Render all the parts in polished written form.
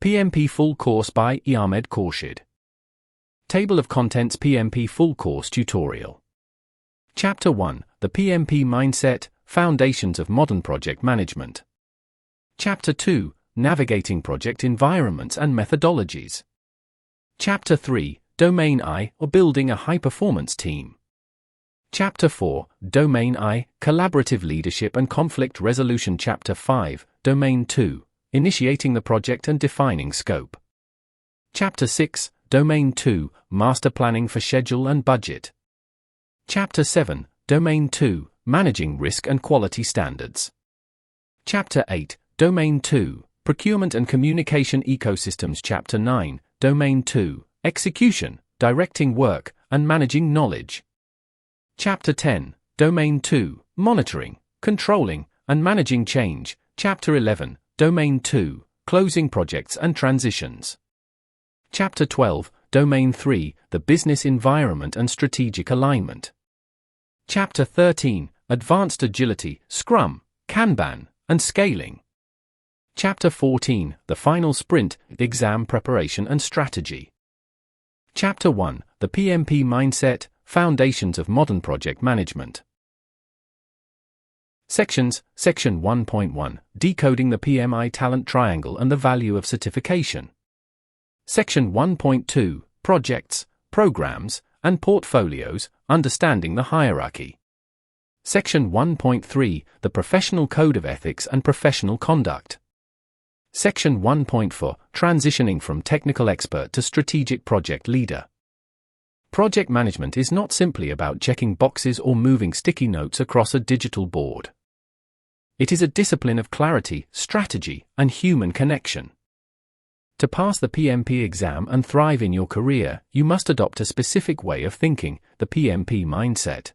PMP Full Course by Ahmed Khorshid. Table of Contents PMP Full Course Tutorial. Chapter 1, The PMP Mindset, Foundations of Modern Project Management. Chapter 2, Navigating Project Environments and Methodologies. Chapter 3, Domain I, or Building a High-Performance Team. Chapter 4, Domain I, Collaborative Leadership and Conflict Resolution. Chapter 5, Domain 2, Initiating the Project and Defining Scope. Chapter 6, Domain 2, Master Planning for Schedule and Budget. Chapter 7, Domain 2, Managing Risk and Quality Standards. Chapter 8, Domain 2, Procurement and Communication Ecosystems. Chapter 9, Domain 2, Execution, Directing Work, and Managing Knowledge. Chapter 10, Domain 2, Monitoring, Controlling, and Managing Change. Chapter 11, Domain 2, Closing Projects and Transitions. Chapter 12, Domain 3, The Business Environment and Strategic Alignment. Chapter 13, Advanced Agility, Scrum, Kanban, and Scaling. Chapter 14, The Final Sprint, Exam Preparation and Strategy. Chapter 1, The PMP Mindset, Foundations of Modern Project Management. Sections. Section 1.1, Decoding the PMI Talent Triangle and the Value of Certification. Section 1.2, Projects, Programs, and Portfolios, Understanding the Hierarchy. Section 1.3, The Professional Code of Ethics and Professional Conduct. Section 1.4, Transitioning from Technical Expert to Strategic Project Leader. Project management is not simply about checking boxes or moving sticky notes across a digital board. It is a discipline of clarity, strategy, and human connection. To pass the PMP exam and thrive in your career, you must adopt a specific way of thinking, the PMP mindset.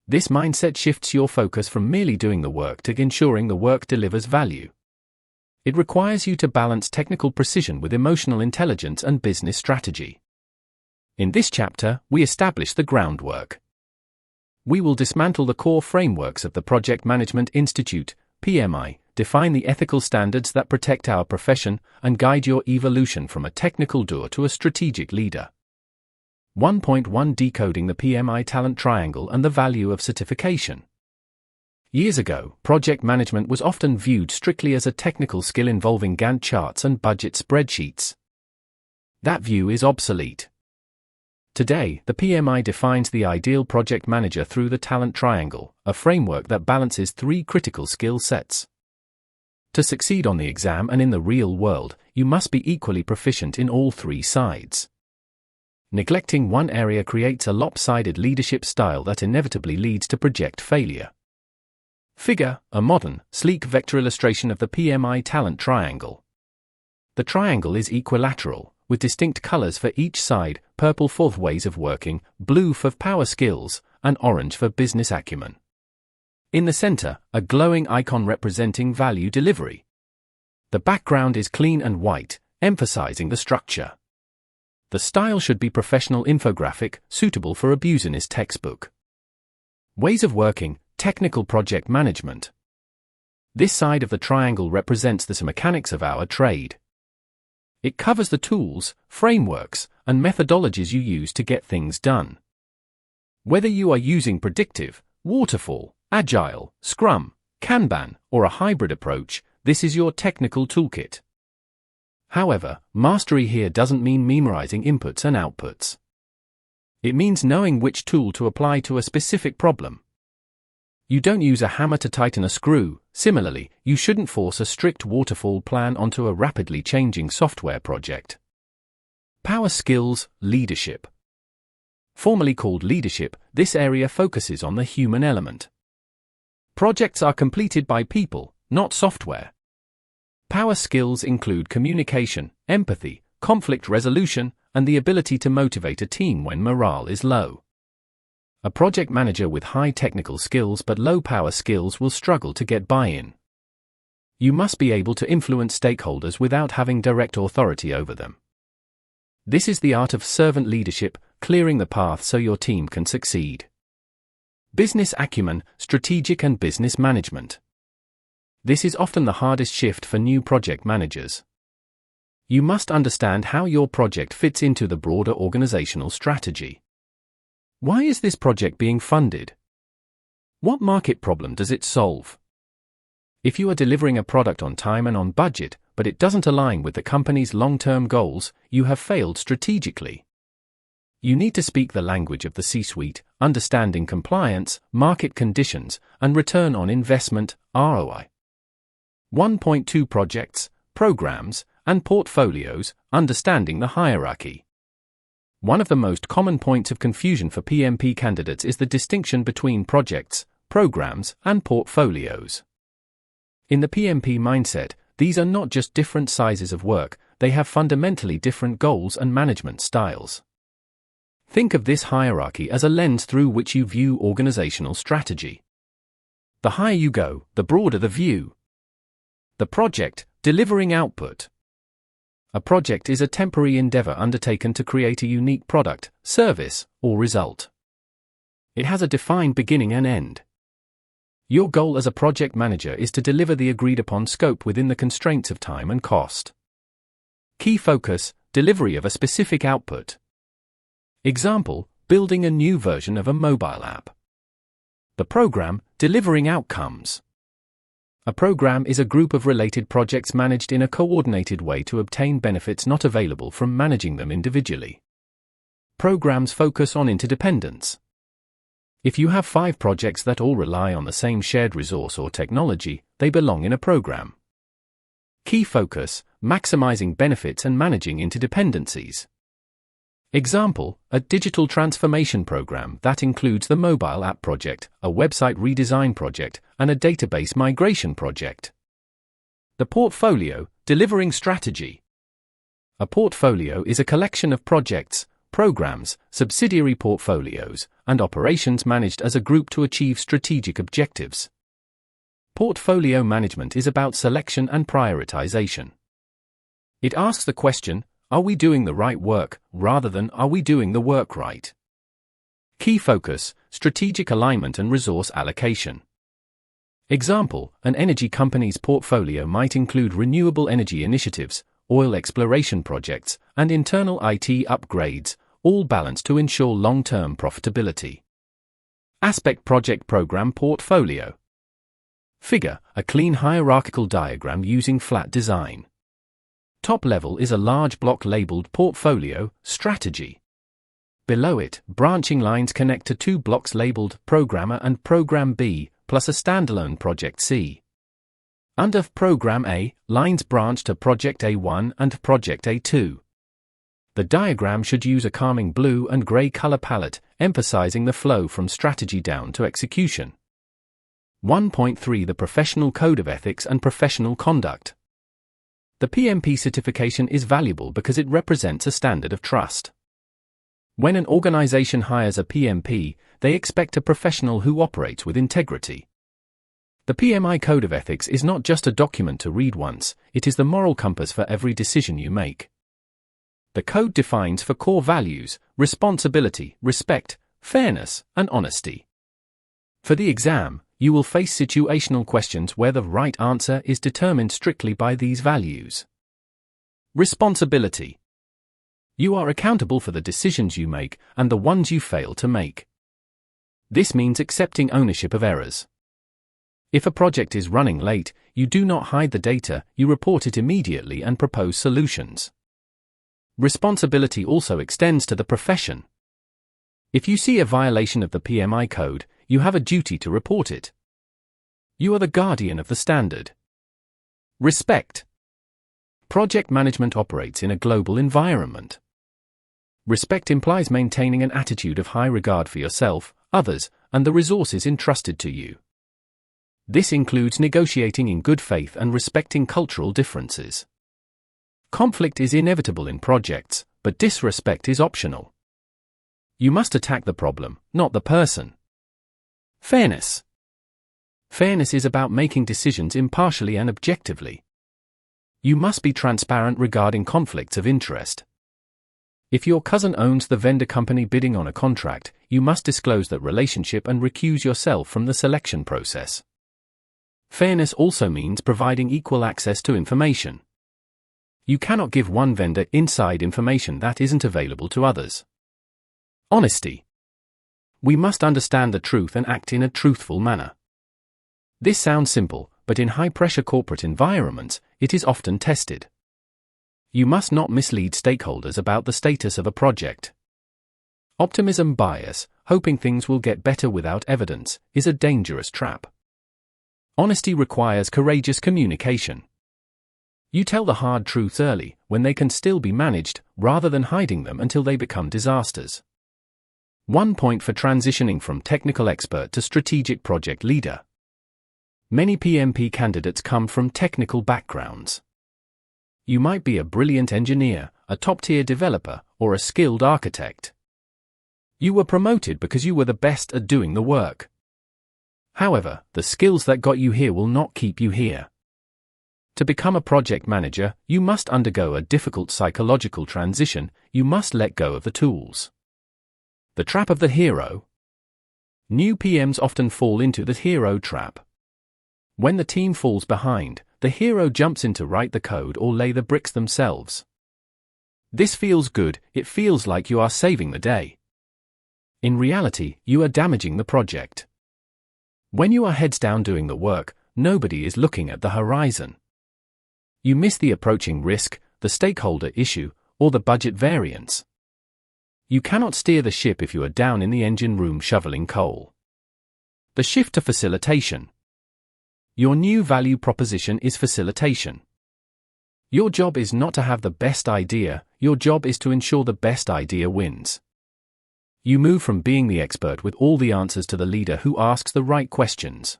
This mindset shifts your focus from merely doing the work to ensuring the work delivers value. It requires you to balance technical precision with emotional intelligence and business strategy. In this chapter, we establish the groundwork. We will dismantle the core frameworks of the Project Management Institute, PMI, define the ethical standards that protect our profession, and guide your evolution from a technical doer to a strategic leader. 1.1 Decoding the PMI Talent Triangle and the Value of Certification. Years ago, project management was often viewed strictly as a technical skill involving Gantt charts and budget spreadsheets. That view is obsolete. Today, the PMI defines the ideal project manager through the Talent Triangle, a framework that balances three critical skill sets. To succeed on the exam and in the real world, you must be equally proficient in all three sides. Neglecting one area creates a lopsided leadership style that inevitably leads to project failure. Figure, a modern, sleek vector illustration of the PMI Talent Triangle. The triangle is equilateral, with distinct colors for each side, purple for ways of working, blue for power skills, and orange for business acumen. In the center, a glowing icon representing value delivery. The background is clean and white, emphasizing the structure. The style should be professional infographic, suitable for a business textbook. Ways of working, technical project management. This side of the triangle represents the mechanics of our trade. It covers the tools, frameworks, and methodologies you use to get things done. Whether you are using Predictive, Waterfall, Agile, Scrum, Kanban, or a hybrid approach, this is your technical toolkit. However, mastery here doesn't mean memorizing inputs and outputs. It means knowing which tool to apply to a specific problem. You don't use a hammer to tighten a screw. Similarly, you shouldn't force a strict waterfall plan onto a rapidly changing software project. Power skills, leadership. Formerly called leadership, this area focuses on the human element. Projects are completed by people, not software. Power skills include communication, empathy, conflict resolution, and the ability to motivate a team when morale is low. A project manager with high technical skills but low power skills will struggle to get buy-in. You must be able to influence stakeholders without having direct authority over them. This is the art of servant leadership, clearing the path so your team can succeed. Business acumen, strategic and business management. This is often the hardest shift for new project managers. You must understand how your project fits into the broader organizational strategy. Why is this project being funded? What market problem does it solve? If you are delivering a product on time and on budget, but it doesn't align with the company's long-term goals, you have failed strategically. You need to speak the language of the C-suite, understanding compliance, market conditions, and return on investment, ROI. 1.2 Projects, programs, and portfolios, understanding the hierarchy. One of the most common points of confusion for PMP candidates is the distinction between projects, programs, and portfolios. In the PMP mindset, these are not just different sizes of work, they have fundamentally different goals and management styles. Think of this hierarchy as a lens through which you view organizational strategy. The higher you go, the broader the view. The project, delivering output. A project is a temporary endeavor undertaken to create a unique product, service, or result. It has a defined beginning and end. Your goal as a project manager is to deliver the agreed-upon scope within the constraints of time and cost. Key focus, delivery of a specific output. Example, building a new version of a mobile app. The program, delivering outcomes. A program is a group of related projects managed in a coordinated way to obtain benefits not available from managing them individually. Programs focus on interdependence. If you have 5 projects that all rely on the same shared resource or technology, they belong in a program. Key focus, maximizing benefits and managing interdependencies. Example, a digital transformation program that includes the mobile app project, a website redesign project, and a database migration project. The portfolio, delivering strategy. A portfolio is a collection of projects, programs, subsidiary portfolios, and operations managed as a group to achieve strategic objectives. Portfolio management is about selection and prioritization. It asks the question, are we doing the right work, rather than are we doing the work right? Key focus, strategic alignment and resource allocation. Example, an energy company's portfolio might include renewable energy initiatives, oil exploration projects, and internal IT upgrades, all balanced to ensure long-term profitability. Aspect project program portfolio. Figure, a clean hierarchical diagram using flat design. Top level is a large block labeled portfolio, strategy. Below it, branching lines connect to 2 blocks labeled Programmer and Program B, plus a standalone Project C. Under Program A, lines branch to Project A1 and Project A2. The diagram should use a calming blue and gray color palette, emphasizing the flow from strategy down to execution. 1.3 The Professional Code of Ethics and Professional Conduct. The PMP certification is valuable because it represents a standard of trust. When an organization hires a PMP, they expect a professional who operates with integrity. The PMI Code of Ethics is not just a document to read once, it is the moral compass for every decision you make. The code defines 4 core values: responsibility, respect, fairness, and honesty. For the exam, you will face situational questions where the right answer is determined strictly by these values. Responsibility. You are accountable for the decisions you make and the ones you fail to make. This means accepting ownership of errors. If a project is running late, you do not hide the data, you report it immediately and propose solutions. Responsibility also extends to the profession. If you see a violation of the PMI code, you have a duty to report it. You are the guardian of the standard. Respect. Project management operates in a global environment. Respect implies maintaining an attitude of high regard for yourself, others, and the resources entrusted to you. This includes negotiating in good faith and respecting cultural differences. Conflict is inevitable in projects, but disrespect is optional. You must attack the problem, not the person. Fairness. Fairness is about making decisions impartially and objectively. You must be transparent regarding conflicts of interest. If your cousin owns the vendor company bidding on a contract, you must disclose that relationship and recuse yourself from the selection process. Fairness also means providing equal access to information. You cannot give one vendor inside information that isn't available to others. Honesty. We must understand the truth and act in a truthful manner. This sounds simple, but in high-pressure corporate environments, it is often tested. You must not mislead stakeholders about the status of a project. Optimism bias, hoping things will get better without evidence, is a dangerous trap. Honesty requires courageous communication. You tell the hard truths early, when they can still be managed, rather than hiding them until they become disasters. 1 point for transitioning from technical expert to strategic project leader. Many PMP candidates come from technical backgrounds. You might be a brilliant engineer, a top-tier developer, or a skilled architect. You were promoted because you were the best at doing the work. However, the skills that got you here will not keep you here. To become a project manager, you must undergo a difficult psychological transition. You must let go of the tools. The trap of the hero. New PMs often fall into the hero trap. When the team falls behind, the hero jumps in to write the code or lay the bricks themselves. This feels good, it feels like you are saving the day. In reality, you are damaging the project. When you are heads down doing the work, nobody is looking at the horizon. You miss the approaching risk, the stakeholder issue, or the budget variance. You cannot steer the ship if you are down in the engine room shoveling coal. The shift to facilitation. Your new value proposition is facilitation. Your job is not to have the best idea, your job is to ensure the best idea wins. You move from being the expert with all the answers to the leader who asks the right questions.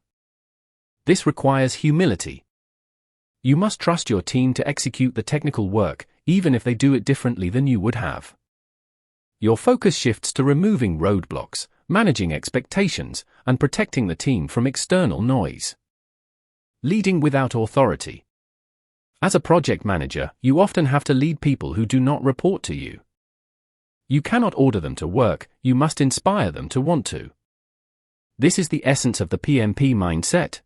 This requires humility. You must trust your team to execute the technical work, even if they do it differently than you would have. Your focus shifts to removing roadblocks, managing expectations, and protecting the team from external noise. Leading without authority. As a project manager, you often have to lead people who do not report to you. You cannot order them to work, you must inspire them to want to. This is the essence of the PMP mindset.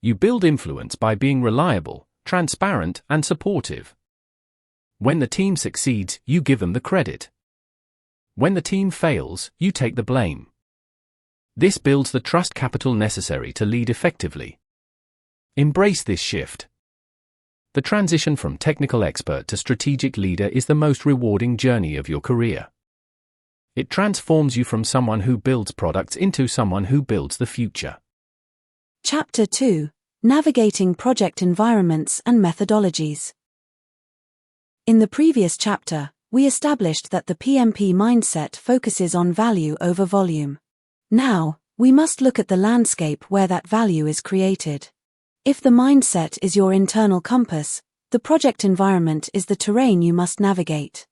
You build influence by being reliable, transparent, and supportive. When the team succeeds, you give them the credit. When the team fails, you take the blame. This builds the trust capital necessary to lead effectively. Embrace this shift. The transition from technical expert to strategic leader is the most rewarding journey of your career. It transforms you from someone who builds products into someone who builds the future. Chapter 2: Navigating Project Environments and Methodologies. In the previous chapter, we established that the PMP mindset focuses on value over volume. Now, we must look at the landscape where that value is created. If the mindset is your internal compass, the project environment is the terrain you must navigate.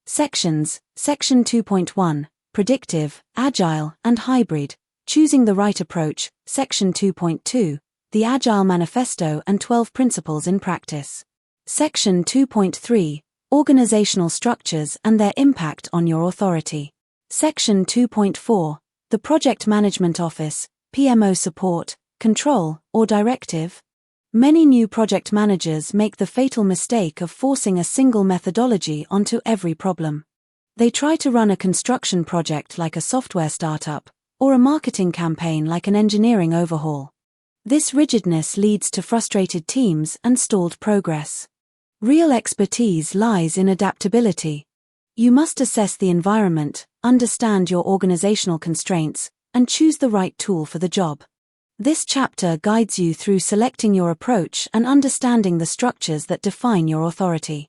Sections: Section 2.1, Predictive, Agile, and Hybrid, Choosing the Right Approach, Section 2.2, The Agile Manifesto and 12 Principles in Practice. Section 2.3, Organizational Structures and Their Impact on Your Authority. Section 2.4, The Project Management Office, PMO Support, Control, or Directive. Many new project managers make the fatal mistake of forcing a single methodology onto every problem. They try to run a construction project like a software startup, or a marketing campaign like an engineering overhaul. This rigidness leads to frustrated teams and stalled progress. Real expertise lies in adaptability. You must assess the environment, understand your organizational constraints, and choose the right tool for the job. This chapter guides you through selecting your approach and understanding the structures that define your authority.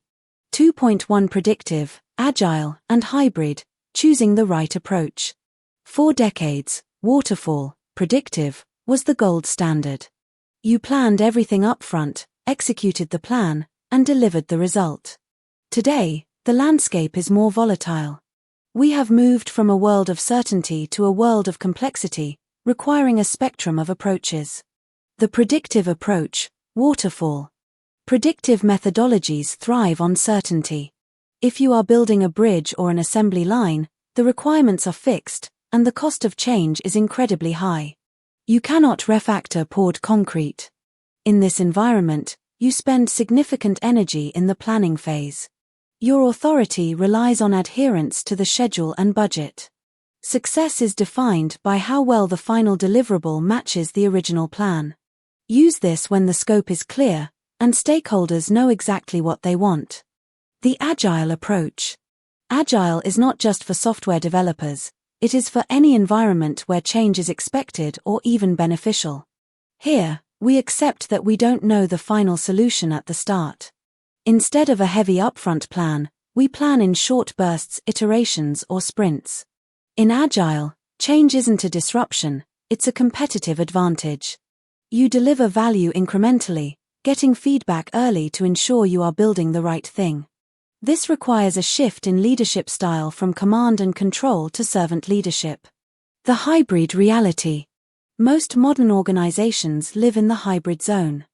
2.1 Predictive, Agile, and Hybrid, Choosing the Right Approach. For decades, Waterfall, Predictive, was the gold standard. You planned everything up front, executed the plan, and delivered the result. Today, the landscape is more volatile. We have moved from a world of certainty to a world of complexity, requiring a spectrum of approaches. The predictive approach, Waterfall. Predictive methodologies thrive on certainty. If you are building a bridge or an assembly line, the requirements are fixed, and the cost of change is incredibly high. You cannot refactor poured concrete. In this environment, you spend significant energy in the planning phase. Your authority relies on adherence to the schedule and budget. Success is defined by how well the final deliverable matches the original plan. Use this when the scope is clear and stakeholders know exactly what they want. The Agile approach. Agile is not just for software developers, it is for any environment where change is expected or even beneficial. Here, we accept that we don't know the final solution at the start. Instead of a heavy upfront plan, we plan in short bursts, iterations, or sprints. In Agile, change isn't a disruption, it's a competitive advantage. You deliver value incrementally, getting feedback early to ensure you are building the right thing. This requires a shift in leadership style from command and control to servant leadership. The hybrid reality. Most modern organizations live in the hybrid zone.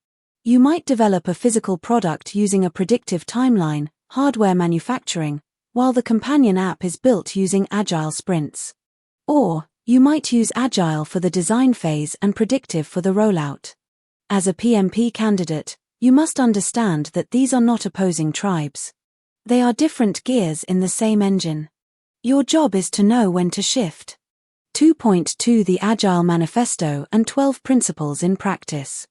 You might develop a physical product using a predictive timeline, hardware manufacturing, while the companion app is built using Agile sprints. Or, you might use Agile for the design phase and Predictive for the rollout. As a PMP candidate, you must understand that these are not opposing tribes. They are different gears in the same engine. Your job is to know when to shift. 2.2 The Agile Manifesto and 12 Principles in Practice.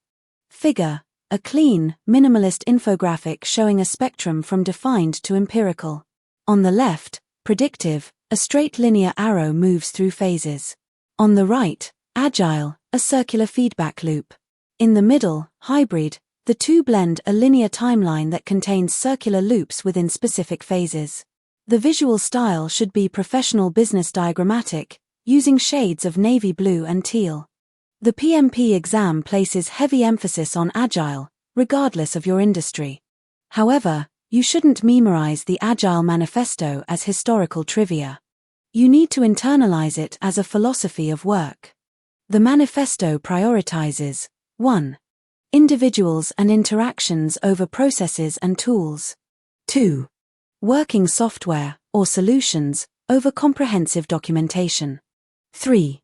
Figure. A clean, minimalist infographic showing a spectrum from defined to empirical. On the left, Predictive, a straight linear arrow moves through phases. On the right, Agile, a circular feedback loop. In the middle, Hybrid, the two blend a linear timeline that contains circular loops within specific phases. The visual style should be professional business diagrammatic, using shades of navy blue and teal. The PMP exam places heavy emphasis on Agile, regardless of your industry. However, you shouldn't memorize the Agile Manifesto as historical trivia. You need to internalize it as a philosophy of work. The manifesto prioritizes 1. Individuals and interactions over processes and tools. 2. Working software, or solutions, over comprehensive documentation. 3.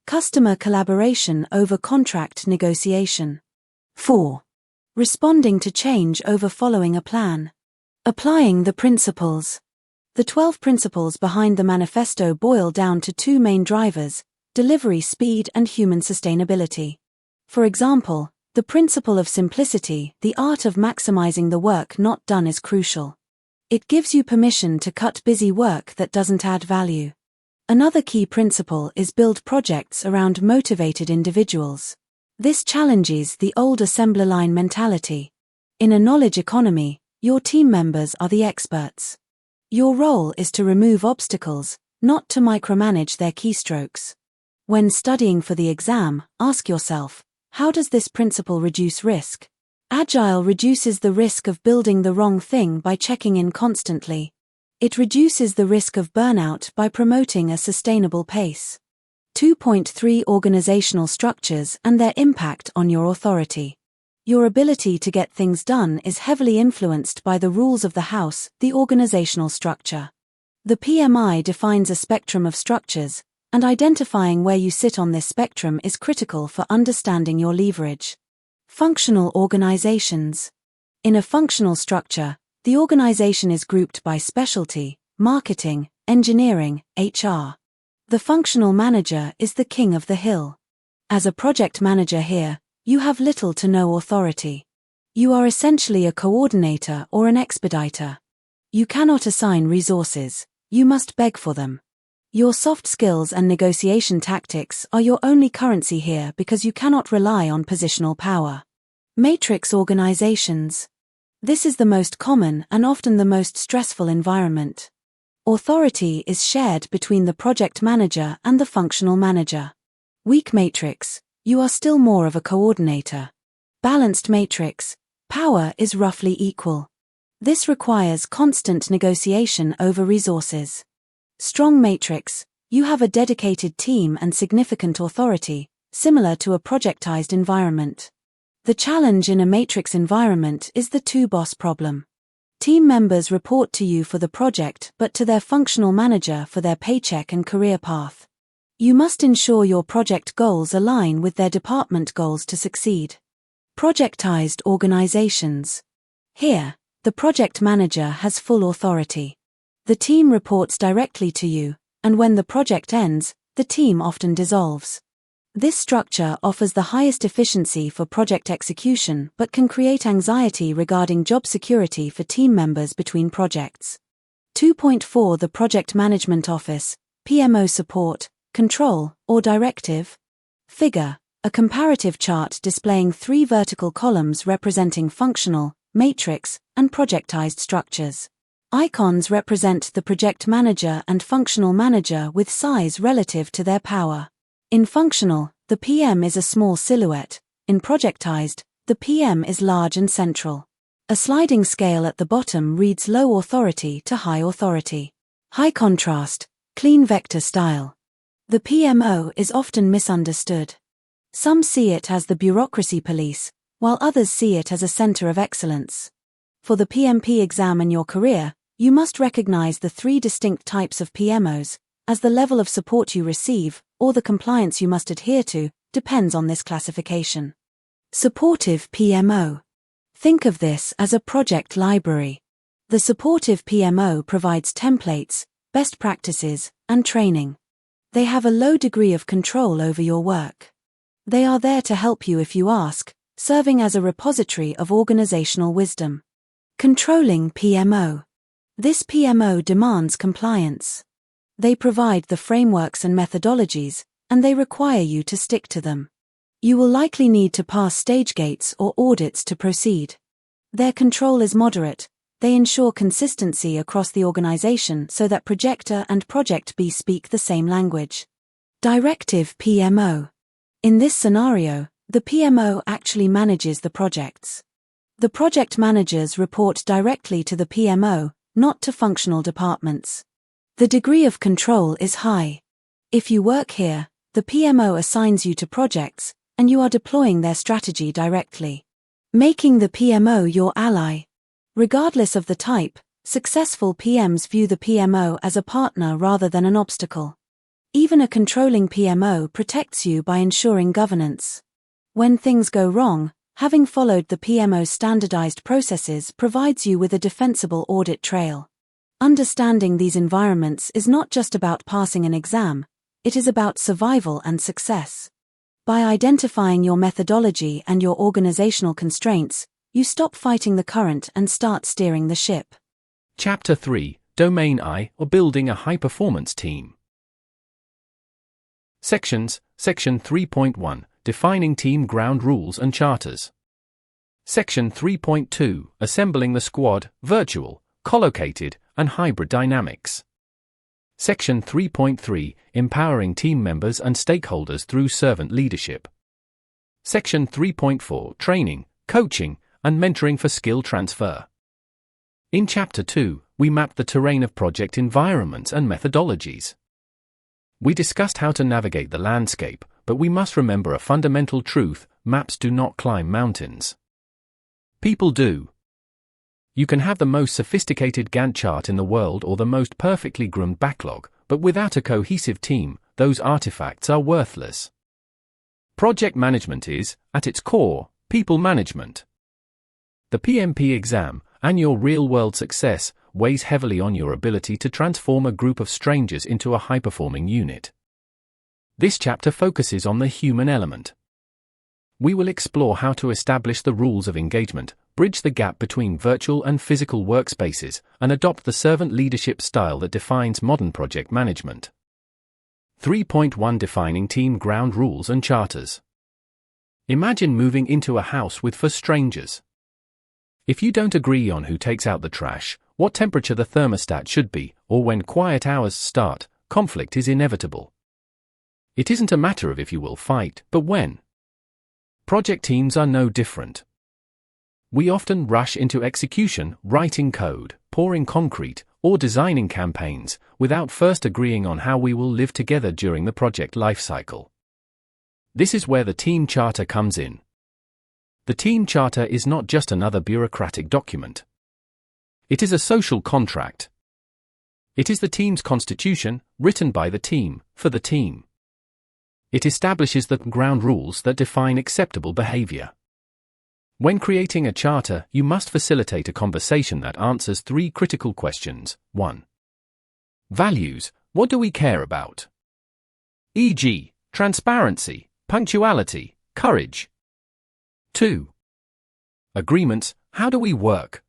Customer collaboration over contract negotiation. 4. Responding to change over following a plan. Applying the principles. The 12 principles behind the manifesto boil down to two main drivers: delivery speed and human sustainability. For example, the principle of simplicity, the art of maximizing the work not done, is crucial. It gives you permission to cut busy work that doesn't add value. Another key principle is build projects around motivated individuals. This challenges the old assembler line mentality. In a knowledge economy, your team members are the experts. Your role is to remove obstacles, not to micromanage their keystrokes. When studying for the exam, ask yourself, how does this principle reduce risk? Agile reduces the risk of building the wrong thing by checking in constantly. It reduces the risk of burnout by promoting a sustainable pace. 2.3 Organizational structures and their impact on your authority. Your ability to get things done is heavily influenced by the rules of the house, the organizational structure. The PMI defines a spectrum of structures, and identifying where you sit on this spectrum is critical for understanding your leverage. Functional organizations. In a functional structure, the organization is grouped by specialty, marketing, engineering, HR. The functional manager is the king of the hill. As a project manager here, you have little to no authority. You are essentially a coordinator or an expediter. You cannot assign resources, you must beg for them. Your soft skills and negotiation tactics are your only currency here because you cannot rely on positional power. Matrix organizations. This is the most common and often the most stressful environment. Authority is shared between the project manager and the functional manager. Weak matrix, you are still more of a coordinator. Balanced matrix, power is roughly equal. This requires constant negotiation over resources. Strong matrix, you have a dedicated team and significant authority, similar to a projectized environment. The challenge in a matrix environment is the two-boss problem. Team members report to you for the project but to their functional manager for their paycheck and career path. You must ensure your project goals align with their department goals to succeed. Projectized organizations. Here, the project manager has full authority. The team reports directly to you, and when the project ends, the team often dissolves. This structure offers the highest efficiency for project execution but can create anxiety regarding job security for team members between projects. 2.4 The Project Management Office, PMO Support, Control, or Directive. Figure, a comparative chart displaying 3 vertical columns representing functional, matrix, and projectized structures. Icons represent the project manager and functional manager with size relative to their power. In functional, the PM is a small silhouette. In projectized, the PM is large and central. A sliding scale at the bottom reads low authority to high authority. High contrast, clean vector style. The PMO is often misunderstood. Some see it as the bureaucracy police, while others see it as a center of excellence. For the PMP exam in your career, you must recognize the 3 distinct types of PMOs, as the level of support you receive, or the compliance you must adhere to, depends on this classification. Supportive PMO. Think of this as a project library. The supportive PMO provides templates, best practices, and training. They have a low degree of control over your work. They are there to help you if you ask, serving as a repository of organizational wisdom. Controlling PMO. This PMO demands compliance. They provide the frameworks and methodologies, and they require you to stick to them. You will likely need to pass stage gates or audits to proceed. Their control is moderate. They ensure consistency across the organization so that Projector and Project B speak the same language. Directive PMO. In this scenario, the PMO actually manages the projects. The project managers report directly to the PMO, not to functional departments. The degree of control is high. If you work here, the PMO assigns you to projects, and you are deploying their strategy directly. Making the PMO your ally. Regardless of the type, successful PMs view the PMO as a partner rather than an obstacle. Even a controlling PMO protects you by ensuring governance. When things go wrong, having followed the PMO's standardized processes provides you with a defensible audit trail. Understanding these environments is not just about passing an exam, it is about survival and success. By identifying your methodology and your organizational constraints, you stop fighting the current and start steering the ship. Chapter 3, Domain I, or Building a High-Performance Team. Sections, Section 3.1, Defining Team Ground Rules and Charters. Section 3.2, Assembling the Squad, Virtual, Collocated, and Hybrid Dynamics. Section 3.3, Empowering Team Members and Stakeholders through Servant Leadership. Section 3.4, Training, Coaching, and Mentoring for Skill Transfer. In Chapter 2, we mapped the terrain of project environments and methodologies. We discussed how to navigate the landscape, but we must remember a fundamental truth: maps do not climb mountains. People do. You can have the most sophisticated Gantt chart in the world or the most perfectly groomed backlog, but without a cohesive team, those artifacts are worthless. Project management is, at its core, people management. The PMP exam, and your real-world success, weighs heavily on your ability to transform a group of strangers into a high-performing unit. This chapter focuses on the human element. We will explore how to establish the rules of engagement, bridge the gap between virtual and physical workspaces, and adopt the servant leadership style that defines modern project management. 3.1 Defining Team Ground Rules and Charters. Imagine moving into a house with 4 strangers. If you don't agree on who takes out the trash, what temperature the thermostat should be, or when quiet hours start, conflict is inevitable. It isn't a matter of if you will fight, but when. Project teams are no different. We often rush into execution, writing code, pouring concrete, or designing campaigns, without first agreeing on how we will live together during the project lifecycle. This is where the team charter comes in. The team charter is not just another bureaucratic document. It is a social contract. It is the team's constitution, written by the team, for the team. It establishes the ground rules that define acceptable behavior. When creating a charter, you must facilitate a conversation that answers 3 critical questions. 1. Values. What do we care about? E.g., transparency, punctuality, courage. 2. Agreements. How do we work?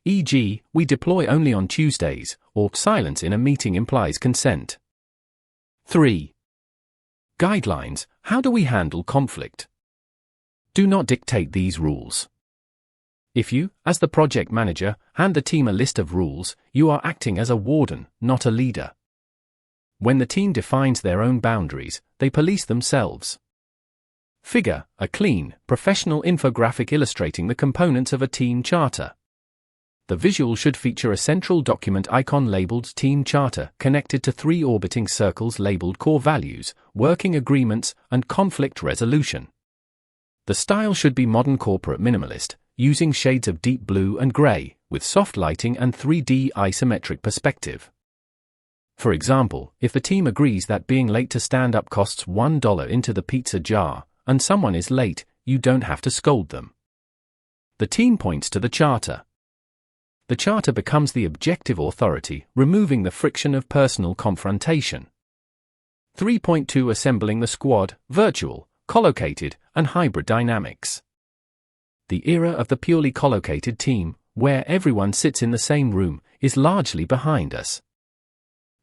E.g., we deploy only on Tuesdays, or silence in a meeting implies consent. 3. Guidelines. How do we handle conflict? Do not dictate these rules. If you, as the project manager, hand the team a list of rules, you are acting as a warden, not a leader. When the team defines their own boundaries, they police themselves. Figure, a clean, professional infographic illustrating the components of a team charter. The visual should feature a central document icon labeled Team Charter, connected to 3 orbiting circles labeled Core Values, Working Agreements, and Conflict Resolution. The style should be modern corporate minimalist, using shades of deep blue and gray, with soft lighting and 3D isometric perspective. For example, if the team agrees that being late to stand up costs $1 into the pizza jar, and someone is late, you don't have to scold them. The team points to the charter. The charter becomes the objective authority, removing the friction of personal confrontation. 3.2 Assembling the squad, virtual, collocated, and hybrid dynamics. The era of the purely collocated team, where everyone sits in the same room, is largely behind us.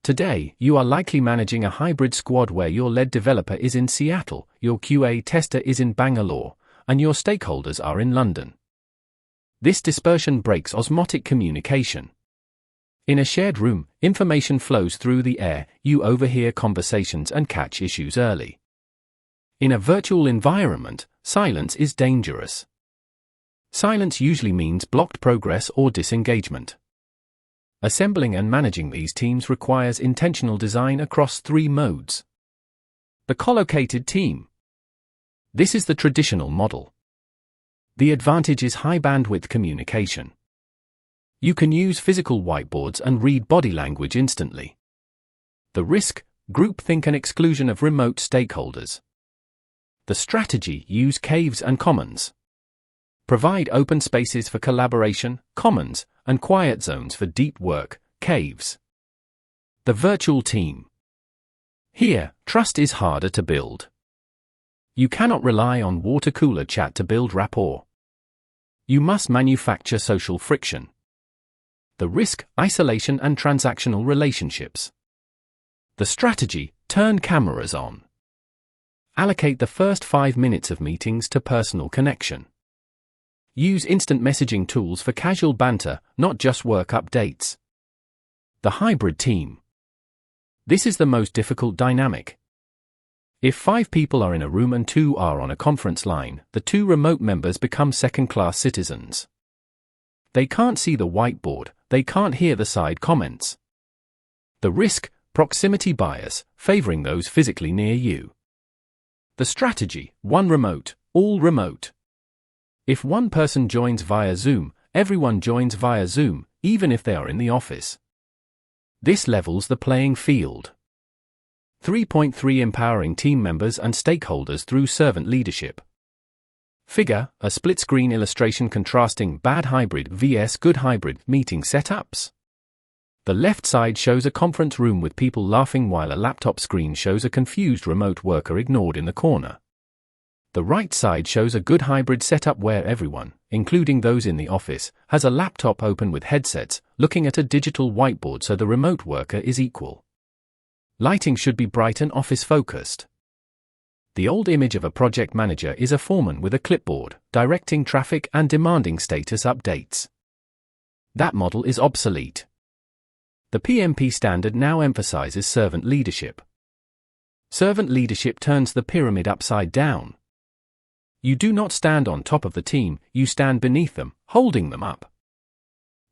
Today, you are likely managing a hybrid squad where your lead developer is in Seattle, your QA tester is in Bangalore, and your stakeholders are in London. This dispersion breaks osmotic communication. In a shared room, information flows through the air, you overhear conversations and catch issues early. In a virtual environment, silence is dangerous. Silence usually means blocked progress or disengagement. Assembling and managing these teams requires intentional design across 3 modes. The collocated team. This is the traditional model. The advantage is high bandwidth communication. You can use physical whiteboards and read body language instantly. The risk, groupthink and exclusion of remote stakeholders. The strategy, use caves and commons. Provide open spaces for collaboration, commons, and quiet zones for deep work, caves. The virtual team. Here, trust is harder to build. You cannot rely on water cooler chat to build rapport. You must manufacture social friction. The risk, isolation and transactional relationships. The strategy, turn cameras on. Allocate the first 5 minutes of meetings to personal connection. Use instant messaging tools for casual banter, not just work updates. The hybrid team. This is the most difficult dynamic. If 5 people are in a room and 2 are on a conference line, the 2 remote members become second-class citizens. They can't see the whiteboard, they can't hear the side comments. The risk, proximity bias, favoring those physically near you. The strategy, 1 remote, all remote. If 1 person joins via Zoom, everyone joins via Zoom, even if they are in the office. This levels the playing field. 3.3 Empowering team members and stakeholders through servant leadership. Figure, a split-screen illustration contrasting bad hybrid vs good hybrid meeting setups. The left side shows a conference room with people laughing while a laptop screen shows a confused remote worker ignored in the corner. The right side shows a good hybrid setup where everyone, including those in the office, has a laptop open with headsets, looking at a digital whiteboard so the remote worker is equal. Lighting should be bright and office-focused. The old image of a project manager is a foreman with a clipboard, directing traffic and demanding status updates. That model is obsolete. The PMP standard now emphasizes servant leadership. Servant leadership turns the pyramid upside down. You do not stand on top of the team, you stand beneath them, holding them up.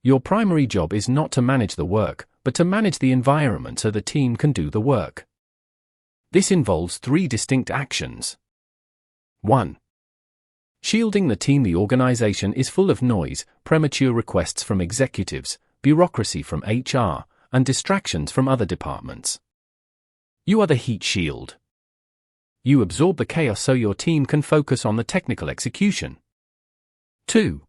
Your primary job is not to manage the work, but to manage the environment so the team can do the work. This involves 3 distinct actions. 1. Shielding the team. The organization is full of noise, premature requests from executives, bureaucracy from HR, and distractions from other departments. You are the heat shield. You absorb the chaos so your team can focus on the technical execution. 2.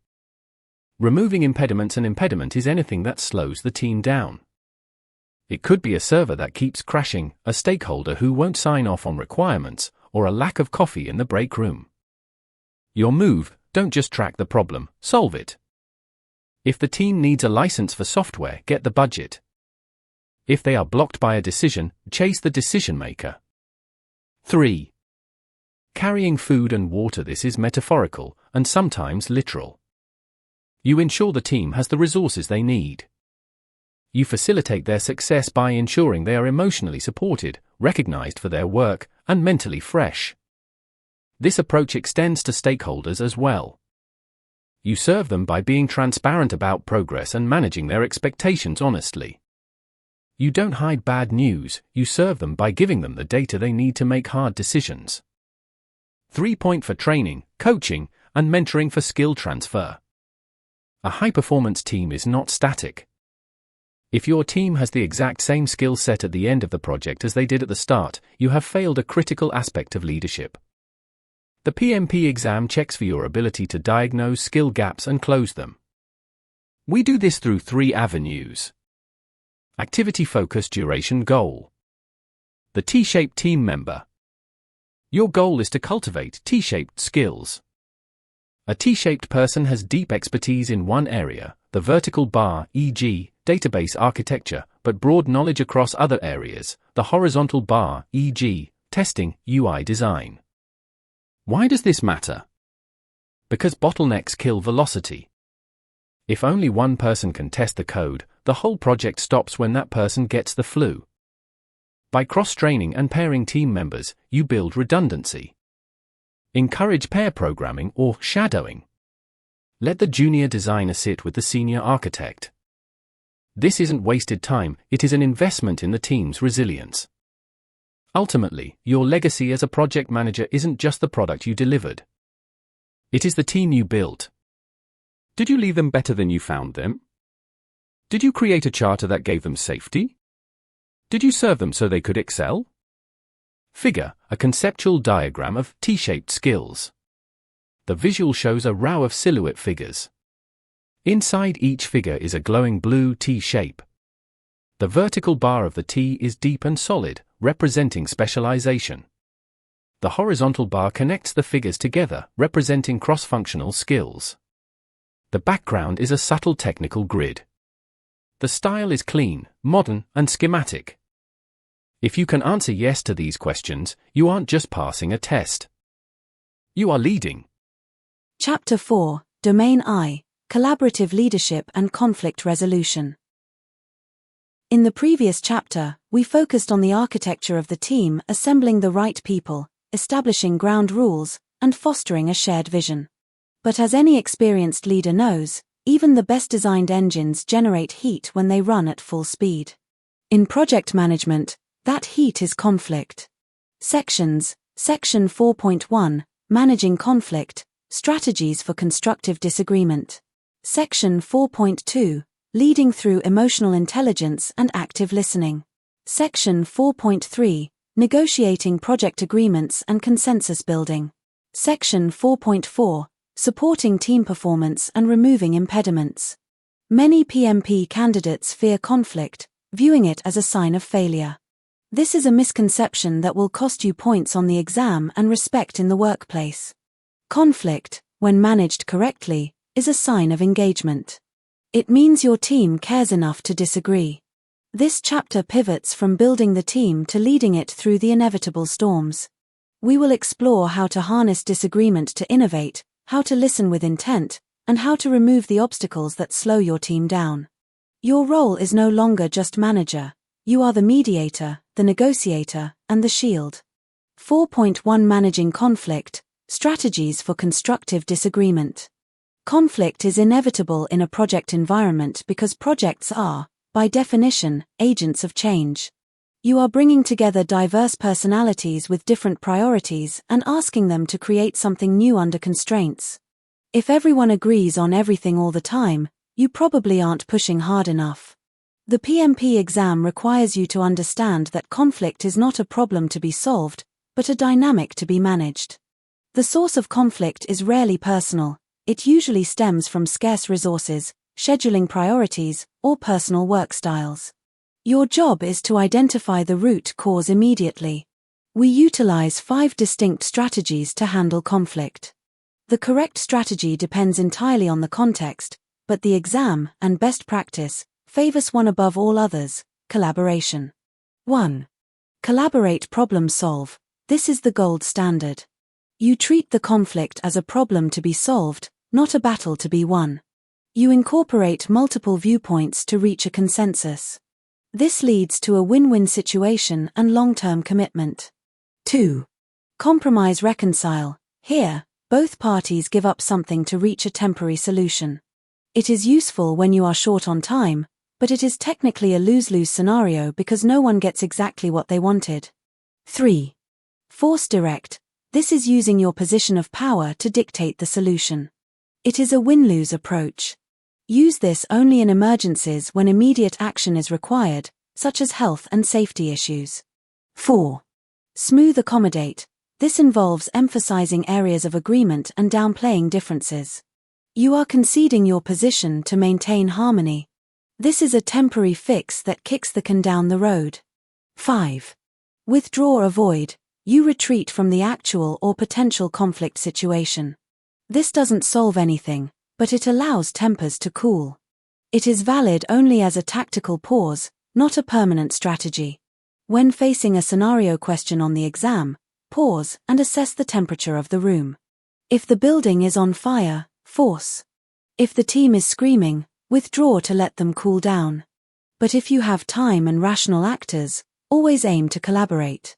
Removing impediments. An impediment is anything that slows the team down. It could be a server that keeps crashing, a stakeholder who won't sign off on requirements, or a lack of coffee in the break room. Your move: don't just track the problem, solve it. If the team needs a license for software, get the budget. If they are blocked by a decision, chase the decision maker. 3. Carrying food and water. This is metaphorical, and sometimes literal. You ensure the team has the resources they need. You facilitate their success by ensuring they are emotionally supported, recognized for their work, and mentally fresh. This approach extends to stakeholders as well. You serve them by being transparent about progress and managing their expectations honestly. You don't hide bad news, you serve them by giving them the data they need to make hard decisions. 3. For training, coaching, and mentoring for skill transfer. A high-performance team is not static. If your team has the exact same skill set at the end of the project as they did at the start, you have failed a critical aspect of leadership. The PMP exam checks for your ability to diagnose skill gaps and close them. We do this through 3 avenues. Activity focus, duration, goal. The T-shaped team member. Your goal is to cultivate T-shaped skills. A T-shaped person has deep expertise in one area, the vertical bar, e.g., database architecture, but broad knowledge across other areas, the horizontal bar, e.g., testing, UI design. Why does this matter? Because bottlenecks kill velocity. If only one person can test the code, the whole project stops when that person gets the flu. By cross-training and pairing team members, you build redundancy. Encourage pair programming or shadowing. Let the junior designer sit with the senior architect. This isn't wasted time, it is an investment in the team's resilience. Ultimately, your legacy as a project manager isn't just the product you delivered. It is the team you built. Did you leave them better than you found them? Did you create a charter that gave them safety? Did you serve them so they could excel? Figure, a conceptual diagram of T-shaped skills. The visual shows a row of silhouette figures. Inside each figure is a glowing blue T shape. The vertical bar of the T is deep and solid, representing specialization. The horizontal bar connects the figures together, representing cross-functional skills. The background is a subtle technical grid. The style is clean, modern, and schematic. If you can answer yes to these questions, you aren't just passing a test. You are leading. Chapter 4, Domain I, Collaborative Leadership and Conflict Resolution. In the previous chapter, we focused on the architecture of the team, assembling the right people, establishing ground rules, and fostering a shared vision. But as any experienced leader knows, even the best designed engines generate heat when they run at full speed. In project management, that heat is conflict. Sections, Section 4.1, Managing Conflict, Strategies for Constructive Disagreement. Section 4.2, Leading Through Emotional Intelligence and Active Listening. Section 4.3, Negotiating Project Agreements and Consensus Building. Section 4.4, Supporting Team Performance and Removing Impediments. Many PMP candidates fear conflict, viewing it as a sign of failure. This is a misconception that will cost you points on the exam and respect in the workplace. Conflict, when managed correctly, is a sign of engagement. It means your team cares enough to disagree. This chapter pivots from building the team to leading it through the inevitable storms. We will explore how to harness disagreement to innovate, how to listen with intent, and how to remove the obstacles that slow your team down. Your role is no longer just manager. You are the mediator, the negotiator, and the shield. 4.1 Managing Conflict, Strategies for Constructive Disagreement. Conflict is inevitable in a project environment because projects are, by definition, agents of change. You are bringing together diverse personalities with different priorities and asking them to create something new under constraints. If everyone agrees on everything all the time, you probably aren't pushing hard enough. The PMP exam requires you to understand that conflict is not a problem to be solved, but a dynamic to be managed. The source of conflict is rarely personal, It usually stems from scarce resources, scheduling priorities, or personal work styles. Your job is to identify the root cause immediately. We utilize 5 distinct strategies to handle conflict. The correct strategy depends entirely on the context, but the exam and best practice favors one above all others: collaboration. 1. Collaborate, problem solve. This is the gold standard. You treat the conflict as a problem to be solved, not a battle to be won. You incorporate multiple viewpoints to reach a consensus. This leads to a win-win situation and long-term commitment. 2. Compromise, reconcile. Here, both parties give up something to reach a temporary solution. It is useful when you are short on time, but it is technically a lose-lose scenario because no one gets exactly what they wanted. 3. Force direct. This is using your position of power to dictate the solution. It is a win-lose approach. Use this only in emergencies when immediate action is required, such as health and safety issues. 4. Smooth accommodate. This involves emphasizing areas of agreement and downplaying differences. You are conceding your position to maintain harmony. This is a temporary fix that kicks the can down the road. 5. Withdraw, avoid. You retreat from the actual or potential conflict situation. This doesn't solve anything, but it allows tempers to cool. It is valid only as a tactical pause, not a permanent strategy. When facing a scenario question on the exam, pause and assess the temperature of the room. If the building is on fire, force. If the team is screaming, withdraw to let them cool down. But if you have time and rational actors, always aim to collaborate.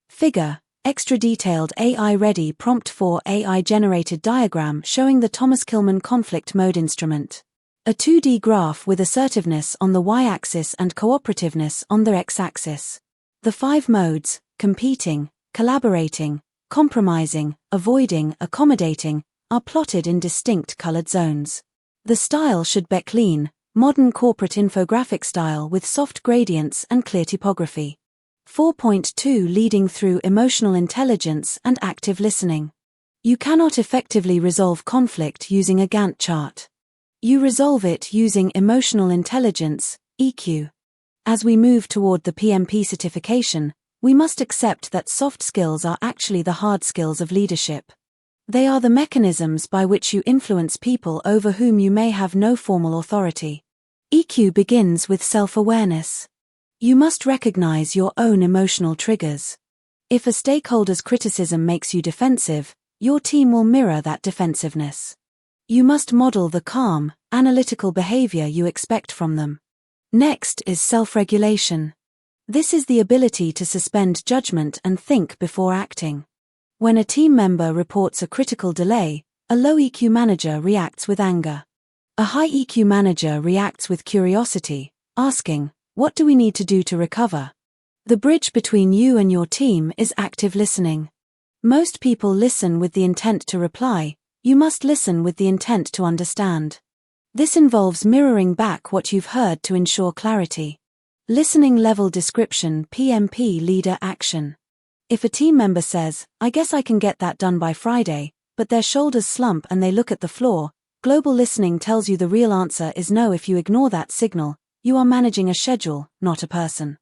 Figure, extra detailed AI-ready prompt for AI-generated diagram showing the Thomas Kilmann conflict mode instrument. A 2D graph with assertiveness on the y-axis and cooperativeness on the x-axis. The 5 modes, competing, collaborating, compromising, avoiding, accommodating, are plotted in distinct colored zones. The style should be clean, modern corporate infographic style with soft gradients and clear typography. 4.2 Leading through emotional intelligence and active listening. You cannot effectively resolve conflict using a Gantt chart. You resolve it using emotional intelligence, EQ. As we move toward the PMP certification, we must accept that soft skills are actually the hard skills of leadership. They are the mechanisms by which you influence people over whom you may have no formal authority. EQ begins with self-awareness. You must recognize your own emotional triggers. If a stakeholder's criticism makes you defensive, your team will mirror that defensiveness. You must model the calm, analytical behavior you expect from them. Next is self-regulation. This is the ability to suspend judgment and think before acting. When a team member reports a critical delay, a low EQ manager reacts with anger. A high EQ manager reacts with curiosity, asking, "What do we need to do to recover?" The bridge between you and your team is active listening. Most people listen with the intent to reply. You must listen with the intent to understand. This involves mirroring back what you've heard to ensure clarity. Listening level description, PMP leader action. If a team member says, "I guess I can get that done by Friday," but their shoulders slump and they look at the floor, global listening tells you the real answer is no. If you ignore that signal, you are managing a schedule, not a person.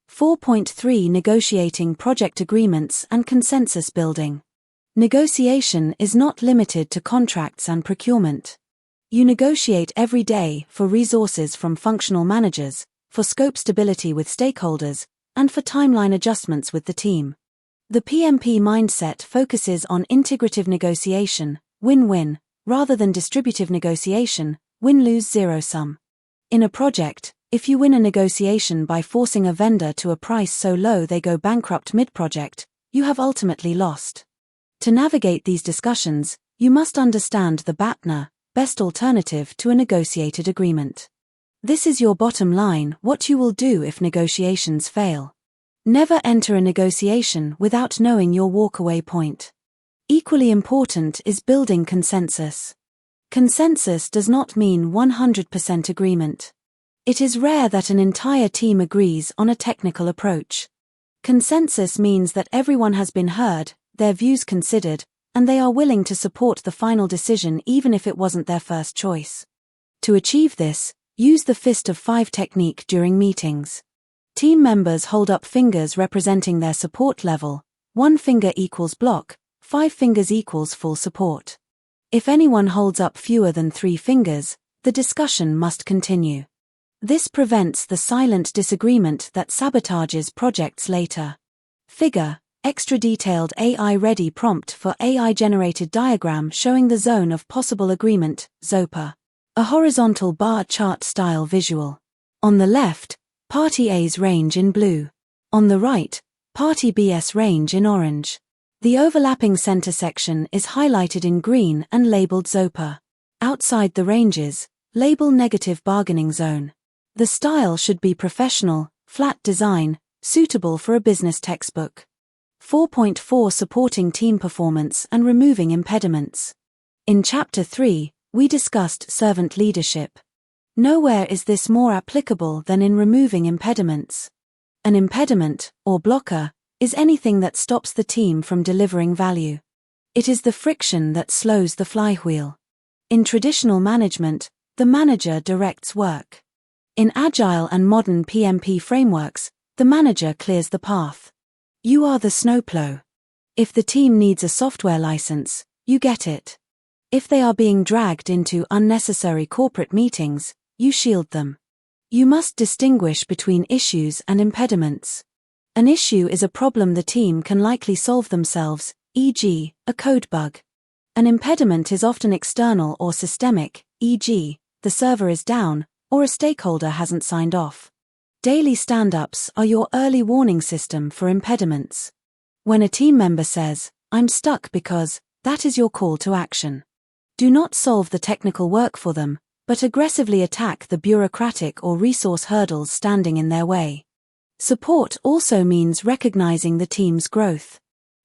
4.3 Negotiating project agreements and consensus building. Negotiation is not limited to contracts and procurement. You negotiate every day for resources from functional managers, for scope stability with stakeholders, and for timeline adjustments with the team. The PMP mindset focuses on integrative negotiation, win-win, rather than distributive negotiation, win-lose zero-sum. In a project, if you win a negotiation by forcing a vendor to a price so low they go bankrupt mid-project, you have ultimately lost. To navigate these discussions, you must understand the BATNA, best alternative to a negotiated agreement. This is your bottom line, what you will do if negotiations fail. Never enter a negotiation without knowing your walkaway point. Equally important is building consensus. Consensus does not mean 100% agreement. It is rare that an entire team agrees on a technical approach. Consensus means that everyone has been heard, their views considered, and they are willing to support the final decision even if it wasn't their first choice. To achieve this, use the fist of 5 technique during meetings. Team members hold up fingers representing their support level. 1 finger equals block, 5 fingers equals full support. If anyone holds up fewer than 3 fingers, the discussion must continue. This prevents the silent disagreement that sabotages projects later. Figure, extra detailed AI-ready prompt for AI-generated diagram showing the zone of possible agreement, ZOPA. A horizontal bar chart style visual. On the left, Party A's range in blue. On the right, Party B's range in orange. The overlapping center section is highlighted in green and labeled ZOPA. Outside the ranges, label negative bargaining zone. The style should be professional, flat design, suitable for a business textbook. 4.4 Supporting team performance and removing impediments. In Chapter 3, we discussed servant leadership. Nowhere is this more applicable than in removing impediments. An impediment, or blocker, is anything that stops the team from delivering value. It is the friction that slows the flywheel. In traditional management, the manager directs work. In Agile and modern PMP frameworks, the manager clears the path. You are the snowplow. If the team needs a software license, you get it. If they are being dragged into unnecessary corporate meetings, you shield them. You must distinguish between issues and impediments. An issue is a problem the team can likely solve themselves, e.g., a code bug. An impediment is often external or systemic, e.g., the server is down, or a stakeholder hasn't signed off. Daily stand-ups are your early warning system for impediments. When a team member says, "I'm stuck because," that is your call to action. Do not solve the technical work for them, but aggressively attack the bureaucratic or resource hurdles standing in their way. Support also means recognizing the team's growth.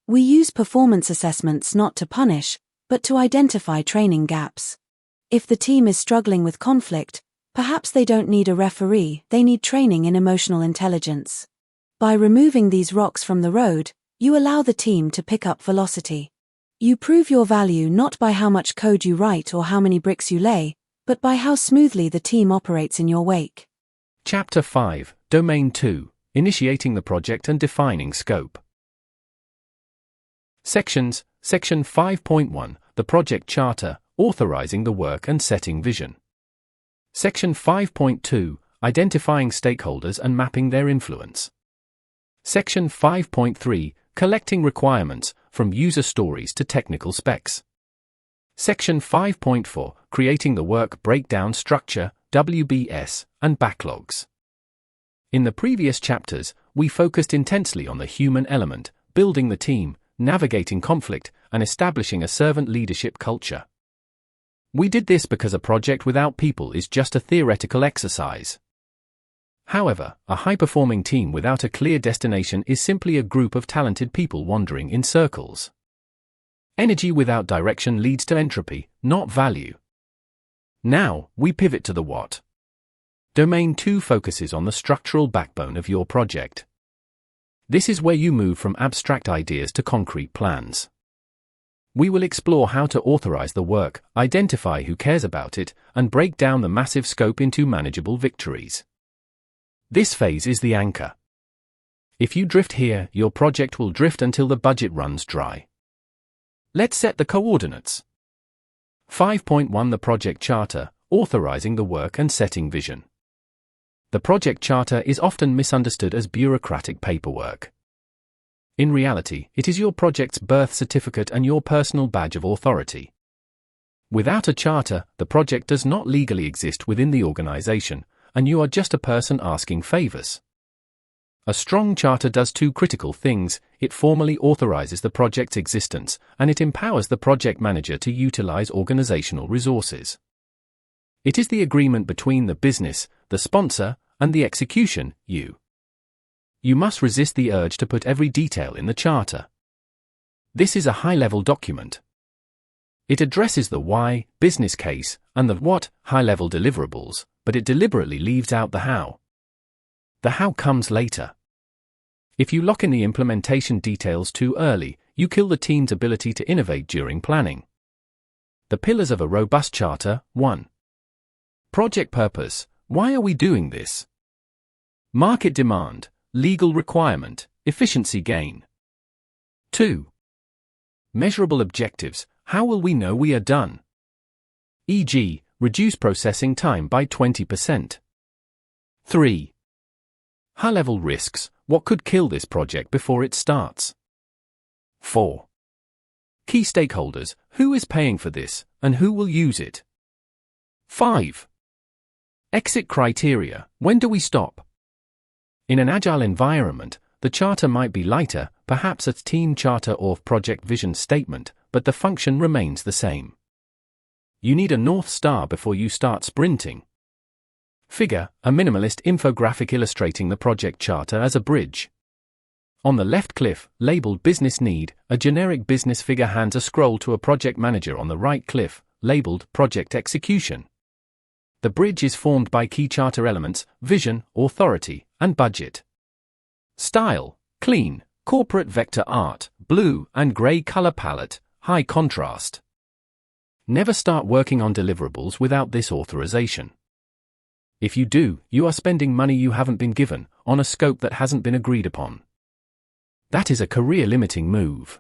We use performance assessments not to punish, but to identify training gaps. If the team is struggling with conflict, perhaps they don't need a referee, they need training in emotional intelligence. By removing these rocks from the road, you allow the team to pick up velocity. You prove your value not by how much code you write or how many bricks you lay, but by how smoothly the team operates in your wake. Chapter 5, Domain 2, Initiating the Project and Defining Scope. Sections, Section 5.1, the Project Charter, Authorizing the Work and Setting Vision. Section 5.2, Identifying Stakeholders and Mapping Their Influence. Section 5.3, Collecting Requirements, from User Stories to Technical Specs. Section 5.4, Creating the Work Breakdown Structure, WBS, and Backlogs. In the previous chapters, we focused intensely on the human element, building the team, navigating conflict, and establishing a servant leadership culture. We did this because a project without people is just a theoretical exercise. However, a high-performing team without a clear destination is simply a group of talented people wandering in circles. Energy without direction leads to entropy, not value. Now, we pivot to the what. Domain 2 focuses on the structural backbone of your project. This is where you move from abstract ideas to concrete plans. We will explore how to authorize the work, identify who cares about it, and break down the massive scope into manageable victories. This phase is the anchor. If you drift here, your project will drift until the budget runs dry. Let's set the coordinates. 5.1 The Project Charter, Authorizing the Work and Setting Vision. The Project Charter is often misunderstood as bureaucratic paperwork. In reality, it is your project's birth certificate and your personal badge of authority. Without a charter, the project does not legally exist within the organization, and you are just a person asking favors. A strong charter does two critical things: it formally authorizes the project's existence, and it empowers the project manager to utilize organizational resources. It is the agreement between the business, the sponsor, and the execution, you. You must resist the urge to put every detail in the charter. This is a high-level document. It addresses the why, business case, and the what, high-level deliverables, but it deliberately leaves out the how. The how comes later. If you lock in the implementation details too early, you kill the team's ability to innovate during planning. The pillars of a robust charter. 1. Project purpose. Why are we doing this? Market demand, legal requirement, efficiency gain. 2. Measurable objectives. How will we know we are done? E.g., reduce processing time by 20%. 3. High-level risks. What could kill this project before it starts? 4. Key stakeholders. Who is paying for this, and who will use it? 5. Exit criteria. When do we stop? In an agile environment, the charter might be lighter, perhaps a team charter or project vision statement, but the function remains the same. You need a North Star before you start sprinting. Figure, a minimalist infographic illustrating the project charter as a bridge. On the left cliff, labeled Business Need, a generic business figure hands a scroll to a project manager on the right cliff, labeled Project Execution. The bridge is formed by key charter elements, vision, authority, and budget. Style, clean, corporate vector art, blue and gray color palette, high contrast. Never start working on deliverables without this authorization. If you do, you are spending money you haven't been given, on a scope that hasn't been agreed upon. That is a career-limiting move.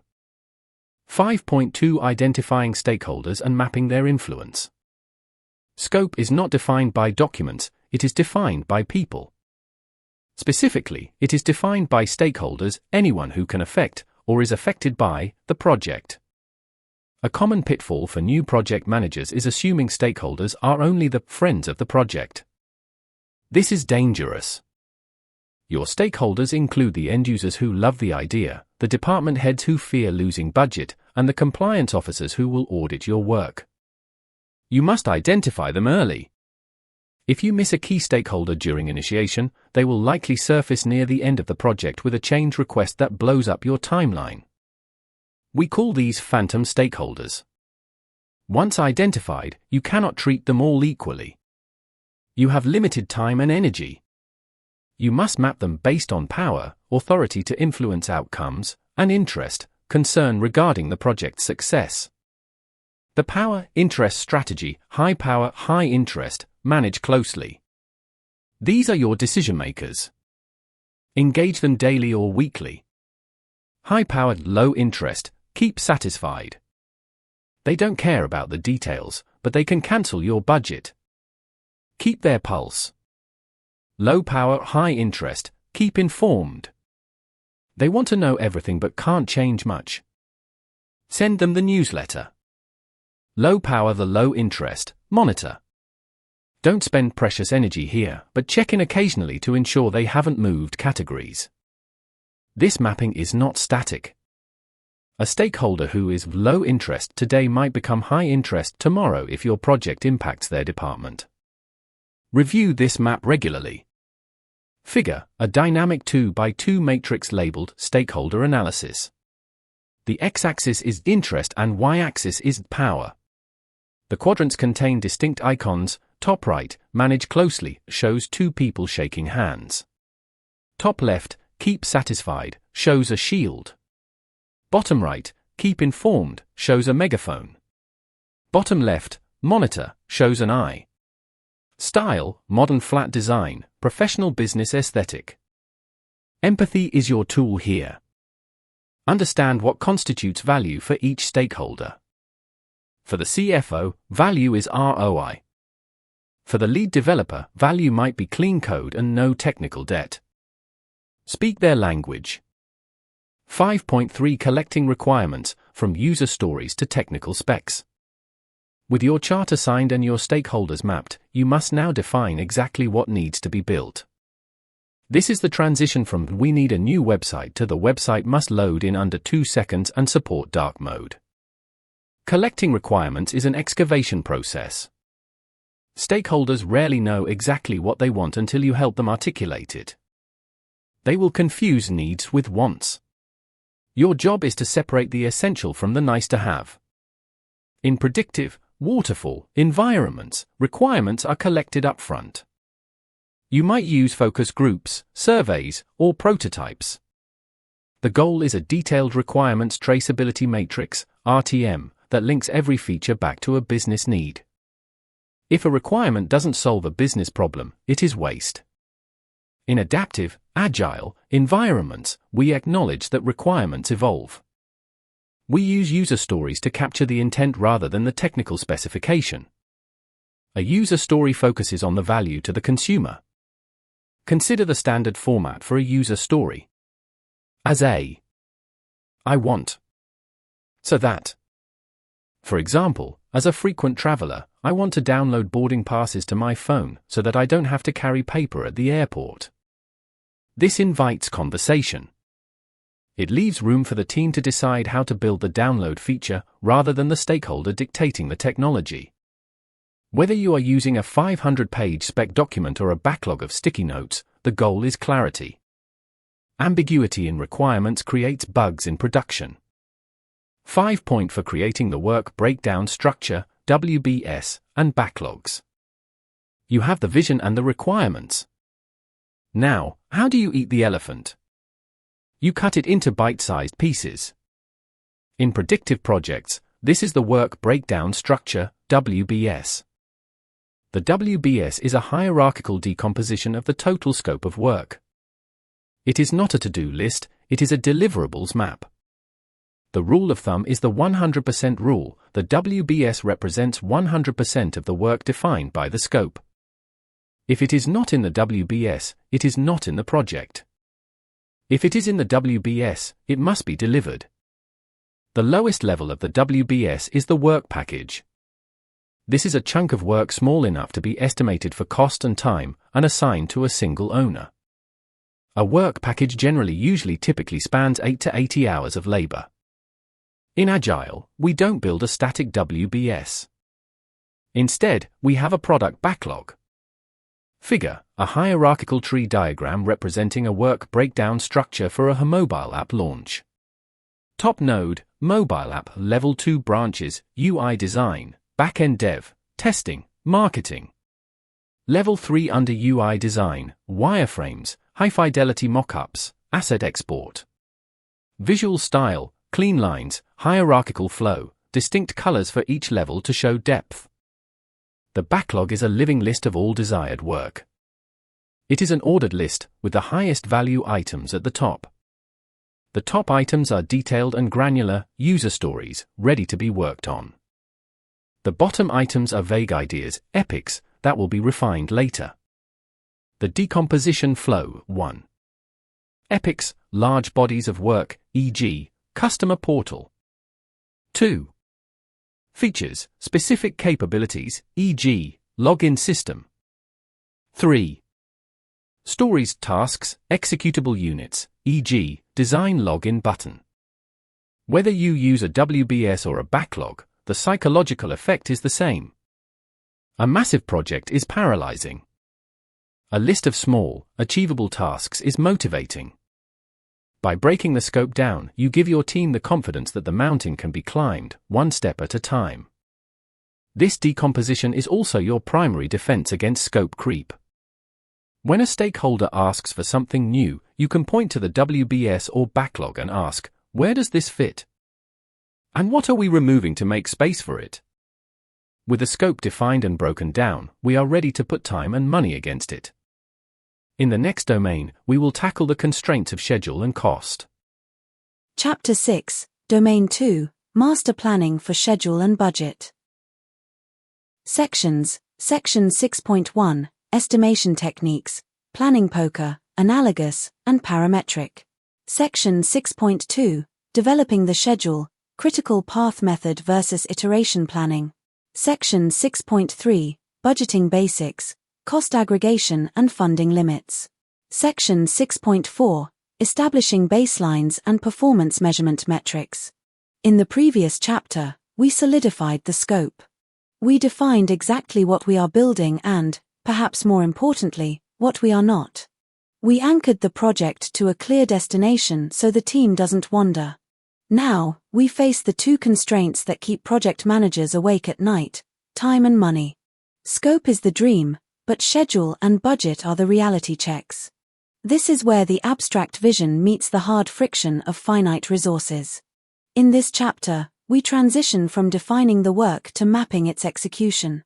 5.2 Identifying stakeholders and mapping their influence. Scope is not defined by documents, it is defined by people. Specifically, it is defined by stakeholders, anyone who can affect, or is affected by, the project. A common pitfall for new project managers is assuming stakeholders are only the friends of the project. This is dangerous. Your stakeholders include the end users who love the idea, the department heads who fear losing budget, and the compliance officers who will audit your work. You must identify them early. If you miss a key stakeholder during initiation, they will likely surface near the end of the project with a change request that blows up your timeline. We call these phantom stakeholders. Once identified, you cannot treat them all equally. You have limited time and energy. You must map them based on power, authority to influence outcomes, and interest, concern regarding the project's success. The power-interest strategy, high power, high interest, manage closely. These are your decision-makers. Engage them daily or weekly. High-powered, low interest, keep satisfied. They don't care about the details, but they can cancel your budget. Keep their pulse. Low power, high interest, keep informed. They want to know everything but can't change much. Send them the newsletter. Low power, the low interest, monitor. Don't spend precious energy here, but check in occasionally to ensure they haven't moved categories. This mapping is not static. A stakeholder who is low interest today might become high interest tomorrow if your project impacts their department. Review this map regularly. Figure, a dynamic 2x2 matrix labeled Stakeholder Analysis. The x-axis is interest and y-axis is power. The quadrants contain distinct icons. Top right, manage closely, shows two people shaking hands. Top left, keep satisfied, shows a shield. Bottom right, keep informed, shows a megaphone. Bottom left, monitor, shows an eye. Style, modern flat design, professional business aesthetic. Empathy is your tool here. Understand what constitutes value for each stakeholder. For the CFO, value is ROI. For the lead developer, value might be clean code and no technical debt. Speak their language. 5.3 Collecting requirements, from user stories to technical specs. With your charter signed and your stakeholders mapped, you must now define exactly what needs to be built. This is the transition from "we need a new website" to "the website must load in under 2 seconds and support dark mode." Collecting requirements is an excavation process. Stakeholders rarely know exactly what they want until you help them articulate it. They will confuse needs with wants. Your job is to separate the essential from the nice to have. In Predictive, Waterfall environments, requirements are collected up front. You might use focus groups, surveys, or prototypes. The goal is a detailed requirements traceability matrix, RTM, that links every feature back to a business need. If a requirement doesn't solve a business problem, it is waste. In adaptive, agile environments, we acknowledge that requirements evolve. We use user stories to capture the intent rather than the technical specification. A user story focuses on the value to the consumer. Consider the standard format for a user story. As a I want. So that. For example, as a frequent traveler, I want to download boarding passes to my phone so that I don't have to carry paper at the airport. This invites conversation. It leaves room for the team to decide how to build the download feature rather than the stakeholder dictating the technology. Whether you are using a 500-page spec document or a backlog of sticky notes, the goal is clarity. Ambiguity in requirements creates bugs in production. 5 point for creating the work breakdown structure, WBS, and backlogs. You have the vision and the requirements. Now, how do you eat the elephant? You cut it into bite-sized pieces. In predictive projects, this is the work breakdown structure, WBS. The WBS is a hierarchical decomposition of the total scope of work. It is not a to-do list, it is a deliverables map. The rule of thumb is the 100% rule. The WBS represents 100% of the work defined by the scope. If it is not in the WBS, it is not in the project. If it is in the WBS, it must be delivered. The lowest level of the WBS is the work package. This is a chunk of work small enough to be estimated for cost and time and assigned to a single owner. A work package usually typically spans 8 to 80 hours of labor. In Agile, we don't build a static WBS. Instead, we have a product backlog. Figure, a hierarchical tree diagram representing a work breakdown structure for a mobile app launch. Top node, mobile app, level 2 branches, UI design, backend dev, testing, marketing. Level 3 under UI design, wireframes, high-fidelity mockups, asset export. Visual style, clean lines, hierarchical flow, distinct colors for each level to show depth. The backlog is a living list of all desired work. It is an ordered list, with the highest value items at the top. The top items are detailed and granular, user stories, ready to be worked on. The bottom items are vague ideas, epics, that will be refined later. The decomposition flow, 1. Epics, large bodies of work, e.g., customer portal. 2. Features, specific capabilities, e.g., login system. 3. Stories, tasks, executable units, e.g., design login button. Whether you use a WBS or a backlog, the psychological effect is the same. A massive project is paralyzing. A list of small, achievable tasks is motivating. By breaking the scope down, you give your team the confidence that the mountain can be climbed, one step at a time. This decomposition is also your primary defense against scope creep. When a stakeholder asks for something new, you can point to the WBS or backlog and ask, where does this fit? And what are we removing to make space for it? With the scope defined and broken down, we are ready to put time and money against it. In the next domain, we will tackle the constraints of schedule and cost. Chapter 6, Domain 2, Master Planning for Schedule and Budget. Sections, Section 6.1, Estimation Techniques, Planning Poker, Analogous, and Parametric. Section 6.2, Developing the Schedule, Critical Path Method versus Iteration Planning. Section 6.3, Budgeting Basics, Cost Aggregation and Funding Limits. Section 6.4, Establishing Baselines and Performance Measurement Metrics. In the previous chapter, we solidified the scope. We defined exactly what we are building and, perhaps more importantly, what we are not. We anchored the project to a clear destination so the team doesn't wander. Now, we face the two constraints that keep project managers awake at night: time and money. Scope is the dream, but schedule and budget are the reality checks. This is where the abstract vision meets the hard friction of finite resources. In this chapter, we transition from defining the work to mapping its execution.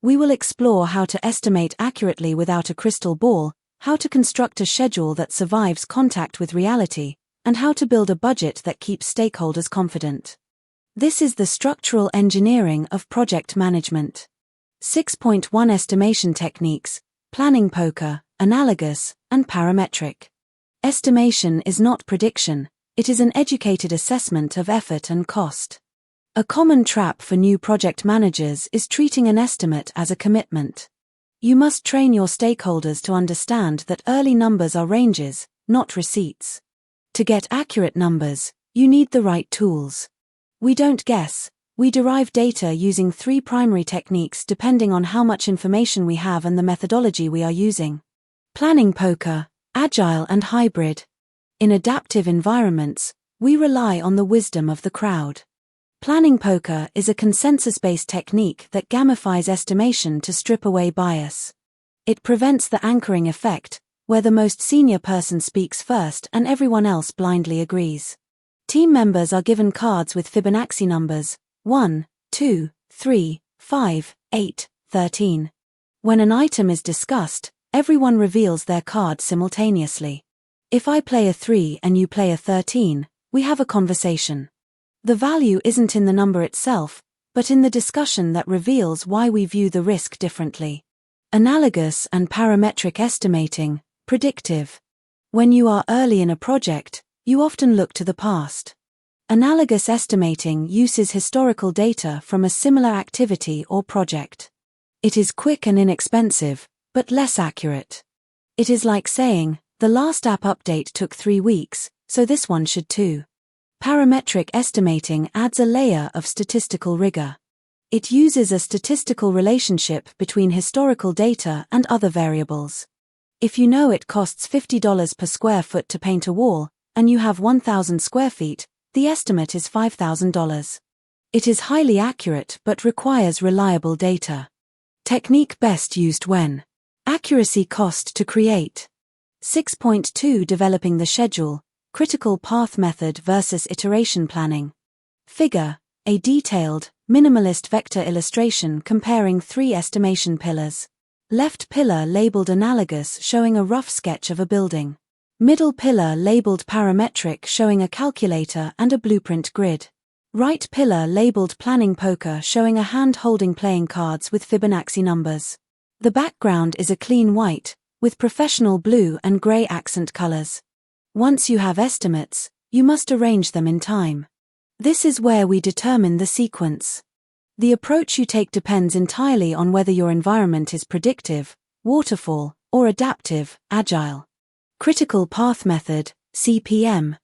We will explore how to estimate accurately without a crystal ball, how to construct a schedule that survives contact with reality, and how to build a budget that keeps stakeholders confident. This is the structural engineering of project management. 6.1 Estimation techniques: planning poker, analogous, and parametric. Estimation is not prediction, it is an educated assessment of effort and cost. A common trap for new project managers is treating an estimate as a commitment. You must train your stakeholders to understand that early numbers are ranges, not receipts. To get accurate numbers, you need the right tools. We don't guess, we derive data using 3 primary techniques depending on how much information we have and the methodology we are using. Planning poker, agile and hybrid. In adaptive environments, we rely on the wisdom of the crowd. Planning poker is a consensus-based technique that gamifies estimation to strip away bias. It prevents the anchoring effect, where the most senior person speaks first and everyone else blindly agrees. Team members are given cards with Fibonacci numbers 1, 2, 3, 5, 8, 13. When an item is discussed, everyone reveals their card simultaneously. If I play a 3 and you play a 13, we have a conversation. The value isn't in the number itself, but in the discussion that reveals why we view the risk differently. Analogous and parametric estimating, predictive. When you are early in a project, you often look to the past. Analogous estimating uses historical data from a similar activity or project. It is quick and inexpensive, but less accurate. It is like saying, the last app update took 3 weeks, so this one should too. Parametric estimating adds a layer of statistical rigor. It uses a statistical relationship between historical data and other variables. If you know it costs $50 per square foot to paint a wall, and you have 1,000 square feet, the estimate is $5,000. It is highly accurate but requires reliable data. Technique best used when: accuracy cost to create. 6.2 Developing the schedule, critical path method versus iteration planning. Figure: a detailed, minimalist vector illustration comparing 3 estimation pillars. Left pillar labeled analogous showing a rough sketch of a building. Middle pillar labeled parametric showing a calculator and a blueprint grid. Right pillar labeled planning poker showing a hand holding playing cards with Fibonacci numbers. The background is a clean white, with professional blue and gray accent colors. Once you have estimates, you must arrange them in time. This is where we determine the sequence. The approach you take depends entirely on whether your environment is predictive, waterfall, or adaptive, agile. Critical path method, CPM.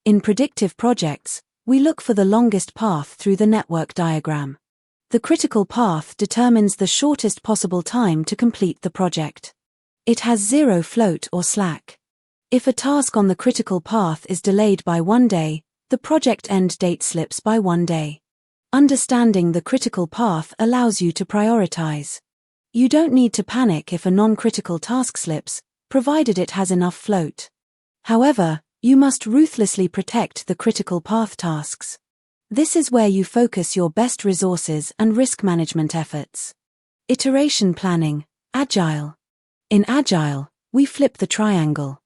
In predictive projects, we look for the longest path through the network diagram. The critical path determines the shortest possible time to complete the project. It has 0 float or slack. If a task on the critical path is delayed by 1 day, the project end date slips by 1 day. Understanding the critical path allows you to prioritize. You don't need to panic if a non-critical task slips, provided it has enough float. However, you must ruthlessly protect the critical path tasks. This is where you focus your best resources and risk management efforts. Iteration planning, agile. In agile, we flip the triangle.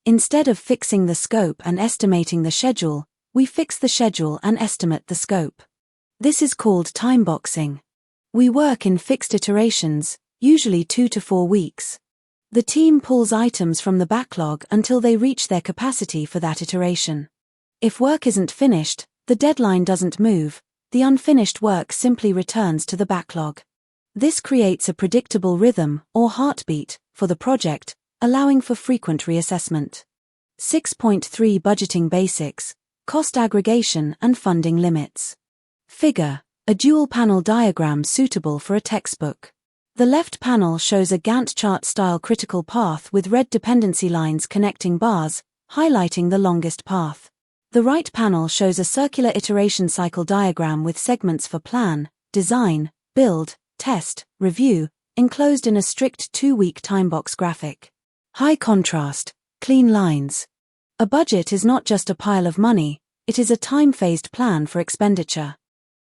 Instead of fixing the scope and estimating the schedule, we fix the schedule and estimate the scope. This is called time boxing. We work in fixed iterations, usually 2 to 4 weeks. The team pulls items from the backlog until they reach their capacity for that iteration. If work isn't finished, the deadline doesn't move, the unfinished work simply returns to the backlog. This creates a predictable rhythm, or heartbeat, for the project, allowing for frequent reassessment. 6.3 Budgeting basics, cost aggregation and funding limits. Figure: a dual panel diagram suitable for a textbook. The left panel shows a Gantt chart-style critical path with red dependency lines connecting bars, highlighting the longest path. The right panel shows a circular iteration cycle diagram with segments for plan, design, build, test, review, enclosed in a strict 2-week timebox graphic. High contrast, Clean lines. A budget is not just a pile of money, it is a time-phased plan for expenditure.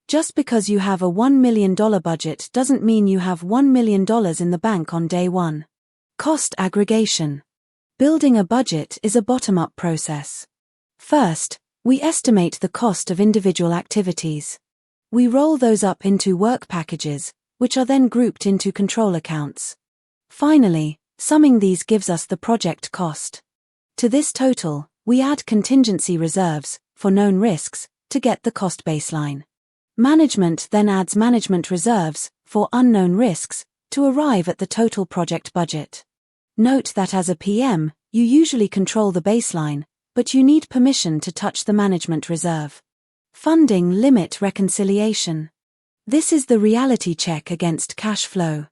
Just because you have a $1 million budget doesn't mean you have $1 million in the bank on day one. Cost aggregation. Building a budget is a bottom-up process. First, we estimate the cost of individual activities. We roll those up into work packages, which are then grouped into control accounts. Finally, summing these gives us the project cost. To this total, we add contingency reserves, for known risks, to get the cost baseline. Management then adds management reserves, for unknown risks, to arrive at the total project budget. Note that as a PM, you usually control the baseline, but you need permission to touch the management reserve. Funding limit reconciliation. This is the reality check against cash flow.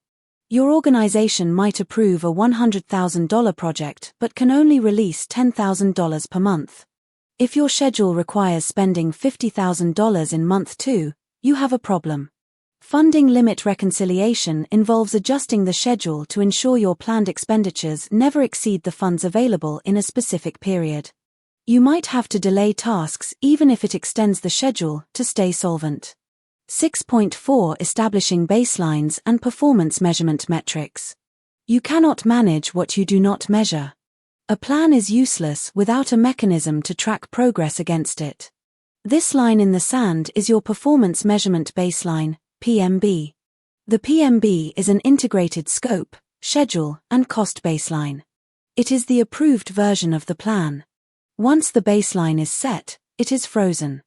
Your organization might approve a $100,000 project but can only release $10,000 per month. If your schedule requires spending $50,000 in month 2, you have a problem. Funding limit reconciliation involves adjusting the schedule to ensure your planned expenditures never exceed the funds available in a specific period. You might have to delay tasks even if it extends the schedule to stay solvent. 6.4 Establishing baselines and performance measurement metrics. You cannot manage what you do not measure. A plan is useless without a mechanism to track progress against it. This line in the sand is your performance measurement baseline, PMB. The PMB is an integrated scope, schedule, and cost baseline. It is the approved version of the plan. Once the baseline is set, it is frozen.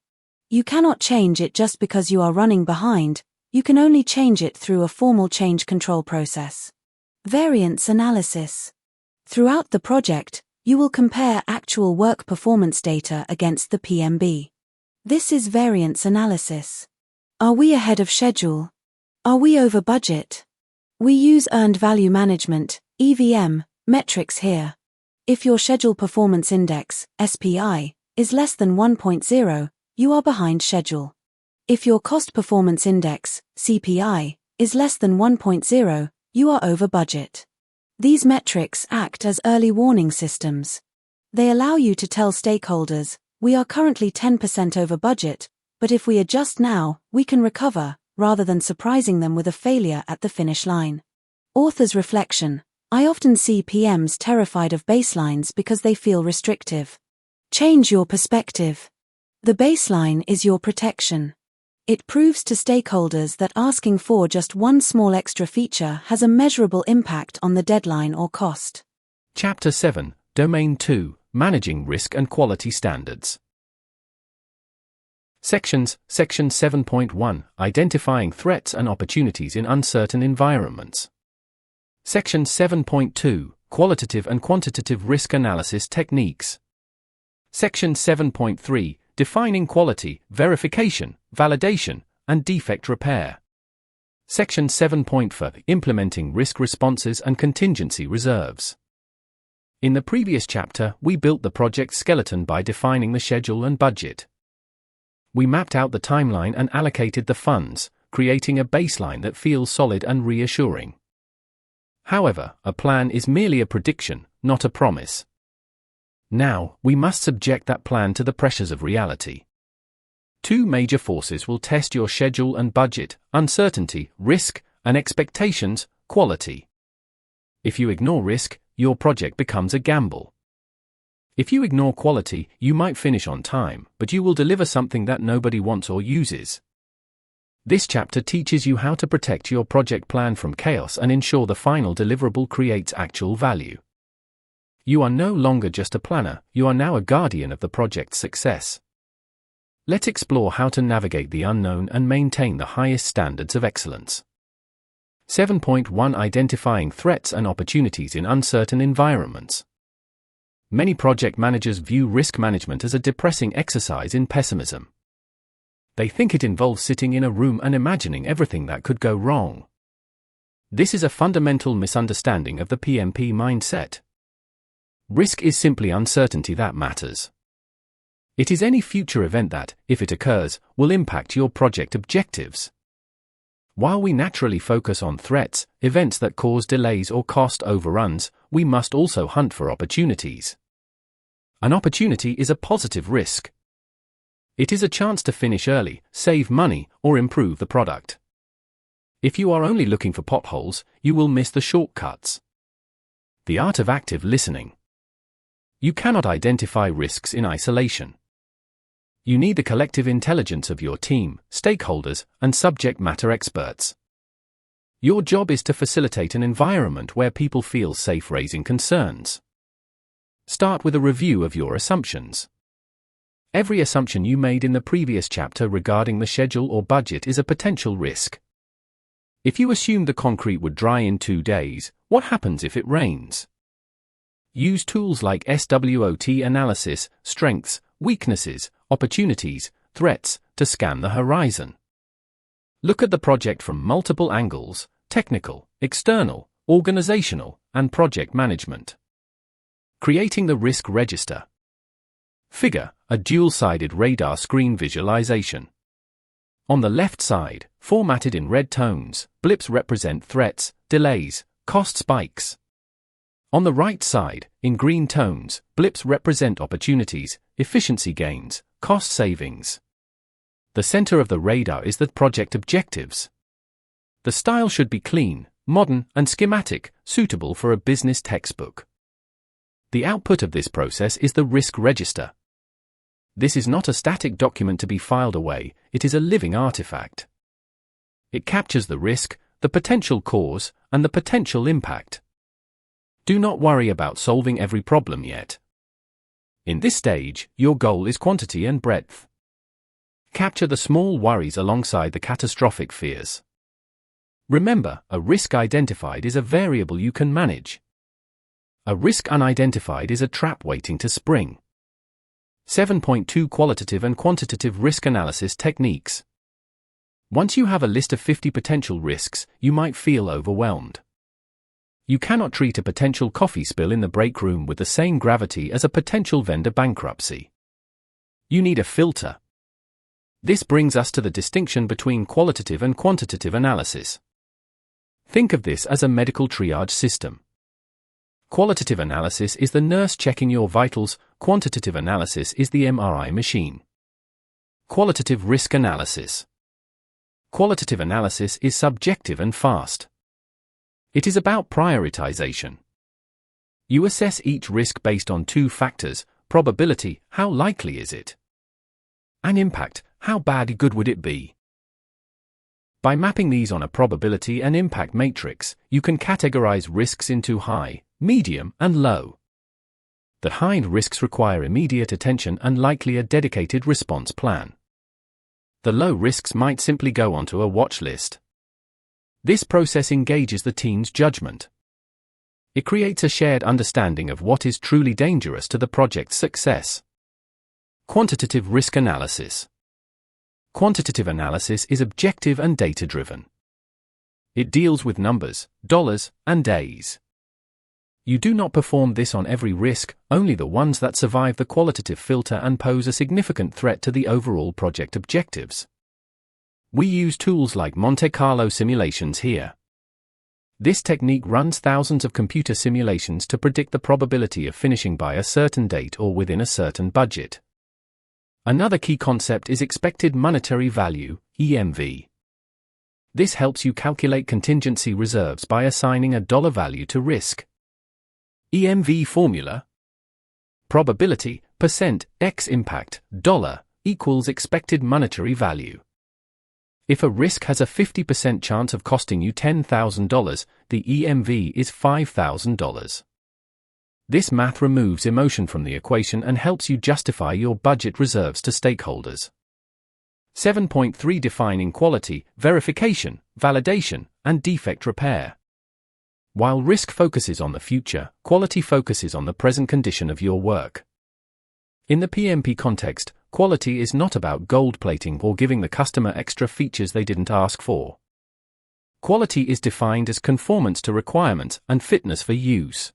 You cannot change it just because you are running behind, you can only change it through a formal change control process. Variance analysis. Throughout the project, you will compare actual work performance data against the PMB. This is variance analysis. Are we ahead of schedule? Are we over budget? We use earned value management, EVM, metrics here. If your schedule performance index, SPI, is less than 1.0, you are behind schedule. If your cost performance index, CPI, is less than 1.0, you are over budget. These metrics act as early warning systems. They allow you to tell stakeholders, we are currently 10% over budget, but if we adjust now, we can recover, rather than surprising them with a failure at the finish line. Author's reflection. I often see PMs terrified of baselines because they feel restrictive. Change your perspective. The baseline is your protection. It proves to stakeholders that asking for just one small extra feature has a measurable impact on the deadline or cost. Chapter 7, Domain 2, Managing Risk and Quality Standards. Sections, Section 7.1, Identifying Threats and Opportunities in Uncertain Environments. Section 7.2, Qualitative and Quantitative Risk Analysis Techniques. Section 7.3, Defining quality, verification, validation, and defect repair. Section 7.4, Implementing risk responses and contingency reserves. In the previous chapter, we built the project skeleton by defining the schedule and budget. We mapped out the timeline and allocated the funds, creating a baseline that feels solid and reassuring. However, a plan is merely a prediction, not a promise. Now, we must subject that plan to the pressures of reality. Two major forces will test your schedule and budget: uncertainty, risk, and expectations, quality. If you ignore risk, your project becomes a gamble. If you ignore quality, you might finish on time, but you will deliver something that nobody wants or uses. This chapter teaches you how to protect your project plan from chaos and ensure the final deliverable creates actual value. You are no longer just a planner, you are now a guardian of the project's success. Let's explore how to navigate the unknown and maintain the highest standards of excellence. 7.1 Identifying Threats and Opportunities in Uncertain Environments. Many project managers view risk management as a depressing exercise in pessimism. They think it involves sitting in a room and imagining everything that could go wrong. This is a fundamental misunderstanding of the PMP mindset. Risk is simply uncertainty that matters. It is any future event that, if it occurs, will impact your project objectives. While we naturally focus on threats, events that cause delays or cost overruns, we must also hunt for opportunities. An opportunity is a positive risk. It is a chance to finish early, save money, or improve the product. If you are only looking for potholes, you will miss the shortcuts. The art of active listening. You cannot identify risks in isolation. You need the collective intelligence of your team, stakeholders, and subject matter experts. Your job is to facilitate an environment where people feel safe raising concerns. Start with a review of your assumptions. Every assumption you made in the previous chapter regarding the schedule or budget is a potential risk. If you assumed the concrete would dry in 2 days, what happens if it rains? Use tools like SWOT analysis, strengths, weaknesses, opportunities, threats, to scan the horizon. Look at the project from multiple angles: technical, external, organizational, and project management. Creating the risk register. Figure, a dual-sided radar screen visualization. On the left side, formatted in red tones, blips represent threats, delays, cost spikes. On the right side, in green tones, blips represent opportunities, efficiency gains, cost savings. The center of the radar is the project objectives. The style should be clean, modern, and schematic, suitable for a business textbook. The output of this process is the risk register. This is not a static document to be filed away, it is a living artifact. It captures the risk, the potential cause, and the potential impact. Do not worry about solving every problem yet. In this stage, your goal is quantity and breadth. Capture the small worries alongside the catastrophic fears. Remember, a risk identified is a variable you can manage. A risk unidentified is a trap waiting to spring. 7.2 Qualitative and Quantitative Risk Analysis Techniques. Once you have a list of 50 potential risks, you might feel overwhelmed. You cannot treat a potential coffee spill in the break room with the same gravity as a potential vendor bankruptcy. You need a filter. This brings us to the distinction between qualitative and quantitative analysis. Think of this as a medical triage system. Qualitative analysis is the nurse checking your vitals, quantitative analysis is the MRI machine. Qualitative risk analysis. Qualitative analysis is subjective and fast. It is about prioritization. You assess each risk based on 2 factors: probability, how likely is it? And impact, how bad good would it be? By mapping these on a probability and impact matrix, you can categorize risks into high, medium, and low. The high risks require immediate attention and likely a dedicated response plan. The low risks might simply go onto a watch list. This process engages the team's judgment. It creates a shared understanding of what is truly dangerous to the project's success. Quantitative risk analysis. Quantitative analysis is objective and data-driven. It deals with numbers, dollars, and days. You do not perform this on every risk, only the ones that survive the qualitative filter and pose a significant threat to the overall project objectives. We use tools like Monte Carlo simulations here. This technique runs thousands of computer simulations to predict the probability of finishing by a certain date or within a certain budget. Another key concept is expected monetary value, EMV. This helps you calculate contingency reserves by assigning a dollar value to risk. EMV formula: probability, percent, x impact, dollar, equals expected monetary value. If a risk has a 50% chance of costing you $10,000, the EMV is $5,000. This math removes emotion from the equation and helps you justify your budget reserves to stakeholders. 7.3 Defining quality, verification, validation, and defect repair. While risk focuses on the future, quality focuses on the present condition of your work. In the PMP context, quality is not about gold plating or giving the customer extra features they didn't ask for. Quality is defined as conformance to requirements and fitness for use.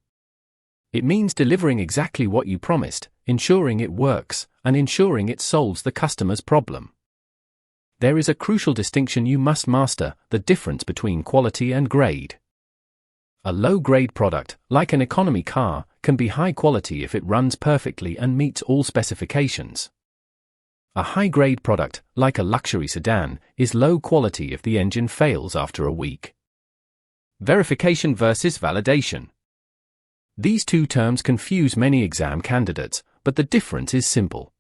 It means delivering exactly what you promised, ensuring it works, and ensuring it solves the customer's problem. There is a crucial distinction you must master: the difference between quality and grade. A low-grade product, like an economy car, can be high quality if it runs perfectly and meets all specifications. A high-grade product, like a luxury sedan, is low quality if the engine fails after a week. Verification versus validation. These two terms confuse many exam candidates, but the difference is simple.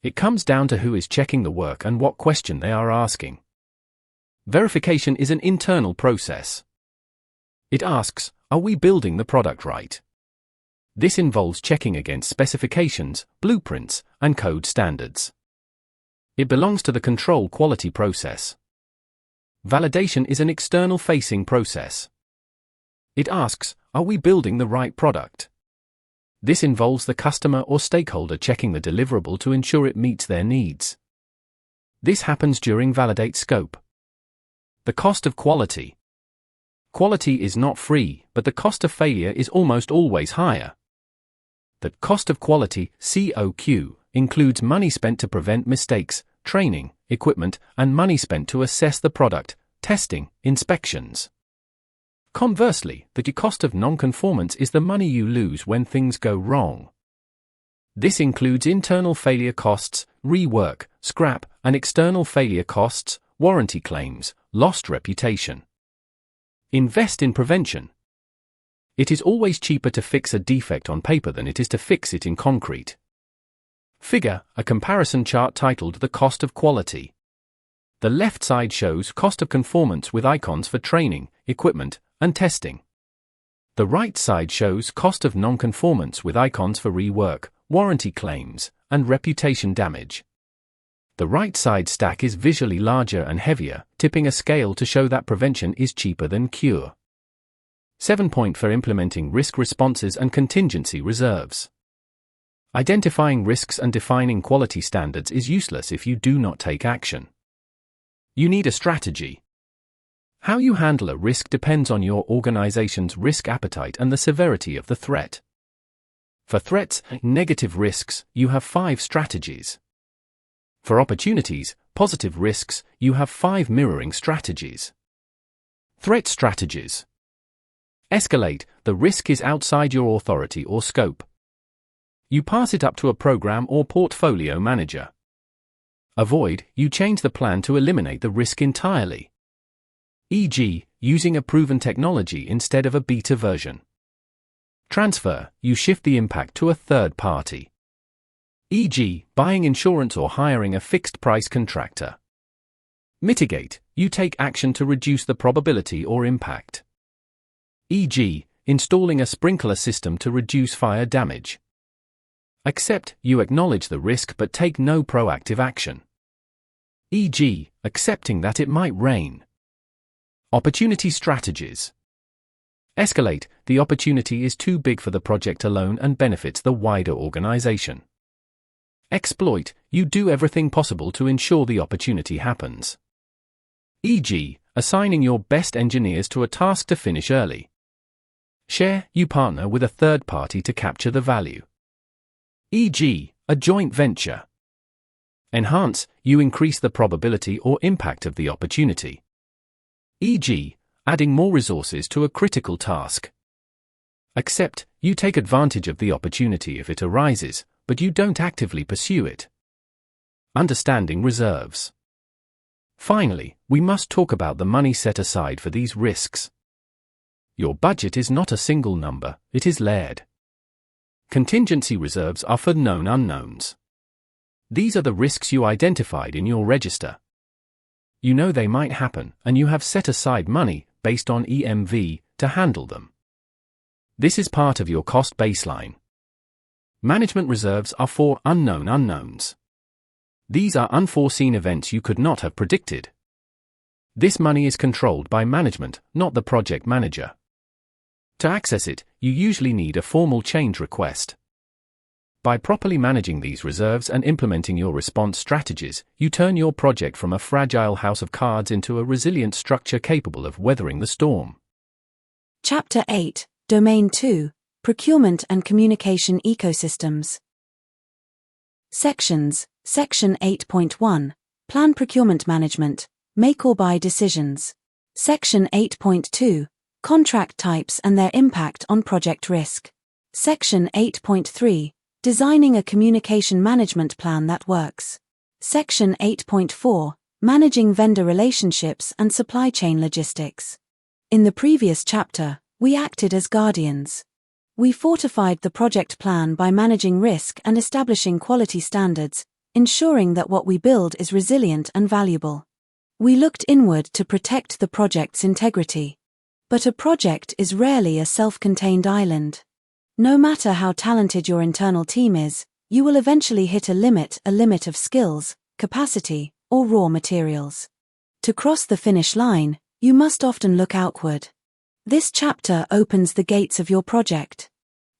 It comes down to who is checking the work and what question they are asking. Verification is an internal process. It asks, are we building the product right? This involves checking against specifications, blueprints, and code standards. It belongs to the control quality process. Validation is an external-facing process. It asks, are we building the right product? This involves the customer or stakeholder checking the deliverable to ensure it meets their needs. This happens during validate scope. The cost of quality. Quality is not free, but the cost of failure is almost always higher. The cost of quality, COQ, includes money spent to prevent mistakes, training, equipment, and money spent to assess the product, testing, inspections. Conversely, the cost of non-conformance is the money you lose when things go wrong. This includes internal failure costs, rework, scrap, and external failure costs, warranty claims, lost reputation. Invest in prevention. It is always cheaper to fix a defect on paper than it is to fix it in concrete. Figure, a comparison chart titled The Cost of Quality. The left side shows cost of conformance with icons for training, equipment, and testing. The right side shows cost of non-conformance with icons for rework, warranty claims, and reputation damage. The right side stack is visually larger and heavier, tipping a scale to show that prevention is cheaper than cure. 7 point for implementing risk responses and contingency reserves. Identifying risks and defining quality standards is useless if you do not take action. You need a strategy. How you handle a risk depends on your organization's risk appetite and the severity of the threat. For threats, negative risks, you have 5 strategies. For opportunities, positive risks, you have 5 mirroring strategies. Threat strategies. Escalate, the risk is outside your authority or scope. You pass it up to a program or portfolio manager. Avoid, you change the plan to eliminate the risk entirely. E.g., using a proven technology instead of a beta version. Transfer, you shift the impact to a third party. E.g., buying insurance or hiring a fixed-price contractor. Mitigate, you take action to reduce the probability or impact. E.g., installing a sprinkler system to reduce fire damage. Accept, you acknowledge the risk but take no proactive action. E.g., accepting that it might rain. Opportunity strategies. Escalate, the opportunity is too big for the project alone and benefits the wider organization. Exploit, you do everything possible to ensure the opportunity happens. E.g., assigning your best engineers to a task to finish early. Share, you partner with a third party to capture the value. E.g., a joint venture. Enhance, you increase the probability or impact of the opportunity. E.g., adding more resources to a critical task. Accept, you take advantage of the opportunity if it arises, but you don't actively pursue it. Understanding reserves. Finally, we must talk about the money set aside for these risks. Your budget is not a single number, it is layered. Contingency reserves are for known unknowns. These are the risks you identified in your register. You know they might happen, and you have set aside money, based on EMV, to handle them. This is part of your cost baseline. Management reserves are for unknown unknowns. These are unforeseen events you could not have predicted. This money is controlled by management, not the project manager. To access it, you usually need a formal change request. By properly managing these reserves and implementing your response strategies, you turn your project from a fragile house of cards into a resilient structure capable of weathering the storm. Chapter 8, Domain 2, Procurement and Communication Ecosystems. Sections. Section 8.1, Plan Procurement Management, Make or Buy Decisions. Section 8.2, Contract Types and Their Impact on Project Risk. Section 8.3. Designing a communication management plan that works. Section 8.4. Managing vendor relationships and supply chain logistics. In the previous chapter, we acted as guardians. We fortified the project plan by managing risk and establishing quality standards, ensuring that what we build is resilient and valuable. We looked inward to protect the project's integrity. But a project is rarely a self-contained island. No matter how talented your internal team is, you will eventually hit a limit of skills, capacity, or raw materials. To cross the finish line, you must often look outward. This chapter opens the gates of your project.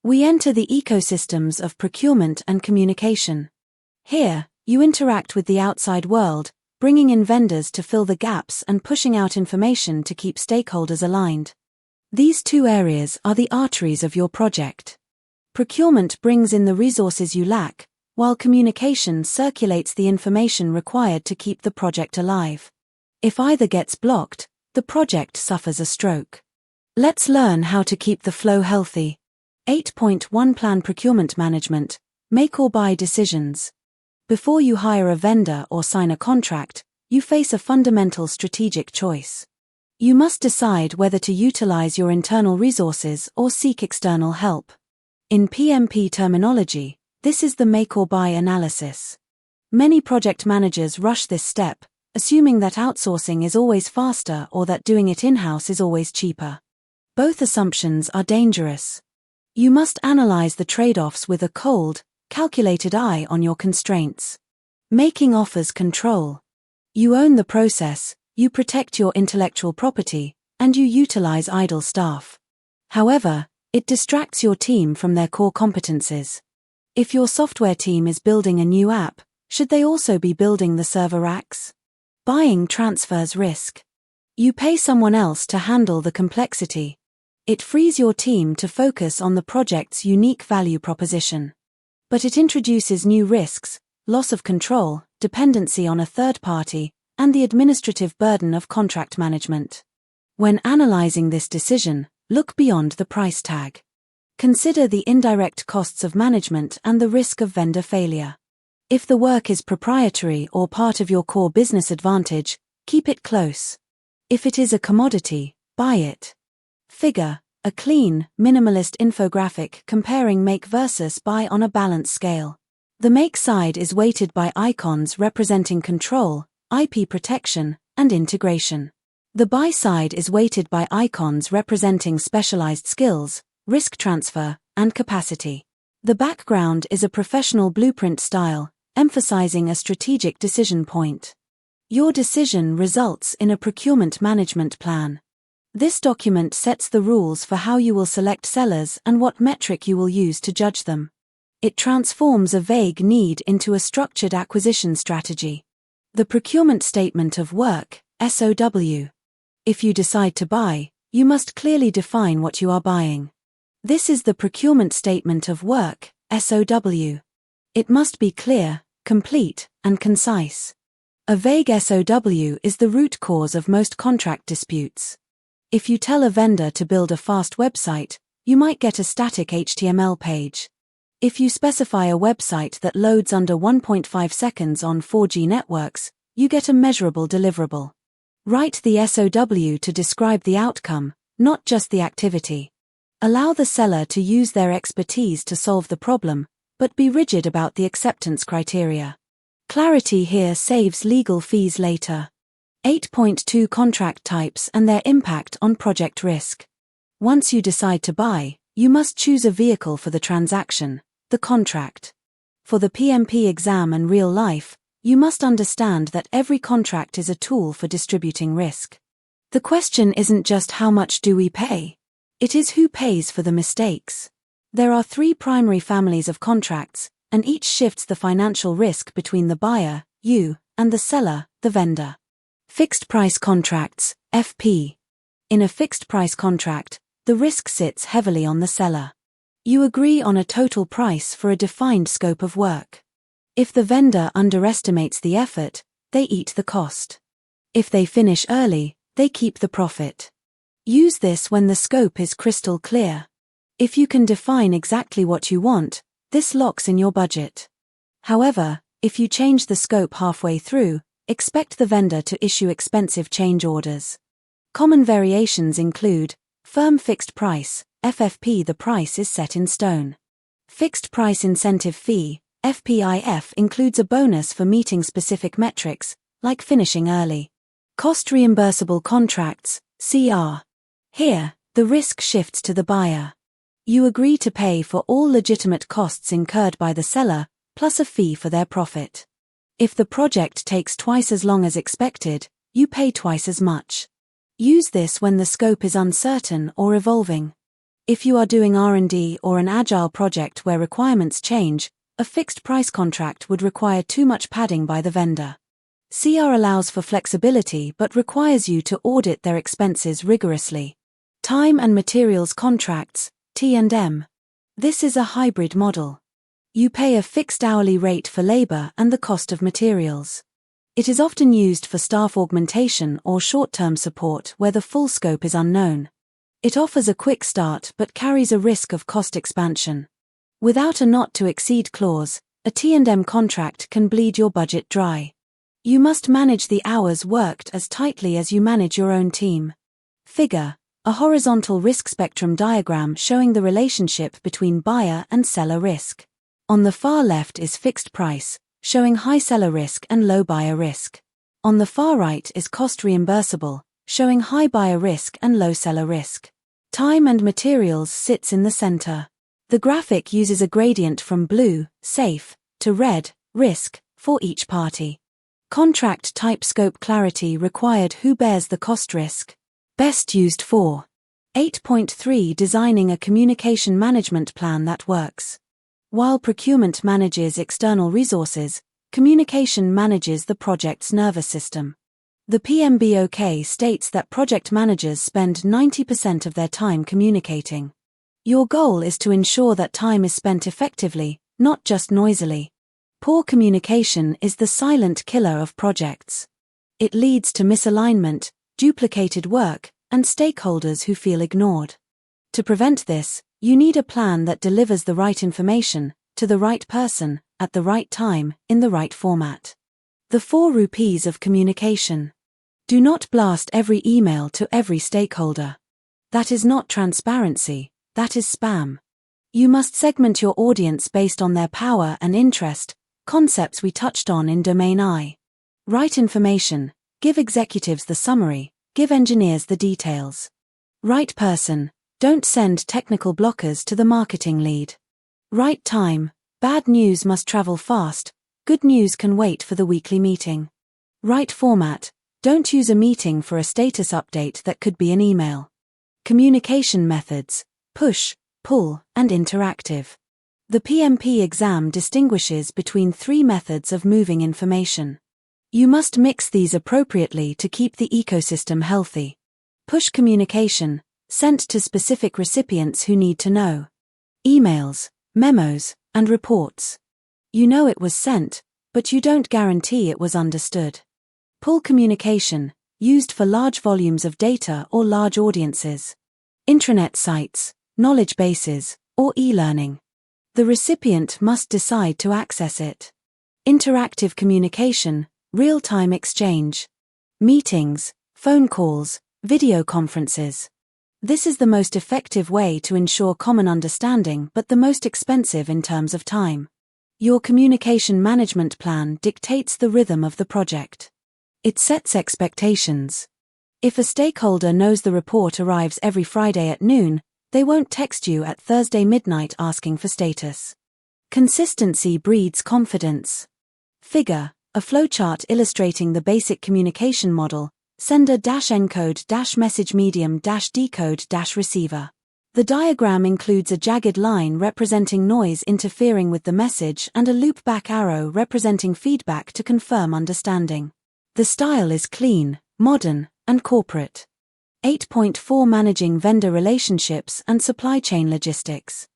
We enter the ecosystems of procurement and communication. Here, you interact with the outside world, bringing in vendors to fill the gaps and pushing out information to keep stakeholders aligned. These two areas are the arteries of your project. Procurement brings in the resources you lack, while communication circulates the information required to keep the project alive. If either gets blocked, the project suffers a stroke. Let's learn how to keep the flow healthy. 8.1 Plan procurement management. Make or buy decisions. Before you hire a vendor or sign a contract, you face a fundamental strategic choice. You must decide whether to utilize your internal resources or seek external help. In PMP terminology, this is the make or buy analysis. Many project managers rush this step, assuming that outsourcing is always faster or that doing it in-house is always cheaper. Both assumptions are dangerous. You must analyze the trade-offs with a cold, calculated eye on your constraints. Making offers control. You own the process, you protect your intellectual property, and you utilize idle staff. However, it distracts your team from their core competencies. If your software team is building a new app, should they also be building the server racks? Buying transfers risk. You pay someone else to handle the complexity. It frees your team to focus on the project's unique value proposition. But it introduces new risks, loss of control, dependency on a third party, and the administrative burden of contract management. When analyzing this decision, look beyond the price tag. Consider the indirect costs of management and the risk of vendor failure. If the work is proprietary or part of your core business advantage, keep it close. If it is a commodity, buy it. Figure. A clean, minimalist infographic comparing make versus buy on a balanced scale. The make side is weighted by icons representing control, IP protection, and integration. The buy side is weighted by icons representing specialized skills, risk transfer, and capacity. The background is a professional blueprint style, emphasizing a strategic decision point. Your decision results in a procurement management plan. This document sets the rules for how you will select sellers and what metric you will use to judge them. It transforms a vague need into a structured acquisition strategy. The procurement statement of work, SOW. If you decide to buy, you must clearly define what you are buying. This is the procurement statement of work, SOW. It must be clear, complete, and concise. A vague SOW is the root cause of most contract disputes. If you tell a vendor to build a fast website, you might get a static HTML page. If you specify a website that loads under 1.5 seconds on 4G networks, you get a measurable deliverable. Write the SOW to describe the outcome, not just the activity. Allow the seller to use their expertise to solve the problem, but be rigid about the acceptance criteria. Clarity here saves legal fees later. 8.2 Contract types and their impact on project risk. Once you decide to buy, you must choose a vehicle for the transaction, the contract. For the PMP exam and real life, you must understand that every contract is a tool for distributing risk. The question isn't just how much do we pay? It is who pays for the mistakes. There are 3 primary families of contracts, and each shifts the financial risk between the buyer, you, and the seller, the vendor. Fixed price contracts, FP. In a fixed price contract, the risk sits heavily on the seller. You agree on a total price for a defined scope of work. If the vendor underestimates the effort, they eat the cost. If they finish early, they keep the profit. Use this when the scope is crystal clear. If you can define exactly what you want, this locks in your budget. However, if you change the scope halfway through, expect the vendor to issue expensive change orders. Common variations include firm fixed price, FFP, the price is set in stone. Fixed price incentive fee, FPIF, includes a bonus for meeting specific metrics, like finishing early. Cost reimbursable contracts, CR. Here, the risk shifts to the buyer. You agree to pay for all legitimate costs incurred by the seller, plus a fee for their profit. If the project takes twice as long as expected, you pay twice as much. Use this when the scope is uncertain or evolving. If you are doing R&D or an Agile project where requirements change, a fixed price contract would require too much padding by the vendor. CR allows for flexibility but requires you to audit their expenses rigorously. Time and materials contracts, T&M. This is a hybrid model. You pay a fixed hourly rate for labor and the cost of materials. It is often used for staff augmentation or short-term support where the full scope is unknown. It offers a quick start but carries a risk of cost expansion. Without a not-to-exceed clause, a T&M contract can bleed your budget dry. You must manage the hours worked as tightly as you manage your own team. Figure: a horizontal risk spectrum diagram showing the relationship between buyer and seller risk. On the far left is fixed price, showing high seller risk and low buyer risk. On the far right is cost reimbursable, showing high buyer risk and low seller risk. Time and materials sits in the center. The graphic uses a gradient from blue, safe, to red, risk, for each party. Contract type scope clarity required: who bears the cost risk? Best used for 8.3 Designing a communication management plan that works. While procurement manages external resources, communication manages the project's nervous system. The PMBOK states that project managers spend 90% of their time communicating. Your goal is to ensure that time is spent effectively, not just noisily. Poor communication is the silent killer of projects. It leads to misalignment, duplicated work, and stakeholders who feel ignored. To prevent this, you need a plan that delivers the right information, to the right person, at the right time, in the right format. The 4 rupees of communication. Do not blast every email to every stakeholder. That is not transparency, that is spam. You must segment your audience based on their power and interest, concepts we touched on in Domain I. Right information, give executives the summary, give engineers the details. Right person, don't send technical blockers to the marketing lead. Right time, bad news must travel fast, good news can wait for the weekly meeting. Right format, don't use a meeting for a status update that could be an email. Communication methods: push, pull, and interactive. The PMP exam distinguishes between 3 methods of moving information. You must mix these appropriately to keep the ecosystem healthy. Push communication, sent to specific recipients who need to know. Emails, memos, and reports. You know it was sent, but you don't guarantee it was understood. Pull communication, used for large volumes of data or large audiences. Intranet sites, knowledge bases, or e-learning. The recipient must decide to access it. Interactive communication, real-time exchange. Meetings, phone calls, video conferences. This is the most effective way to ensure common understanding but the most expensive in terms of time. Your communication management plan dictates the rhythm of the project. It sets expectations. If a stakeholder knows the report arrives every Friday at noon, they won't text you at Thursday midnight asking for status. Consistency breeds confidence. Figure: a flowchart illustrating the basic communication model, sender-encode-message medium-decode-receiver. The diagram includes a jagged line representing noise interfering with the message and a loop-back arrow representing feedback to confirm understanding. The style is clean, modern, and corporate. 8.4 Managing vendor relationships and supply chain logistics.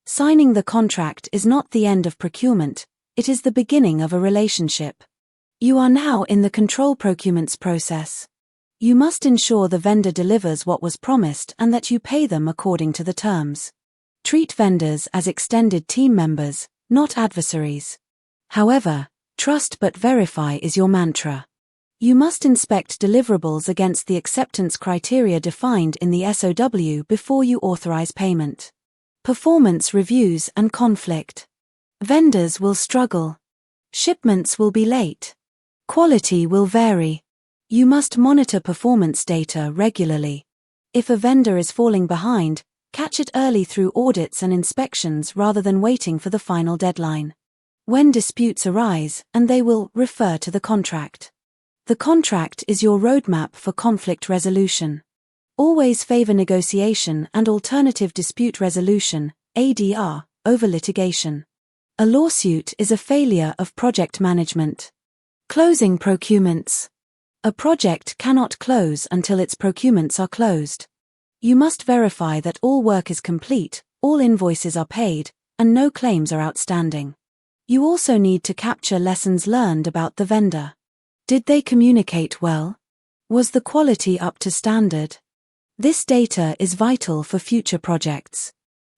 Signing the contract is not the end of procurement, it is the beginning of a relationship. You are now in the control procurements process. You must ensure the vendor delivers what was promised and that you pay them according to the terms. Treat vendors as extended team members, not adversaries. However, trust but verify is your mantra. You must inspect deliverables against the acceptance criteria defined in the SOW before you authorize payment. Performance reviews and conflict. Vendors will struggle. Shipments will be late. Quality will vary. You must monitor performance data regularly. If a vendor is falling behind, catch it early through audits and inspections rather than waiting for the final deadline. When disputes arise, and they will refer to the contract. The contract is your roadmap for conflict resolution. Always favor negotiation and alternative dispute resolution, ADR, over litigation. A lawsuit is a failure of project management. Closing procurements. A project cannot close until its procurements are closed. You must verify that all work is complete, all invoices are paid, and no claims are outstanding. You also need to capture lessons learned about the vendor. Did they communicate well? Was the quality up to standard? This data is vital for future projects.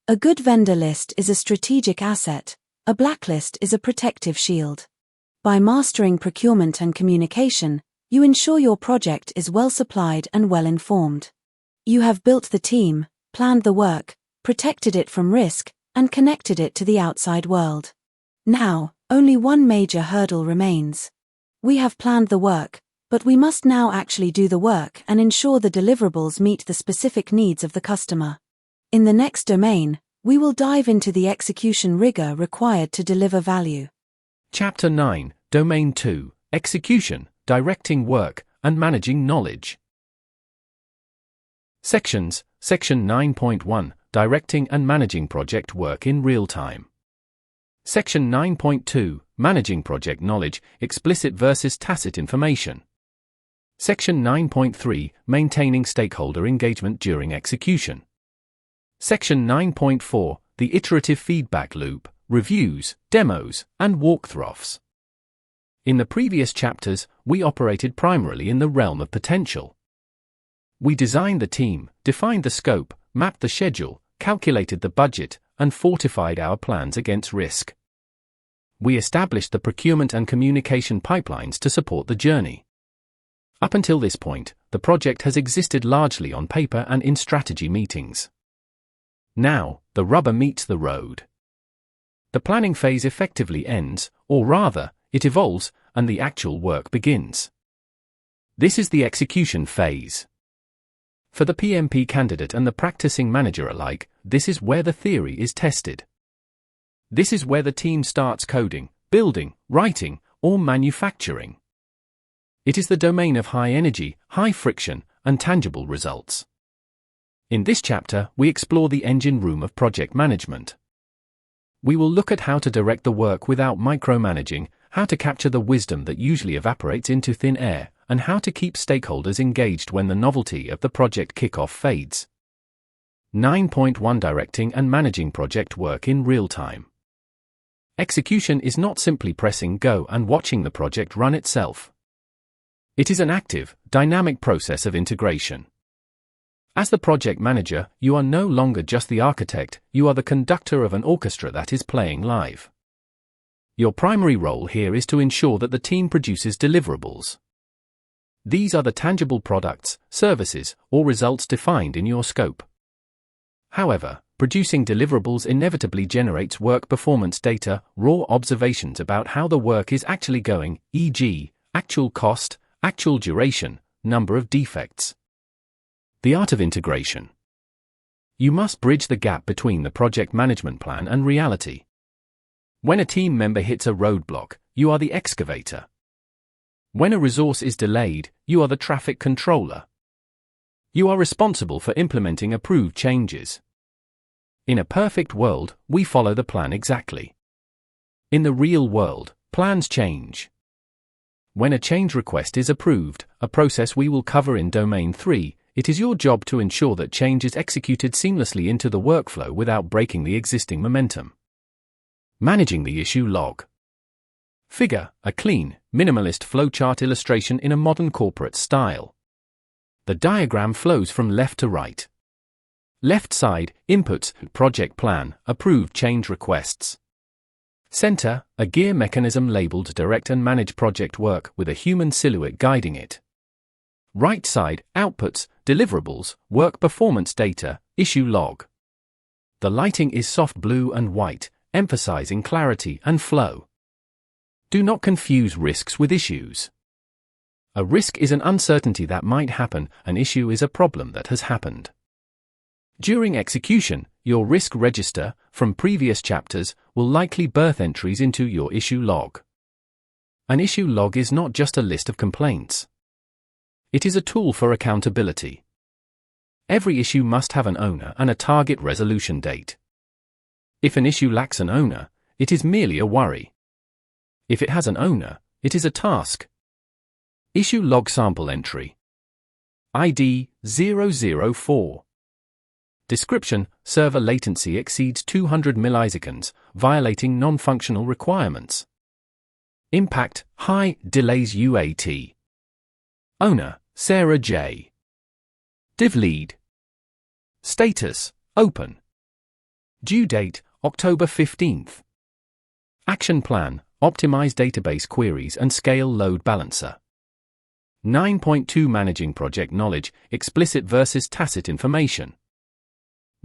A good vendor list is a strategic asset, a blacklist is a protective shield. By mastering procurement and communication, you ensure your project is well supplied and well informed. You have built the team, planned the work, protected it from risk, and connected it to the outside world. Now, only one major hurdle remains. We have planned the work, but we must now actually do the work and ensure the deliverables meet the specific needs of the customer. In the next domain, we will dive into the execution rigor required to deliver value. Chapter 9, Domain 2, Execution, Directing Work, and Managing Knowledge. Sections, Section 9.1, Directing and Managing Project Work in Real Time. Section 9.2, Managing Project Knowledge, Explicit versus Tacit Information. Section 9.3, Maintaining Stakeholder Engagement During Execution. Section 9.4, The Iterative Feedback Loop, Reviews, Demos, and Walkthroughs. In the previous chapters, we operated primarily in the realm of potential. We designed the team, defined the scope, mapped the schedule, calculated the budget, and fortified our plans against risk. We established the procurement and communication pipelines to support the journey. Up until this point, the project has existed largely on paper and in strategy meetings. Now, the rubber meets the road. The planning phase effectively ends, or rather, it evolves, and the actual work begins. This is the execution phase. For the PMP candidate and the practicing manager alike, this is where the theory is tested. This is where the team starts coding, building, writing, or manufacturing. It is the domain of high energy, high friction, and tangible results. In this chapter, we explore the engine room of project management. We will look at how to direct the work without micromanaging, how to capture the wisdom that usually evaporates into thin air, and how to keep stakeholders engaged when the novelty of the project kickoff fades. 9.1 Directing and Managing Project Work in Real Time. Execution is not simply pressing go and watching the project run itself. It is an active, dynamic process of integration. As the project manager, you are no longer just the architect, you are the conductor of an orchestra that is playing live. Your primary role here is to ensure that the team produces deliverables. These are the tangible products, services, or results defined in your scope. However, producing deliverables inevitably generates work performance data, raw observations about how the work is actually going, e.g., actual cost, actual duration, number of defects. The art of integration. You must bridge the gap between the project management plan and reality. When a team member hits a roadblock, you are the excavator. When a resource is delayed, you are the traffic controller. You are responsible for implementing approved changes. In a perfect world, we follow the plan exactly. In the real world, plans change. When a change request is approved, a process we will cover in Domain 3, it is your job to ensure that change is executed seamlessly into the workflow without breaking the existing momentum. Managing the issue log. Figure, a clean, minimalist flowchart illustration in a modern corporate style. The diagram flows from left to right. Left side, inputs, project plan, approved change requests. Center, a gear mechanism labeled direct and manage project work with a human silhouette guiding it. Right side, outputs, deliverables, work performance data, issue log. The lighting is soft blue and white, emphasizing clarity and flow. Do not confuse risks with issues. A risk is an uncertainty that might happen, an issue is a problem that has happened. During execution, your risk register, from previous chapters, will likely birth entries into your issue log. An issue log is not just a list of complaints. It is a tool for accountability. Every issue must have an owner and a target resolution date. If an issue lacks an owner, it is merely a worry. If it has an owner, it is a task. Issue log sample entry. ID 004. Description: server latency exceeds 200 milliseconds, violating non-functional requirements. Impact: high, delays UAT. Owner: Sarah J. Div lead. Status: open. Due date: October 15th. Action plan: optimize database queries and scale load balancer. 9.2 Managing project knowledge, explicit versus tacit information.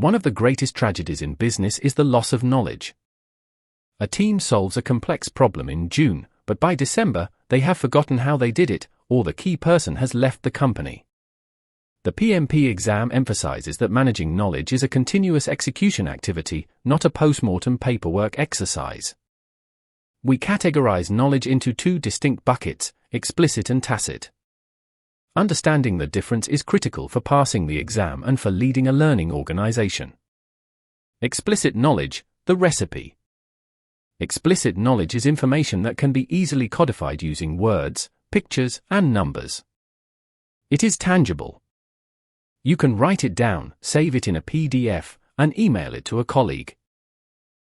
One of the greatest tragedies in business is the loss of knowledge. A team solves a complex problem in June, but by December, they have forgotten how they did it, or the key person has left the company. The PMP exam emphasizes that managing knowledge is a continuous execution activity, not a post-mortem paperwork exercise. We categorize knowledge into two distinct buckets, explicit and tacit. Understanding the difference is critical for passing the exam and for leading a learning organization. Explicit knowledge, the recipe. Explicit knowledge is information that can be easily codified using words, pictures, and numbers. It is tangible. You can write it down, save it in a PDF, and email it to a colleague.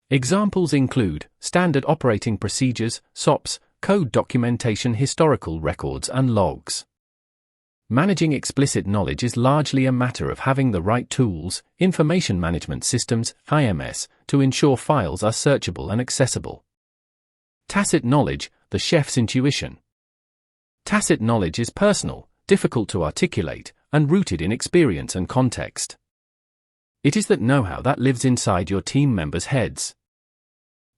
Examples include standard operating procedures, SOPs, code documentation, historical records, and logs. Managing explicit knowledge is largely a matter of having the right tools, information management systems, IMS, to ensure files are searchable and accessible. Tacit knowledge, the chef's intuition. Tacit knowledge is personal, difficult to articulate, and rooted in experience and context. It is that know-how that lives inside your team members' heads.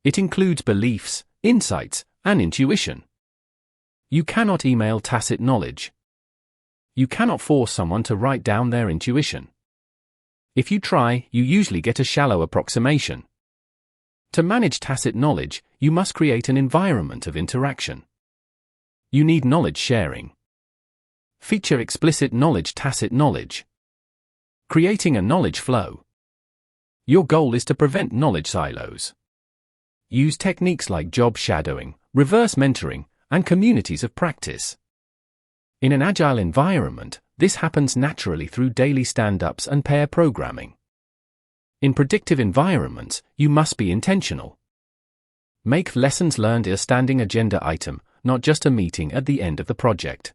It includes beliefs, insights, and intuition. You cannot email tacit knowledge. You cannot force someone to write down their intuition. If you try, you usually get a shallow approximation. To manage tacit knowledge, you must create an environment of interaction. You need knowledge sharing. Feature explicit knowledge, tacit knowledge. Creating a knowledge flow. Your goal is to prevent knowledge silos. Use techniques like job shadowing, reverse mentoring, and communities of practice. In an agile environment, this happens naturally through daily stand-ups and pair programming. In predictive environments, you must be intentional. Make lessons learned a standing agenda item, not just a meeting at the end of the project.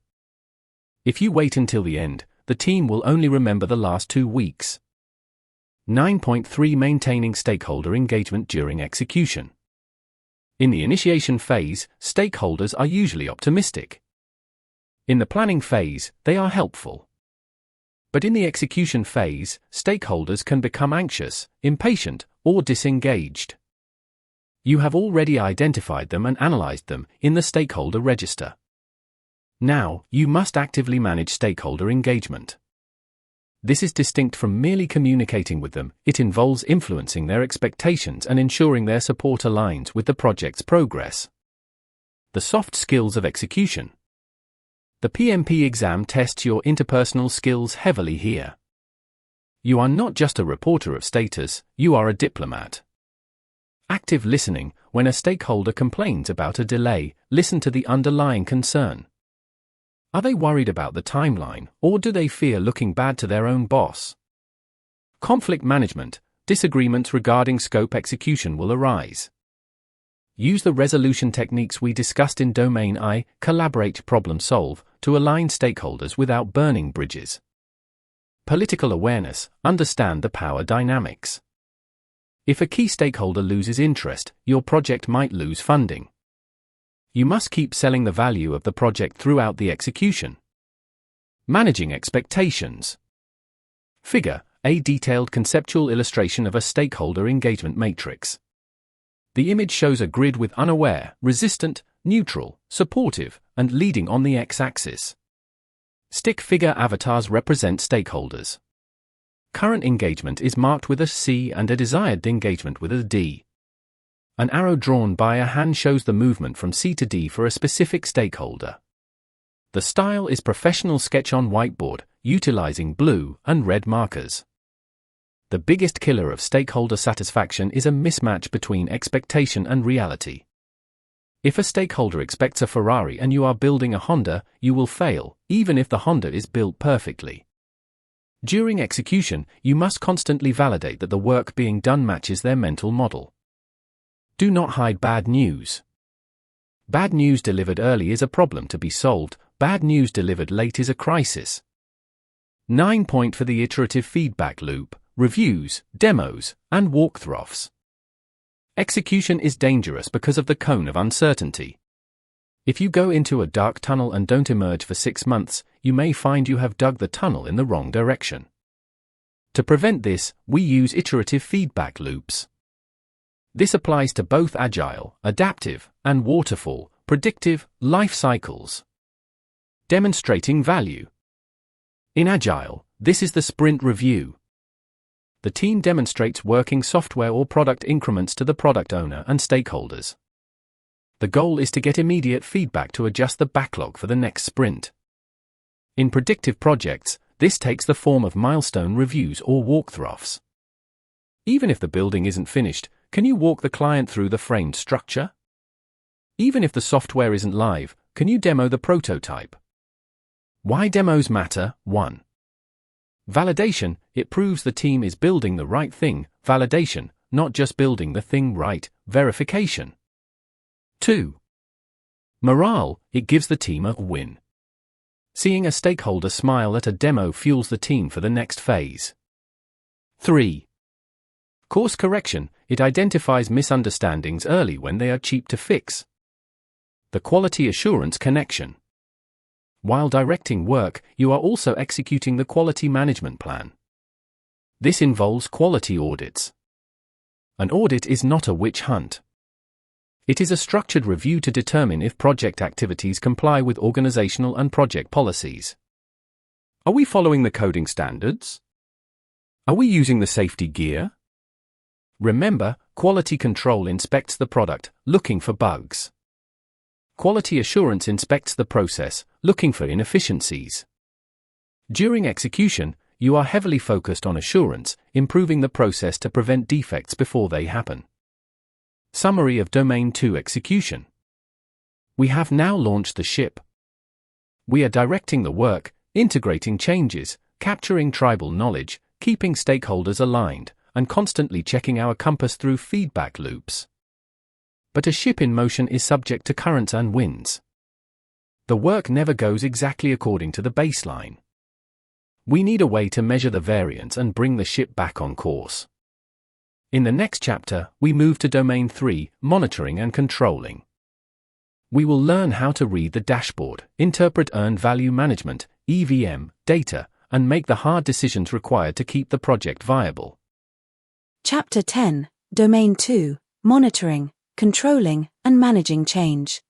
If you wait until the end, the team will only remember the last 2 weeks. 9.3 Maintaining stakeholder engagement during execution. In the initiation phase, stakeholders are usually optimistic. In the planning phase, they are helpful. But in the execution phase, stakeholders can become anxious, impatient, or disengaged. You have already identified them and analyzed them in the stakeholder register. Now, you must actively manage stakeholder engagement. This is distinct from merely communicating with them. It involves influencing their expectations and ensuring their support aligns with the project's progress. The soft skills of execution. The PMP exam tests your interpersonal skills heavily here. You are not just a reporter of status, you are a diplomat. Active listening: when a stakeholder complains about a delay, listen to the underlying concern. Are they worried about the timeline, or do they fear looking bad to their own boss? Conflict management: disagreements regarding scope execution will arise. Use the resolution techniques we discussed in Domain I, collaborate, problem solve, to align stakeholders without burning bridges. Political awareness, understand the power dynamics. If a key stakeholder loses interest, your project might lose funding. You must keep selling the value of the project throughout the execution. Managing expectations. Figure, a detailed conceptual illustration of a stakeholder engagement matrix. The image shows a grid with unaware, resistant, neutral, supportive, and leading on the x-axis. Stick figure avatars represent stakeholders. Current engagement is marked with a C and a desired engagement with a D. An arrow drawn by a hand shows the movement from C to D for a specific stakeholder. The style is professional sketch on whiteboard, utilizing blue and red markers. The biggest killer of stakeholder satisfaction is a mismatch between expectation and reality. If a stakeholder expects a Ferrari and you are building a Honda, you will fail, even if the Honda is built perfectly. During execution, you must constantly validate that the work being done matches their mental model. Do not hide bad news. Bad news delivered early is a problem to be solved, bad news delivered late is a crisis. 9 point for the iterative feedback loop, reviews, demos, and walkthroughs. Execution is dangerous because of the cone of uncertainty. If you go into a dark tunnel and don't emerge for 6 months, you may find you have dug the tunnel in the wrong direction. To prevent this, we use iterative feedback loops. This applies to both Agile, Adaptive, and Waterfall, Predictive, life cycles. Demonstrating value. In Agile, this is the sprint review. The team demonstrates working software or product increments to the product owner and stakeholders. The goal is to get immediate feedback to adjust the backlog for the next sprint. In predictive projects, this takes the form of milestone reviews or walkthroughs. Even if the building isn't finished, can you walk the client through the framed structure? Even if the software isn't live, can you demo the prototype? Why demos matter? 1. Validation, it proves the team is building the right thing. Validation, not just building the thing right. Verification. 2. Morale, it gives the team a win. Seeing a stakeholder smile at a demo fuels the team for the next phase. 3. Course correction, it identifies misunderstandings early when they are cheap to fix. The quality assurance connection. While directing work, you are also executing the quality management plan. This involves quality audits. An audit is not a witch hunt. It is a structured review to determine if project activities comply with organizational and project policies. Are we following the coding standards? Are we using the safety gear? Remember, quality control inspects the product, looking for bugs. Quality assurance inspects the process, looking for inefficiencies. During execution, you are heavily focused on assurance, improving the process to prevent defects before they happen. Summary of Domain 2 execution. We have now launched the ship. We are directing the work, integrating changes, capturing tribal knowledge, keeping stakeholders aligned, and constantly checking our compass through feedback loops. But a ship in motion is subject to currents and winds. The work never goes exactly according to the baseline. We need a way to measure the variance and bring the ship back on course. In the next chapter, we move to Domain 3, monitoring and controlling. We will learn how to read the dashboard, interpret earned value management, EVM, data, and make the hard decisions required to keep the project viable. Chapter 10, Domain 2, Monitoring, Controlling, and Managing Change.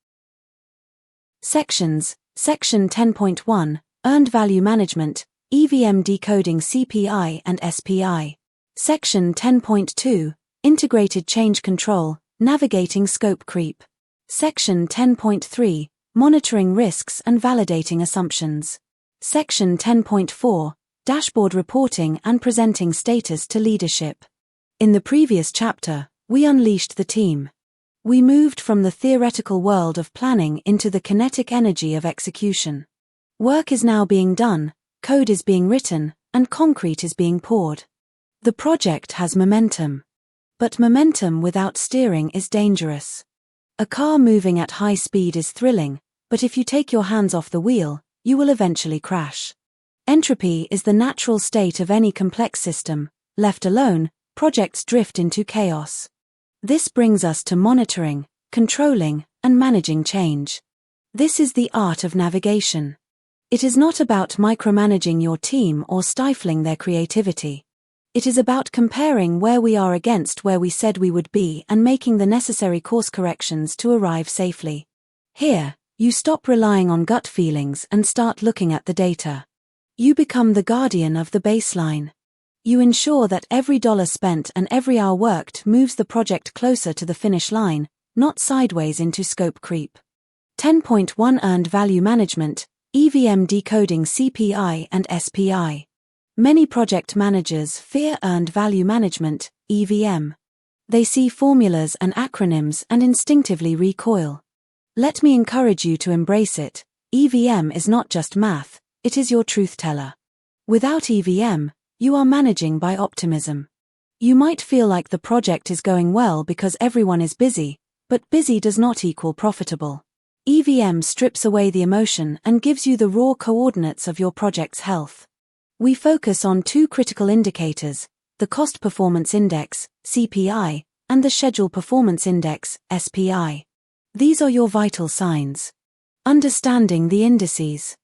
Sections, Section 10.1, Earned Value Management, EVM Decoding CPI and SPI. Section 10.2, Integrated Change Control, Navigating Scope Creep. Section 10.3, Monitoring Risks and Validating Assumptions. Section 10.4, Dashboard Reporting and Presenting Status to Leadership. In the previous chapter, we unleashed the team. We moved from the theoretical world of planning into the kinetic energy of execution. Work is now being done, code is being written, and concrete is being poured. The project has momentum. But momentum without steering is dangerous. A car moving at high speed is thrilling, but if you take your hands off the wheel, you will eventually crash. Entropy is the natural state of any complex system. Left alone, projects drift into chaos. This brings us to monitoring, controlling, and managing change. This is the art of navigation. It is not about micromanaging your team or stifling their creativity. It is about comparing where we are against where we said we would be and making the necessary course corrections to arrive safely. Here, you stop relying on gut feelings and start looking at the data. You become the guardian of the baseline. You ensure that every dollar spent and every hour worked moves the project closer to the finish line, not sideways into scope creep. 10.1 Earned Value Management, EVM decoding CPI and SPI. Many project managers fear earned value management, EVM. They see formulas and acronyms and instinctively recoil. Let me encourage you to embrace it. EVM is not just math, it is your truth teller. Without EVM, you are managing by optimism. You might feel like the project is going well because everyone is busy, but busy does not equal profitable. EVM strips away the emotion and gives you the raw coordinates of your project's health. We focus on two critical indicators, the Cost Performance Index, CPI, and the Schedule Performance Index, SPI. These are your vital signs. Understanding the indices.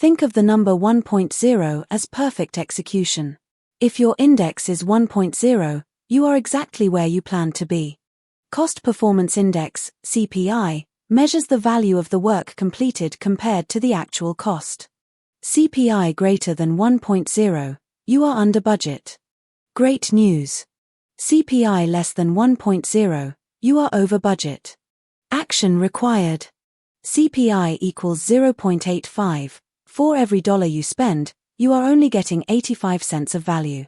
Think of the number 1.0 as perfect execution. If your index is 1.0, you are exactly where you plan to be. Cost Performance Index, CPI, measures the value of the work completed compared to the actual cost. CPI greater than 1.0, you are under budget. Great news. CPI less than 1.0, you are over budget. Action required. CPI equals 0.85. For every dollar you spend, you are only getting 85 cents of value.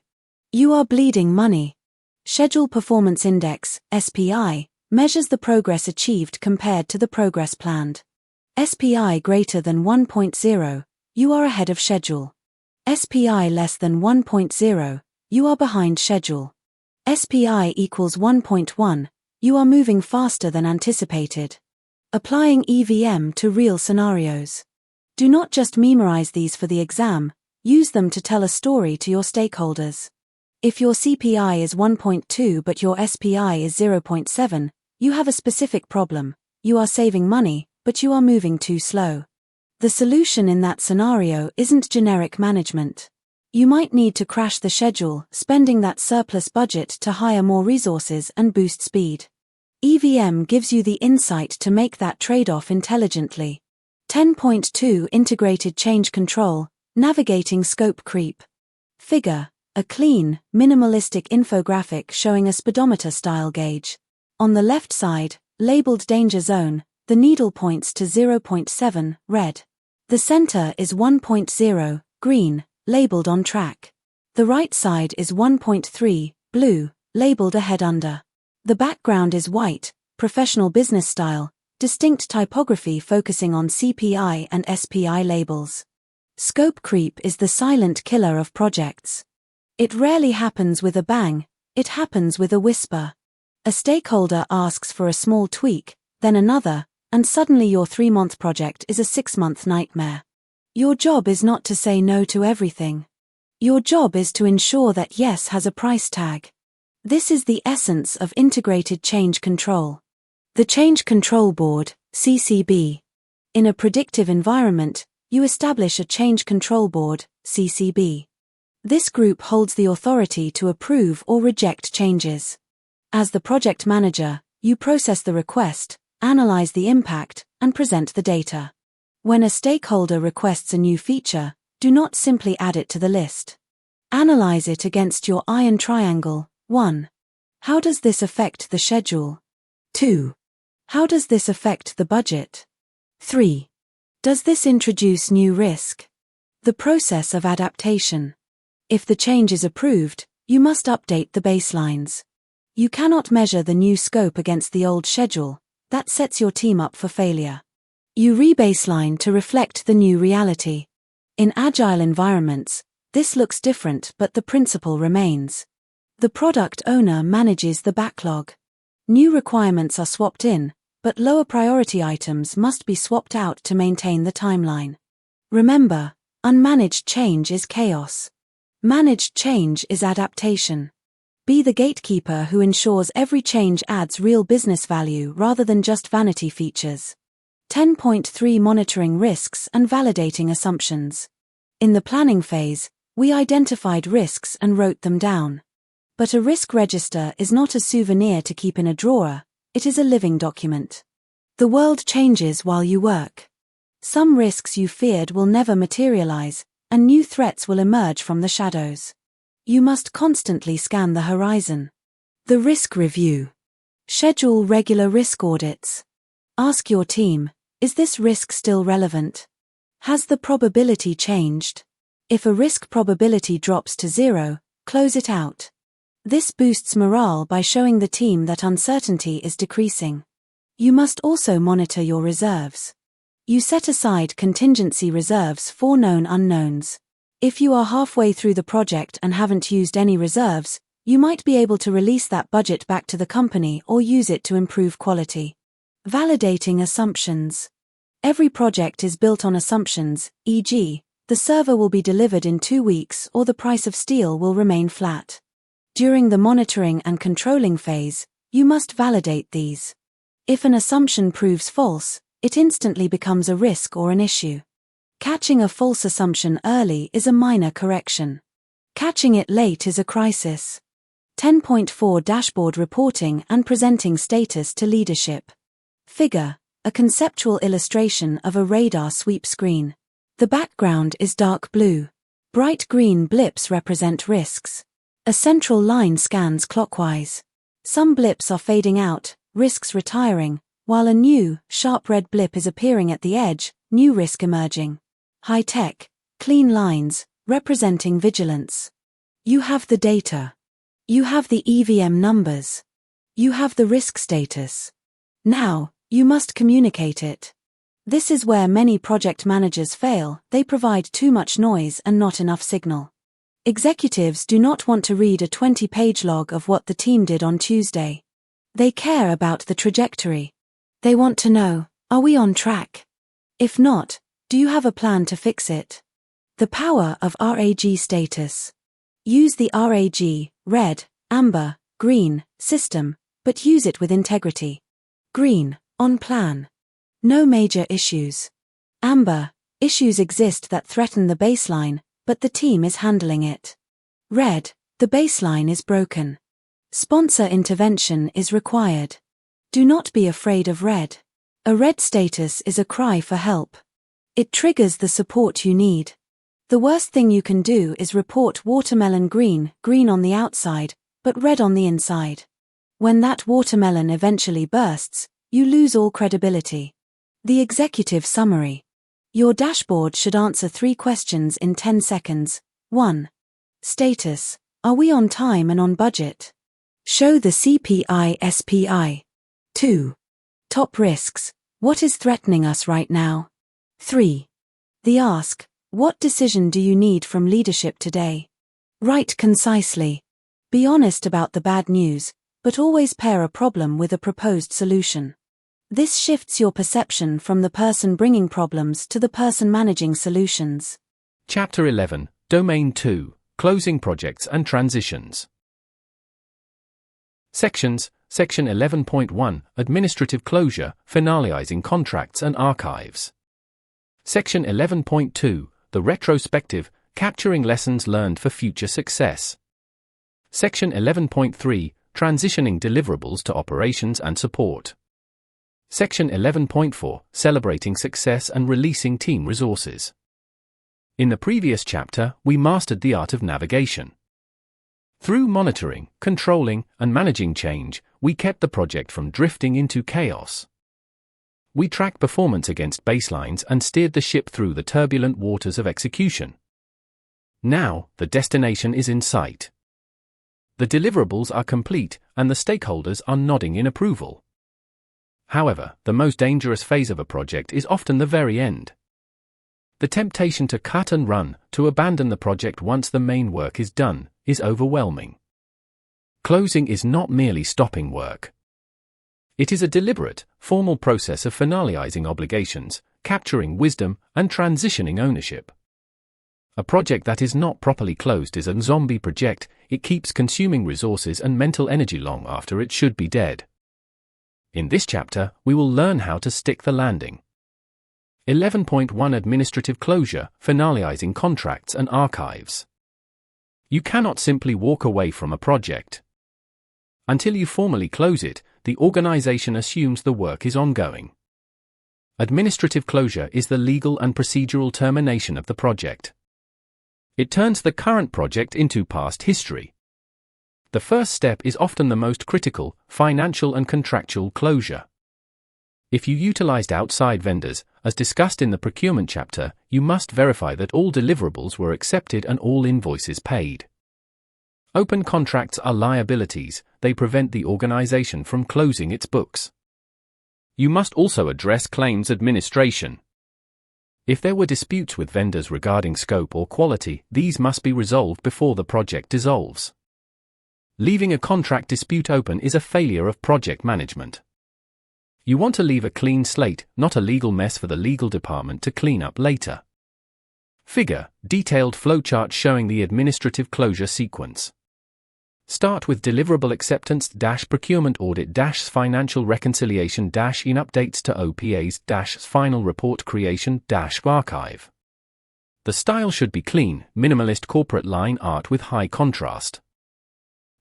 You are bleeding money. Schedule Performance Index, SPI, measures the progress achieved compared to the progress planned. SPI greater than 1.0, you are ahead of schedule. SPI less than 1.0, you are behind schedule. SPI equals 1.1, you are moving faster than anticipated. Applying EVM to real scenarios. Do not just memorize these for the exam, use them to tell a story to your stakeholders. If your CPI is 1.2 but your SPI is 0.7, you have a specific problem. You are saving money, but you are moving too slow. The solution in that scenario isn't generic management. You might need to crash the schedule, spending that surplus budget to hire more resources and boost speed. EVM gives you the insight to make that trade-off intelligently. 10.2 Integrated Change Control, Navigating Scope Creep. Figure, a clean, minimalistic infographic showing a speedometer-style gauge. On the left side, labeled Danger Zone, the needle points to 0.7, red. The center is 1.0, green, labeled On Track. The right side is 1.3, blue, labeled Ahead Under. The background is white, professional business style, distinct typography focusing on CPI and SPI labels. Scope creep is the silent killer of projects. It rarely happens with a bang, it happens with a whisper. A stakeholder asks for a small tweak, then another, and suddenly your 3-month project is a 6-month nightmare. Your job is not to say no to everything. Your job is to ensure that yes has a price tag. This is the essence of integrated change control. The Change Control Board, CCB. In a predictive environment, you establish a Change Control Board, CCB. This group holds the authority to approve or reject changes. As the project manager, you process the request, analyze the impact, and present the data. When a stakeholder requests a new feature, do not simply add it to the list. Analyze it against your iron triangle. 1. How does this affect the schedule? 2. How does this affect the budget? 3. Does this introduce new risk? The process of adaptation. If the change is approved, you must update the baselines. You cannot measure the new scope against the old schedule. That sets your team up for failure. You rebaseline to reflect the new reality. In agile environments, this looks different, but the principle remains. The product owner manages the backlog. New requirements are swapped in, but lower priority items must be swapped out to maintain the timeline. Remember, Unmanaged change is chaos. Managed change is adaptation. Be the gatekeeper who ensures every change adds real business value rather than just vanity features. 10.3 Monitoring risks and validating assumptions. In the planning phase, we identified risks and wrote them down. But a risk register is not a souvenir to keep in a drawer, it is a living document. The world changes while you work. Some risks you feared will never materialize, and new threats will emerge from the shadows. You must constantly scan the horizon. The risk review. Schedule regular risk audits. Ask your team, is this risk still relevant? Has the probability changed? If a risk probability drops to 0, close it out. This boosts morale by showing the team that uncertainty is decreasing. You must also monitor your reserves. You set aside contingency reserves for known unknowns. If you are halfway through the project and haven't used any reserves, you might be able to release that budget back to the company or use it to improve quality. Validating assumptions. Every project is built on assumptions, e.g., the server will be delivered in 2 weeks or the price of steel will remain flat. During the monitoring and controlling phase, you must validate these. If an assumption proves false, it instantly becomes a risk or an issue. Catching a false assumption early is a minor correction. Catching it late is a crisis. 10.4 Dashboard reporting and presenting status to leadership. Figure, a conceptual illustration of a radar sweep screen. The background is dark blue. Bright green blips represent risks. A central line scans clockwise. Some blips are fading out, risks retiring, while a new, sharp red blip is appearing at the edge, new risk emerging. High-tech, clean lines, representing vigilance. You have the data. You have the EVM numbers. You have the risk status. Now, you must communicate it. This is where many project managers fail, they provide too much noise and not enough signal. Executives do not want to read a 20-page log of what the team did on Tuesday. They care about the trajectory. They want to know, are we on track? If not, do you have a plan to fix it? The power of RAG status. Use the RAG, red, amber, green, system, but use it with integrity. Green, on plan. No major issues. Amber, issues exist that threaten the baseline, but the team is handling it. Red, the baseline is broken. Sponsor intervention is required. Do not be afraid of red. A red status is a cry for help. It triggers the support you need. The worst thing you can do is report watermelon green, green on the outside, but red on the inside. When that watermelon eventually bursts, you lose all credibility. The executive summary. Your dashboard should answer 3 questions in 10 seconds. 1. Status. Are we on time and on budget? Show the CPI/SPI. 2. Top risks. What is threatening us right now? 3. The ask. What decision do you need from leadership today? Write concisely. Be honest about the bad news, but always pair a problem with a proposed solution. This shifts your perception from the person bringing problems to the person managing solutions. Chapter 11, Domain 2, Closing Projects and Transitions. Sections, Section 11.1, Administrative Closure, Finalizing Contracts and Archives. Section 11.2, The Retrospective, Capturing Lessons Learned for Future Success. Section 11.3, Transitioning Deliverables to Operations and Support. Section 11.4, Celebrating Success and Releasing Team Resources. In the previous chapter, we mastered the art of navigation. Through monitoring, controlling, and managing change, we kept the project from drifting into chaos. We tracked performance against baselines and steered the ship through the turbulent waters of execution. Now, the destination is in sight. The deliverables are complete, and the stakeholders are nodding in approval. However, the most dangerous phase of a project is often the very end. The temptation to cut and run, to abandon the project once the main work is done, is overwhelming. Closing is not merely stopping work. It is a deliberate, formal process of finalizing obligations, capturing wisdom, and transitioning ownership. A project that is not properly closed is a zombie project. It keeps consuming resources and mental energy long after it should be dead. In this chapter, we will learn how to stick the landing. 11.1 Administrative closure, finalizing contracts and archives. You cannot simply walk away from a project. Until you formally close it, the organization assumes the work is ongoing. Administrative closure is the legal and procedural termination of the project. It turns the current project into past history. The first step is often the most critical, financial and contractual closure. If you utilized outside vendors, as discussed in the procurement chapter, you must verify that all deliverables were accepted and all invoices paid. Open contracts are liabilities. They prevent the organization from closing its books. You must also address claims administration. If there were disputes with vendors regarding scope or quality, these must be resolved before the project dissolves. Leaving a contract dispute open is a failure of project management. You want to leave a clean slate, not a legal mess for the legal department to clean up later. Figure, detailed flowchart showing the administrative closure sequence. Start with deliverable acceptance - procurement audit - financial reconciliation - in updates to OPAs - final report creation - archive. The style should be clean, minimalist corporate line art with high contrast.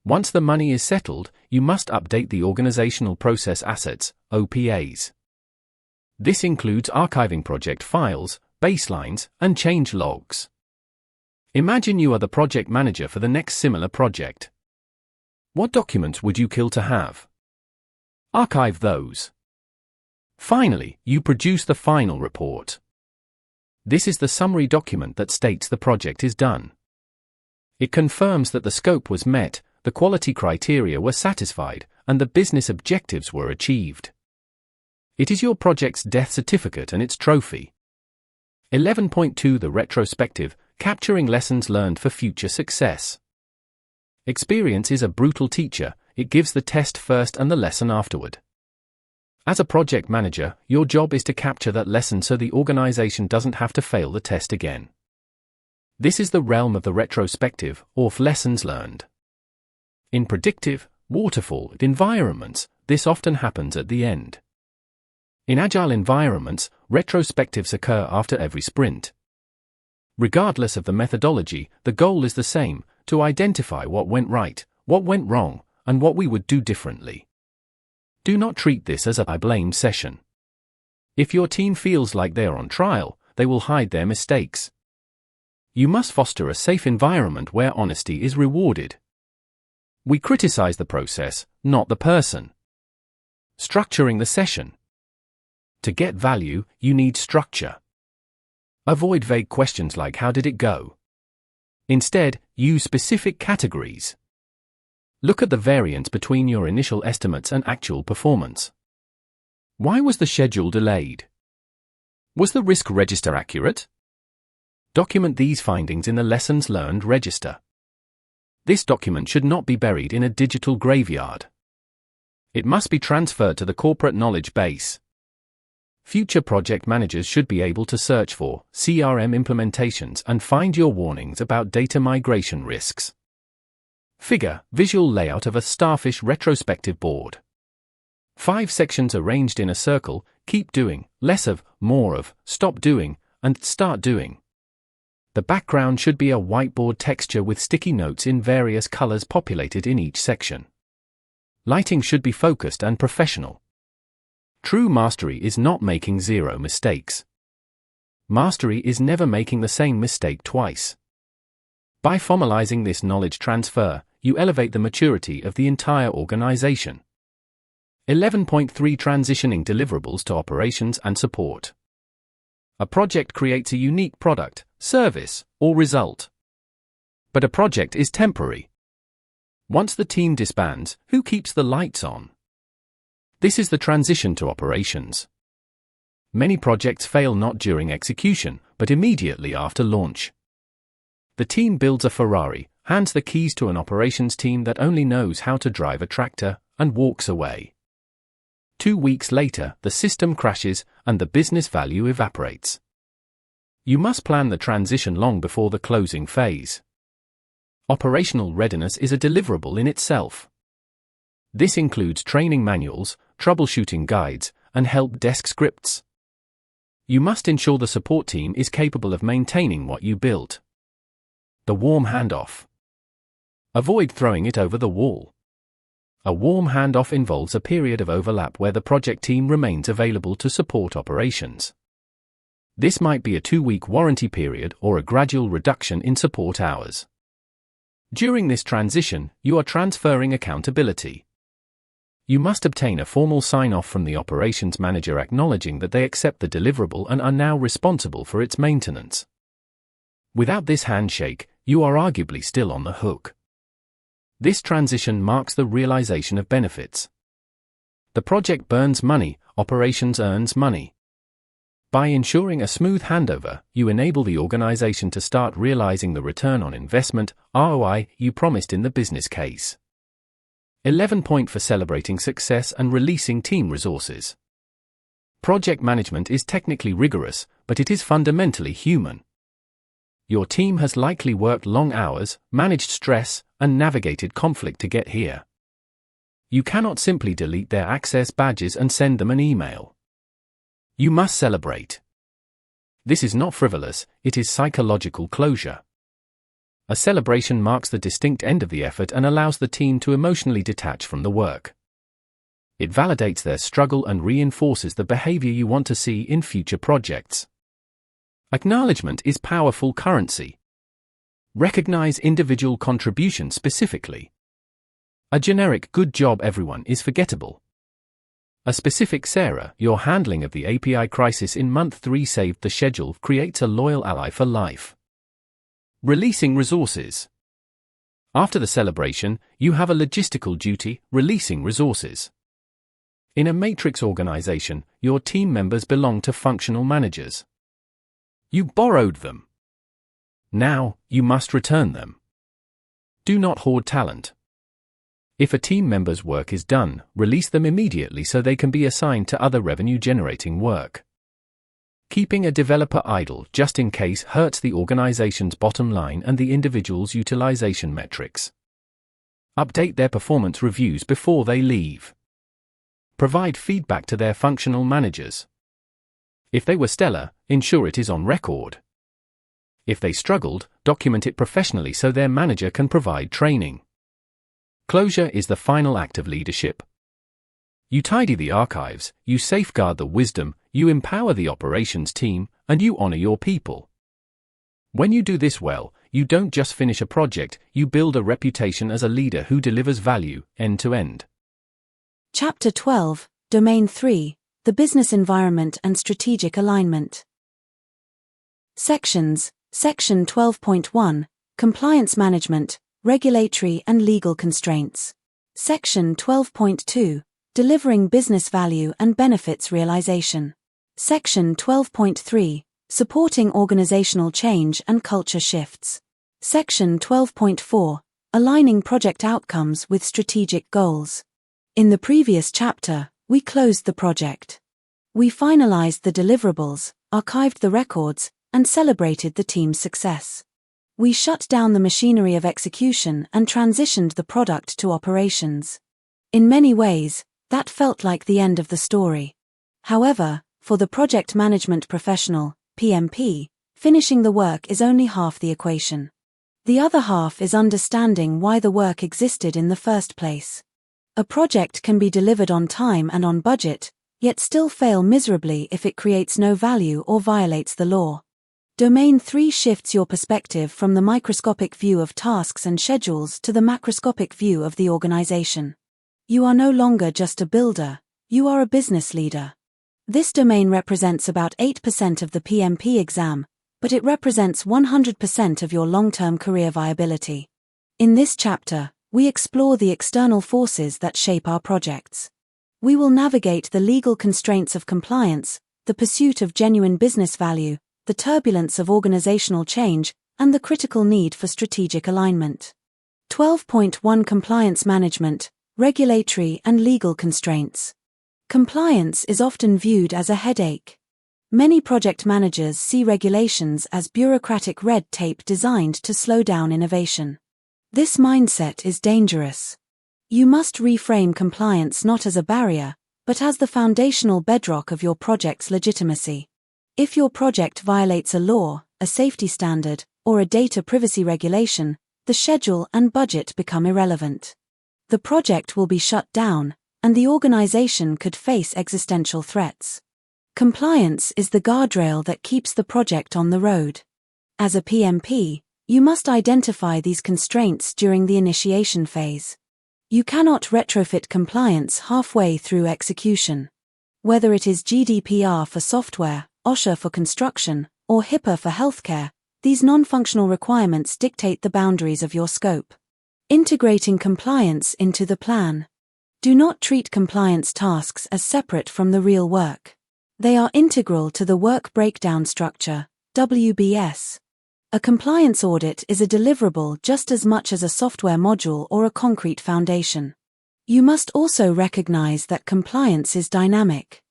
Once the money is settled, you must update the organizational process assets, OPAs. This includes archiving project files, baselines, and change logs. Imagine you are the project manager for the next similar project. What documents would you kill to have? Archive those. Finally, you produce the final report. This is the summary document that states the project is done. It confirms that the scope was met, the quality criteria were satisfied, and the business objectives were achieved. It is your project's death certificate and its trophy. 11.2 The retrospective, capturing lessons learned for future success. Experience is a brutal teacher. It gives the test first and the lesson afterward. As a project manager, your job is to capture that lesson so the organization doesn't have to fail the test again. This is the realm of the retrospective, or lessons learned. In predictive, waterfall environments, this often happens at the end. In agile environments, retrospectives occur after every sprint. Regardless of the methodology, the goal is the same: to identify what went right, what went wrong, and what we would do differently. Do not treat this as a "I blame" session. If your team feels like they are on trial, they will hide their mistakes. You must foster a safe environment where honesty is rewarded. We criticize the process, not the person. Structuring the session. To get value, you need structure. Avoid vague questions like "How did it go?" Instead, use specific categories. Look at the variance between your initial estimates and actual performance. Why was the schedule delayed? Was the risk register accurate? Document these findings in the Lessons Learned Register. This document should not be buried in a digital graveyard. It must be transferred to the corporate knowledge base. Future project managers should be able to search for CRM implementations and find your warnings about data migration risks. Figure, visual layout of a starfish retrospective board. 5 sections arranged in a circle: keep doing, less of, more of, stop doing, and start doing. The background should be a whiteboard texture with sticky notes in various colors populated in each section. Lighting should be focused and professional. True mastery is not making 0 mistakes. Mastery is never making the same mistake twice. By formalizing this knowledge transfer, you elevate the maturity of the entire organization. 11.3 Transitioning deliverables to operations and support. A project creates a unique product, service, or result. But a project is temporary. Once the team disbands, who keeps the lights on? This is the transition to operations. Many projects fail not during execution, but immediately after launch. The team builds a Ferrari, hands the keys to an operations team that only knows how to drive a tractor, and walks away. 2 weeks later, the system crashes, and the business value evaporates. You must plan the transition long before the closing phase. Operational readiness is a deliverable in itself. This includes training manuals, troubleshooting guides, and help desk scripts. You must ensure the support team is capable of maintaining what you built. The warm handoff. Avoid throwing it over the wall. A warm handoff involves a period of overlap where the project team remains available to support operations. This might be a 2-week warranty period or a gradual reduction in support hours. During this transition, you are transferring accountability. You must obtain a formal sign-off from the operations manager acknowledging that they accept the deliverable and are now responsible for its maintenance. Without this handshake, you are arguably still on the hook. This transition marks the realization of benefits. The project burns money, operations earns money. By ensuring a smooth handover, you enable the organization to start realizing the return on investment, ROI, you promised in the business case. 11 point for celebrating success and releasing team resources. Project management is technically rigorous, but it is fundamentally human. Your team has likely worked long hours, managed stress, and navigated conflict to get here. You cannot simply delete their access badges and send them an email. You must celebrate. This is not frivolous, it is psychological closure. A celebration marks the distinct end of the effort and allows the team to emotionally detach from the work. It validates their struggle and reinforces the behavior you want to see in future projects. Acknowledgement is powerful currency. Recognize individual contribution specifically. A generic "good job everyone" is forgettable. A specific "Sarah, your handling of the API crisis in month 3 saved the schedule" creates a loyal ally for life. Releasing resources. After the celebration, you have a logistical duty, releasing resources. In a matrix organization, your team members belong to functional managers. You borrowed them. Now, you must return them. Do not hoard talent. If a team member's work is done, release them immediately so they can be assigned to other revenue-generating work. Keeping a developer idle just in case hurts the organization's bottom line and the individual's utilization metrics. Update their performance reviews before they leave. Provide feedback to their functional managers. If they were stellar, ensure it is on record. If they struggled, document it professionally so their manager can provide training. Closure is the final act of leadership. You tidy the archives, you safeguard the wisdom, you empower the operations team, and you honor your people. When you do this well, you don't just finish a project, you build a reputation as a leader who delivers value, end to end. Chapter 12, Domain 3, the Business Environment and Strategic Alignment. Sections, Section 12.1, Compliance Management, Regulatory and Legal Constraints. Section 12.2, Delivering Business Value and Benefits Realization. Section 12.3, Supporting Organizational Change and Culture Shifts. Section 12.4, Aligning Project Outcomes with Strategic Goals. In the previous chapter, we closed the project. We finalized the deliverables, archived the records, and celebrated the team's success. We shut down the machinery of execution and transitioned the product to operations. In many ways, that felt like the end of the story. However, for the project management professional, PMP, finishing the work is only half the equation. The other half is understanding why the work existed in the first place. A project can be delivered on time and on budget, yet still fail miserably if it creates no value or violates the law. Domain 3 shifts your perspective from the microscopic view of tasks and schedules to the macroscopic view of the organization. You are no longer just a builder, you are a business leader. This domain represents about 8% of the PMP exam, but it represents 100% of your long-term career viability. In this chapter, we explore the external forces that shape our projects. We will navigate the legal constraints of compliance, the pursuit of genuine business value, the turbulence of organizational change, and the critical need for strategic alignment. 12.1 Compliance Management, Regulatory and Legal Constraints. Compliance is often viewed as a headache. Many project managers see regulations as bureaucratic red tape designed to slow down innovation. This mindset is dangerous. You must reframe compliance not as a barrier, but as the foundational bedrock of your project's legitimacy. If your project violates a law, a safety standard, or a data privacy regulation, the schedule and budget become irrelevant. The project will be shut down, and the organization could face existential threats. Compliance is the guardrail that keeps the project on the road. As a PMP, you must identify these constraints during the initiation phase. You cannot retrofit compliance halfway through execution. Whether it is GDPR for software, OSHA for construction, or HIPAA for healthcare, these non-functional requirements dictate the boundaries of your scope. Integrating compliance into the plan. Do not treat compliance tasks as separate from the real work. They are integral to the work breakdown structure, WBS. A compliance audit is a deliverable just as much as a software module or a concrete foundation. You must also recognize that compliance is dynamic.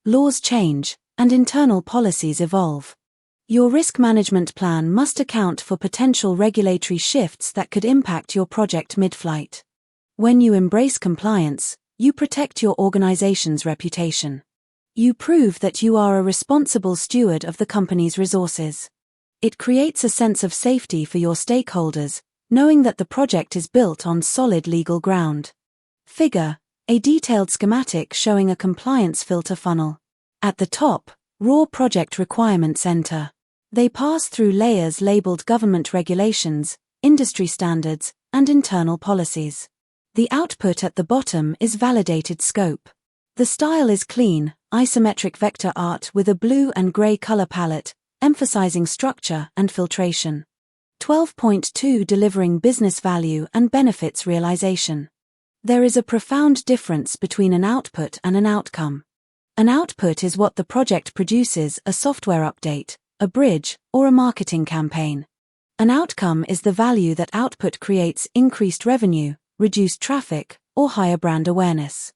Laws change, and internal policies evolve. Your risk management plan must account for potential regulatory shifts that could impact your project mid-flight. When you embrace compliance, you protect your organization's reputation. You prove that you are a responsible steward of the company's resources. It creates a sense of safety for your stakeholders, knowing that the project is built on solid legal ground. Figure: a detailed schematic showing a compliance filter funnel. At the top, raw project requirements enter. They pass through layers labeled government regulations, industry standards, and internal policies. The output at the bottom is validated scope. The style is clean, isometric vector art with a blue and gray color palette, emphasizing structure and filtration. 12.2 Delivering business value and benefits realization. There is a profound difference between an output and an outcome. An output is what the project produces: a software update, a bridge, or a marketing campaign. An outcome is the value that output creates: increased revenue, reduced traffic, or higher brand awareness.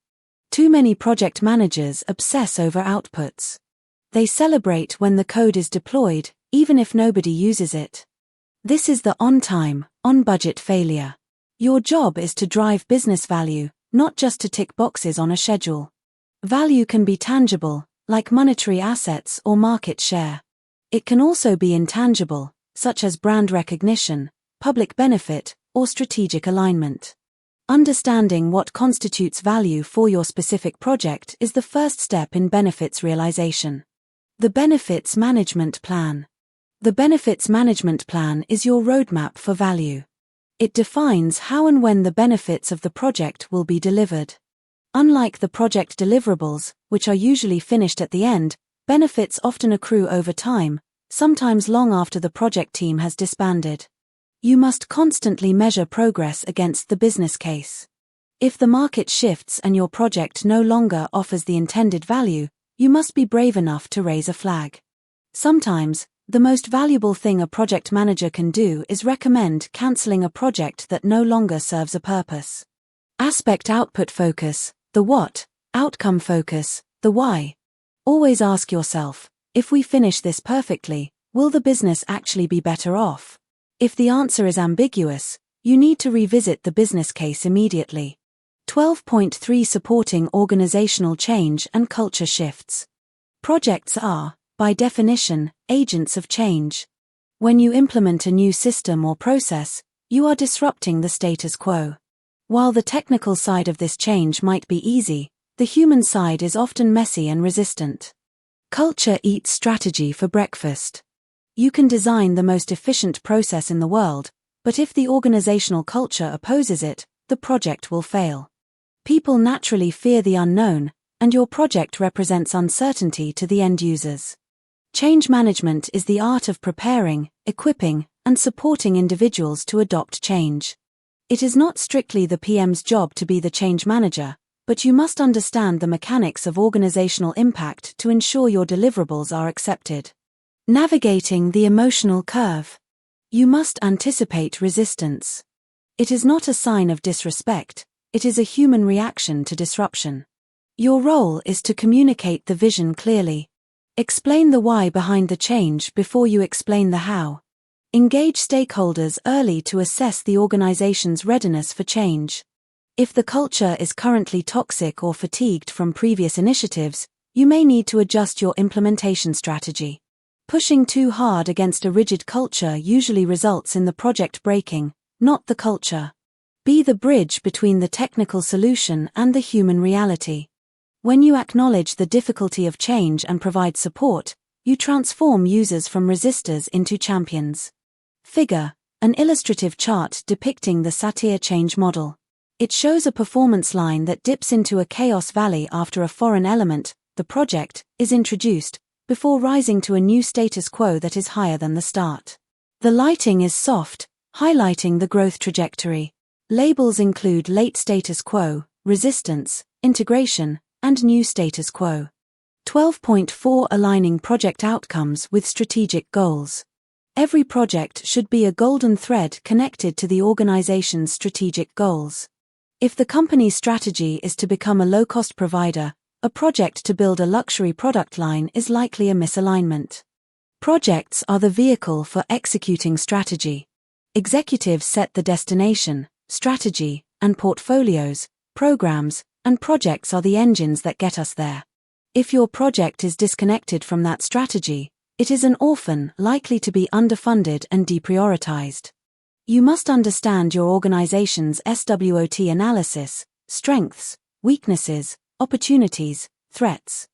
Too many project managers obsess over outputs. They celebrate when the code is deployed, even if nobody uses it. This is the on-time, on-budget failure. Your job is to drive business value, not just to tick boxes on a schedule. Value can be tangible, like monetary assets or market share. It can also be intangible, such as brand recognition, public benefit, or strategic alignment. Understanding what constitutes value for your specific project is the first step in benefits realization. The Benefits Management Plan. The Benefits Management Plan is your roadmap for value. It defines how and when the benefits of the project will be delivered. Unlike the project deliverables, which are usually finished at the end, benefits often accrue over time, sometimes long after the project team has disbanded. You must constantly measure progress against the business case. If the market shifts and your project no longer offers the intended value, you must be brave enough to raise a flag. Sometimes, the most valuable thing a project manager can do is recommend canceling a project that no longer serves a purpose. Aspect output focus, the what; outcome focus, the why. Always ask yourself, if we finish this perfectly, will the business actually be better off? If the answer is ambiguous, you need to revisit the business case immediately. 12.3 Supporting organizational change and culture shifts. Projects are, by definition, agents of change. When you implement a new system or process, you are disrupting the status quo. While the technical side of this change might be easy, the human side is often messy and resistant. Culture eats strategy for breakfast. You can design the most efficient process in the world, but if the organizational culture opposes it, the project will fail. People naturally fear the unknown, and your project represents uncertainty to the end users. Change management is the art of preparing, equipping, and supporting individuals to adopt change. It is not strictly the PM's job to be the change manager, but you must understand the mechanics of organizational impact to ensure your deliverables are accepted. Navigating the emotional curve. You must anticipate resistance. It is not a sign of disrespect, it is a human reaction to disruption. Your role is to communicate the vision clearly. Explain the why behind the change before you explain the how. Engage stakeholders early to assess the organization's readiness for change. If the culture is currently toxic or fatigued from previous initiatives, you may need to adjust your implementation strategy. Pushing too hard against a rigid culture usually results in the project breaking, not the culture. Be the bridge between the technical solution and the human reality. When you acknowledge the difficulty of change and provide support, you transform users from resistors into champions. Figure, an illustrative chart depicting the Satir change model. It shows a performance line that dips into a chaos valley after a foreign element, the project, is introduced, before rising to a new status quo that is higher than the start. The lighting is soft, highlighting the growth trajectory. Labels include late status quo, resistance, integration, and new status quo. 12.4 Aligning project outcomes with strategic goals. Every project should be a golden thread connected to the organization's strategic goals. If the company's strategy is to become a low-cost provider, a project to build a luxury product line is likely a misalignment. Projects are the vehicle for executing strategy. Executives set the destination, strategy, and portfolios, programs, and projects are the engines that get us there. If your project is disconnected from that strategy, it is an orphan likely to be underfunded and deprioritized. You must understand your organization's SWOT analysis, strengths, weaknesses, opportunities, threats.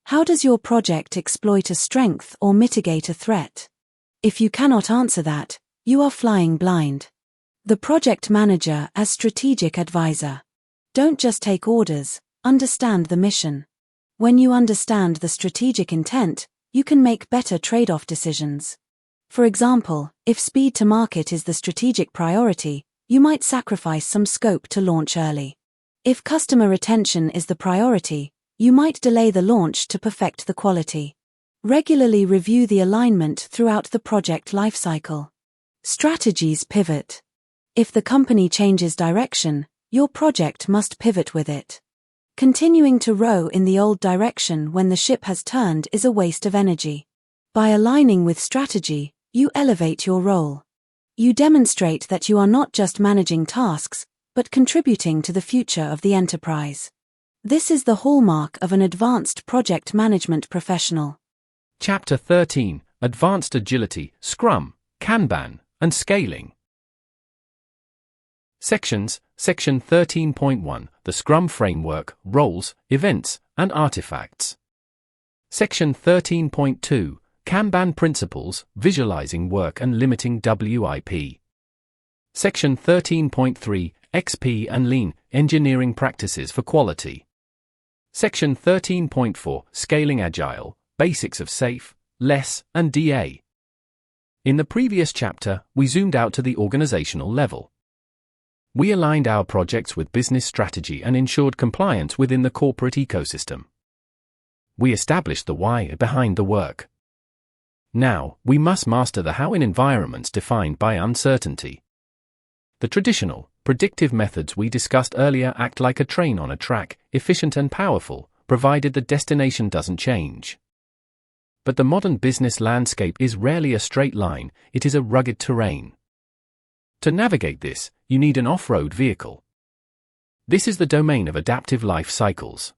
How does your project exploit a strength or mitigate a threat? If you cannot answer that, you are flying blind. The project manager as strategic advisor. Don't just take orders, understand the mission. When you understand the strategic intent, you can make better trade-off decisions. For example, if speed to market is the strategic priority, you might sacrifice some scope to launch early. If customer retention is the priority, you might delay the launch to perfect the quality. Regularly review the alignment throughout the project lifecycle. Strategies pivot. If the company changes direction, your project must pivot with it. Continuing to row in the old direction when the ship has turned is a waste of energy. By aligning with strategy, you elevate your role. You demonstrate that you are not just managing tasks, but contributing to the future of the enterprise. This is the hallmark of an advanced project management professional. Chapter 13, Advanced Agility, Scrum, Kanban, and Scaling. Sections, Section 13.1, the Scrum Framework, Roles, Events, and Artifacts. Section 13.2, Kanban Principles, Visualizing Work and Limiting WIP. Section 13.3, XP and Lean, Engineering Practices for Quality. Section 13.4, Scaling Agile, Basics of SAFe, LESS, and DA. In the previous chapter, we zoomed out to the organizational level. We aligned our projects with business strategy and ensured compliance within the corporate ecosystem. We established the why behind the work. Now, we must master the how in environments defined by uncertainty. The traditional, predictive methods we discussed earlier act like a train on a track, efficient and powerful, provided the destination doesn't change. But the modern business landscape is rarely a straight line, it is a rugged terrain. To navigate this, you need an off-road vehicle. This is the domain of adaptive life cycles.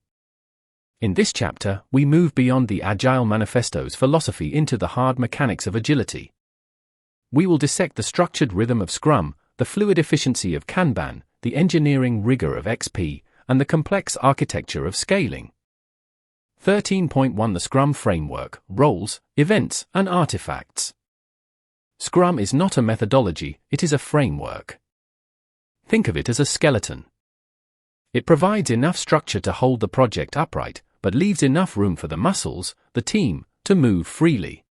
In this chapter, we move beyond the Agile Manifesto's philosophy into the hard mechanics of agility. We will dissect the structured rhythm of Scrum, the fluid efficiency of Kanban, the engineering rigor of XP, and the complex architecture of scaling. 13.1 The Scrum Framework, Roles, Events, and Artifacts. Scrum is not a methodology, it is a framework. Think of it as a skeleton. It provides enough structure to hold the project upright, but leaves enough room for the muscles, the team, to move freely.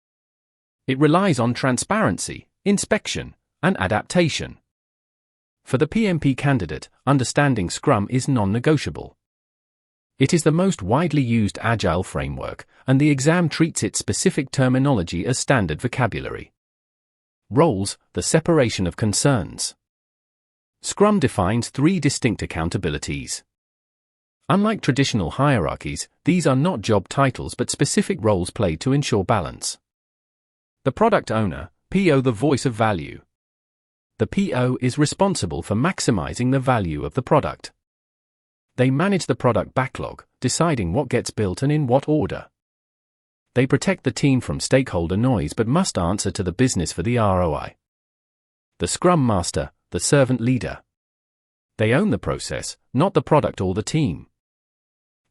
It relies on transparency, inspection, and adaptation. For the PMP candidate, understanding Scrum is non-negotiable. It is the most widely used Agile framework, and the exam treats its specific terminology as standard vocabulary. Roles, the separation of concerns. Scrum defines three distinct accountabilities. Unlike traditional hierarchies, these are not job titles but specific roles played to ensure balance. The product owner, PO, the voice of value. The PO is responsible for maximizing the value of the product. They manage the product backlog, deciding what gets built and in what order. They protect the team from stakeholder noise but must answer to the business for the ROI. The Scrum Master, the servant leader. They own the process, not the product or the team.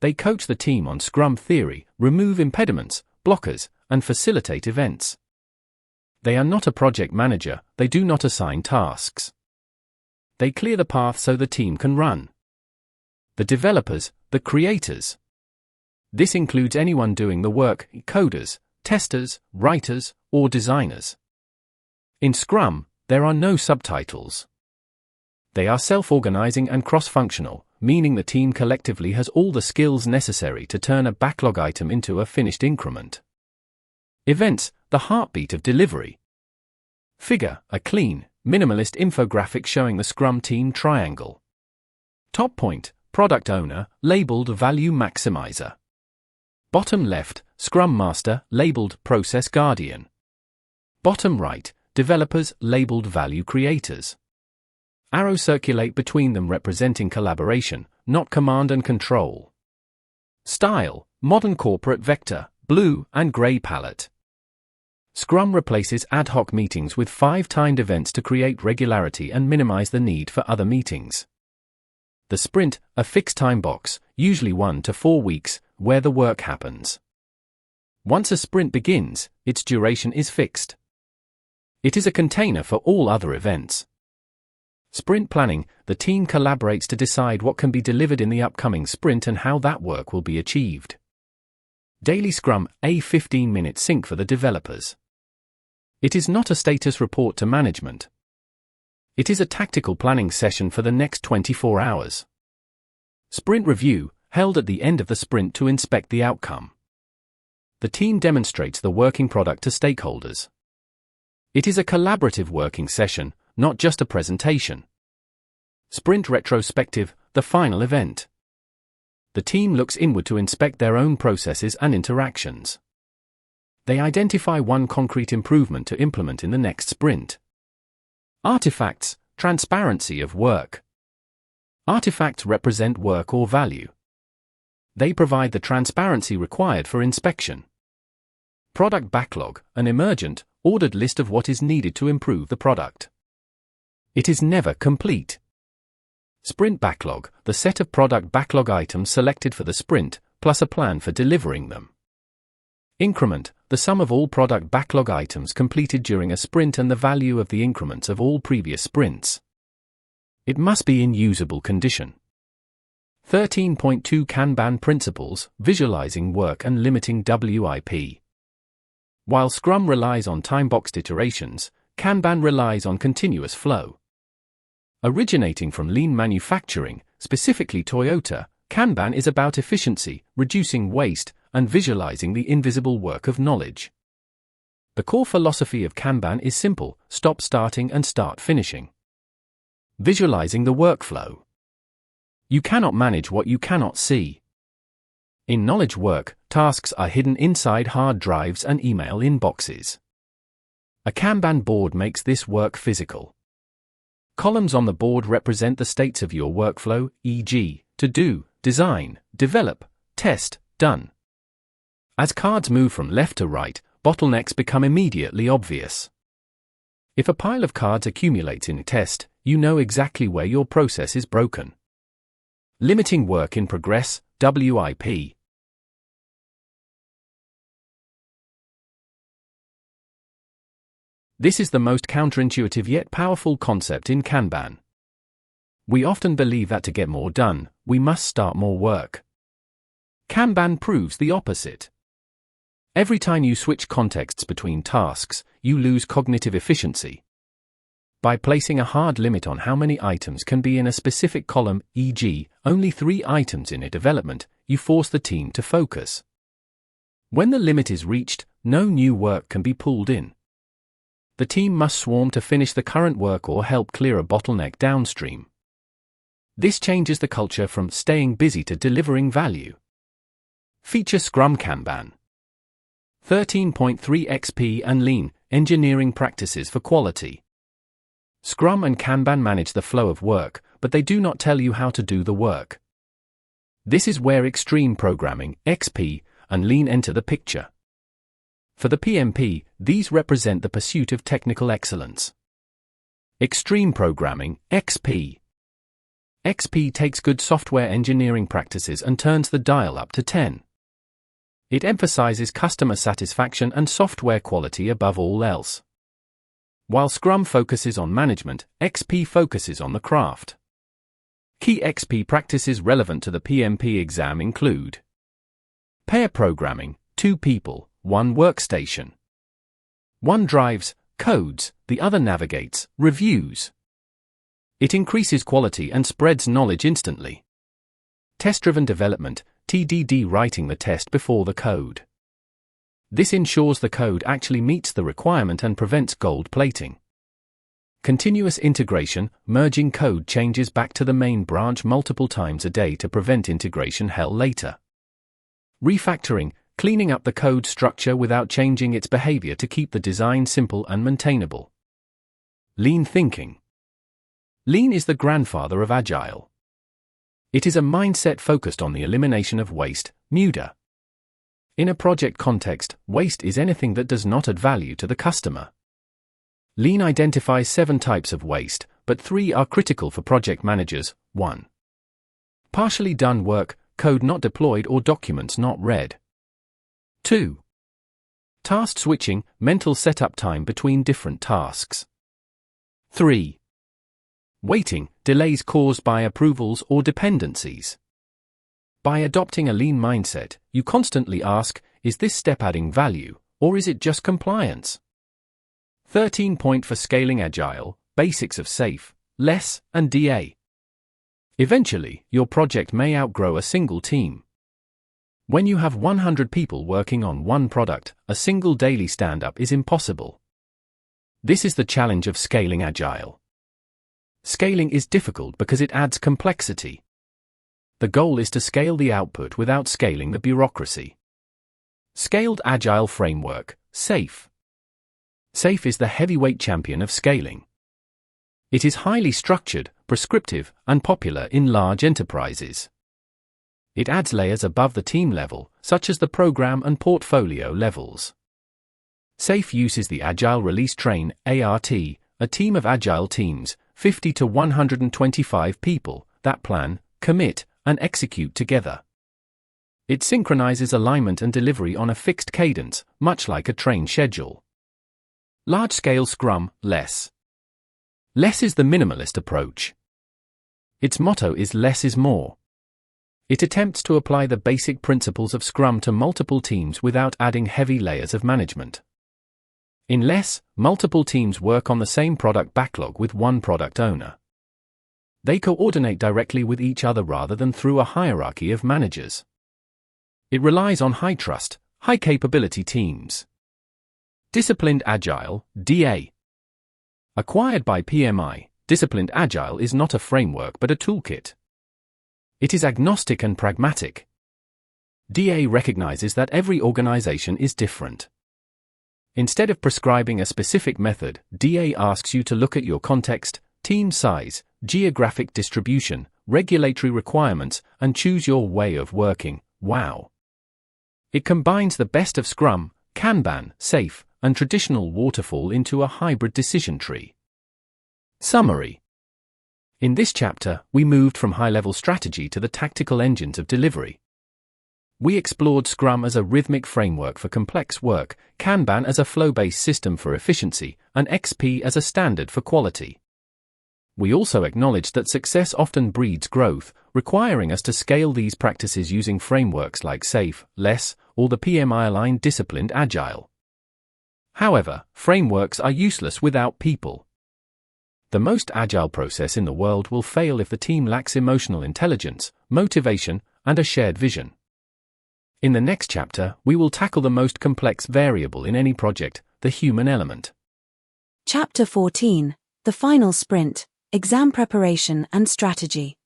They coach the team on Scrum theory, remove impediments, blockers, and facilitate events. They are not a project manager, they do not assign tasks. They clear the path so the team can run. The developers, the creators. This includes anyone doing the work, coders, testers, writers, or designers. In Scrum, there are no subtitles. They are self-organizing and cross-functional, meaning the team collectively has all the skills necessary to turn a backlog item into a finished increment. Events, the heartbeat of delivery. Figure, a clean, minimalist infographic showing the Scrum team triangle. Top point, product owner, labeled value maximizer. Bottom left, Scrum Master, labeled process guardian. Bottom right, developers, labeled value creators. Arrows circulate between them representing collaboration, not command and control. Style, modern corporate vector, blue and gray palette. Scrum replaces ad hoc meetings with 5-timed events to create regularity and minimize the need for other meetings. The sprint, a fixed time box, usually 1 to 4 weeks, where the work happens. Once a sprint begins, its duration is fixed. It is a container for all other events. Sprint planning, the team collaborates to decide what can be delivered in the upcoming sprint and how that work will be achieved. Daily Scrum, a 15-minute sync for the developers. It is not a status report to management. It is a tactical planning session for the next 24 hours. Sprint review, held at the end of the sprint to inspect the outcome. The team demonstrates the working product to stakeholders. It is a collaborative working session, not just a presentation. Sprint retrospective, the final event. The team looks inward to inspect their own processes and interactions. They identify one concrete improvement to implement in the next sprint. Artifacts, transparency of work. Artifacts represent work or value. They provide the transparency required for inspection. Product backlog, an emergent, ordered list of what is needed to improve the product. It is never complete. Sprint backlog, the set of product backlog items selected for the sprint, plus a plan for delivering them. Increment, the sum of all product backlog items completed during a sprint and the value of the increments of all previous sprints. It must be in usable condition. 13.2 Kanban principles, visualizing work and limiting WIP. While Scrum relies on time-boxed iterations, Kanban relies on continuous flow. Originating from lean manufacturing, specifically Toyota, Kanban is about efficiency, reducing waste, and visualizing the invisible work of knowledge. The core philosophy of Kanban is simple: stop starting and start finishing. Visualizing the workflow. You cannot manage what you cannot see. In knowledge work, tasks are hidden inside hard drives and email inboxes. A Kanban board makes this work physical. Columns on the board represent the states of your workflow, e.g., to do, design, develop, test, done. As cards move from left to right, bottlenecks become immediately obvious. If a pile of cards accumulates in a test, you know exactly where your process is broken. Limiting work in progress, WIP. This is the most counterintuitive yet powerful concept in Kanban. We often believe that to get more done, we must start more work. Kanban proves the opposite. Every time you switch contexts between tasks, you lose cognitive efficiency. By placing a hard limit on how many items can be in a specific column, e.g., only 3 items in a development, you force the team to focus. When the limit is reached, no new work can be pulled in. The team must swarm to finish the current work or help clear a bottleneck downstream. This changes the culture from staying busy to delivering value. Feature Scrum Kanban. 13.3 XP and Lean, engineering practices for quality. Scrum and Kanban manage the flow of work, but they do not tell you how to do the work. This is where extreme programming, XP, and Lean enter the picture. For the PMP, these represent the pursuit of technical excellence. Extreme programming, XP. XP takes good software engineering practices and turns the dial up to 10. It emphasizes customer satisfaction and software quality above all else. While Scrum focuses on management, XP focuses on the craft. Key XP practices relevant to the PMP exam include pair programming, 2 people, 1 workstation. One drives, codes, the other navigates, reviews. It increases quality and spreads knowledge instantly. Test-driven development, TDD, writing the test before the code. This ensures the code actually meets the requirement and prevents gold plating. Continuous integration, merging code changes back to the main branch multiple times a day to prevent integration hell later. Refactoring, cleaning up the code structure without changing its behavior to keep the design simple and maintainable. Lean thinking. Lean is the grandfather of Agile. It is a mindset focused on the elimination of waste, MUDA. In a project context, waste is anything that does not add value to the customer. Lean identifies 7 types of waste, but 3 are critical for project managers. 1. Partially done work, code not deployed or documents not read. 2. Task switching, mental setup time between different tasks. 3. Waiting, delays caused by approvals or dependencies. By adopting a lean mindset, you constantly ask, is this step adding value, or is it just compliance? 13 point for scaling Agile, basics of SAFe, LESS, and DA. Eventually, your project may outgrow a single team. When you have 100 people working on one product, a single daily stand-up is impossible. This is the challenge of scaling Agile. Scaling is difficult because it adds complexity. The goal is to scale the output without scaling the bureaucracy. Scaled Agile Framework, SAFe. SAFe is the heavyweight champion of scaling. It is highly structured, prescriptive, and popular in large enterprises. It adds layers above the team level, such as the program and portfolio levels. SAFe uses the Agile Release Train, ART, a team of Agile teams, 50 to 125 people, that plan, commit, and execute together. It synchronizes alignment and delivery on a fixed cadence, much like a train schedule. Large-scale Scrum, LESS. LESS is the minimalist approach. Its motto is less is more. It attempts to apply the basic principles of Scrum to multiple teams without adding heavy layers of management. In LESS, multiple teams work on the same product backlog with one product owner. They coordinate directly with each other rather than through a hierarchy of managers. It relies on high-trust, high-capability teams. Disciplined Agile, DA. Acquired by PMI, Disciplined Agile is not a framework but a toolkit. It is agnostic and pragmatic. DA recognizes that every organization is different. Instead of prescribing a specific method, DA asks you to look at your context, team size, geographic distribution, regulatory requirements, and choose your way of working. Wow! It combines the best of Scrum, Kanban, SAFe, and traditional Waterfall into a hybrid decision tree. Summary. In this chapter, we moved from high-level strategy to the tactical engines of delivery. We explored Scrum as a rhythmic framework for complex work, Kanban as a flow-based system for efficiency, and XP as a standard for quality. We also acknowledged that success often breeds growth, requiring us to scale these practices using frameworks like SAFe, LESS, or the PMI-aligned Disciplined Agile. However, frameworks are useless without people. The most agile process in the world will fail if the team lacks emotional intelligence, motivation, and a shared vision. In the next chapter, we will tackle the most complex variable in any project, the human element. Chapter 14, The Final Sprint, Exam Preparation and Strategy.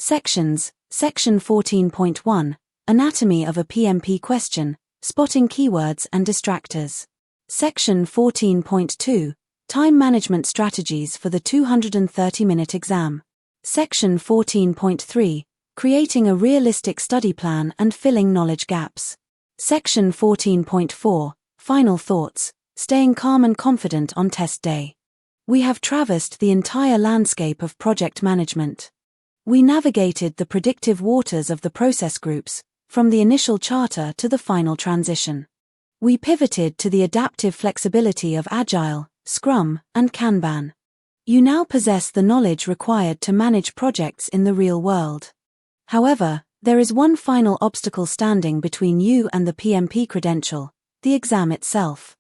Sections, Section 14.1, Anatomy of a PMP question, Spotting keywords and distractors. Section 14.2, Time management strategies for the 230-minute exam. Section 14.3, Creating a realistic study plan and filling knowledge gaps. Section 14.4, Final thoughts, Staying calm and confident on test day. We have traversed the entire landscape of project management. We navigated the predictive waters of the process groups, from the initial charter to the final transition. We pivoted to the adaptive flexibility of Agile, Scrum, and Kanban. You now possess the knowledge required to manage projects in the real world. However, there is one final obstacle standing between you and the PMP credential, the exam itself.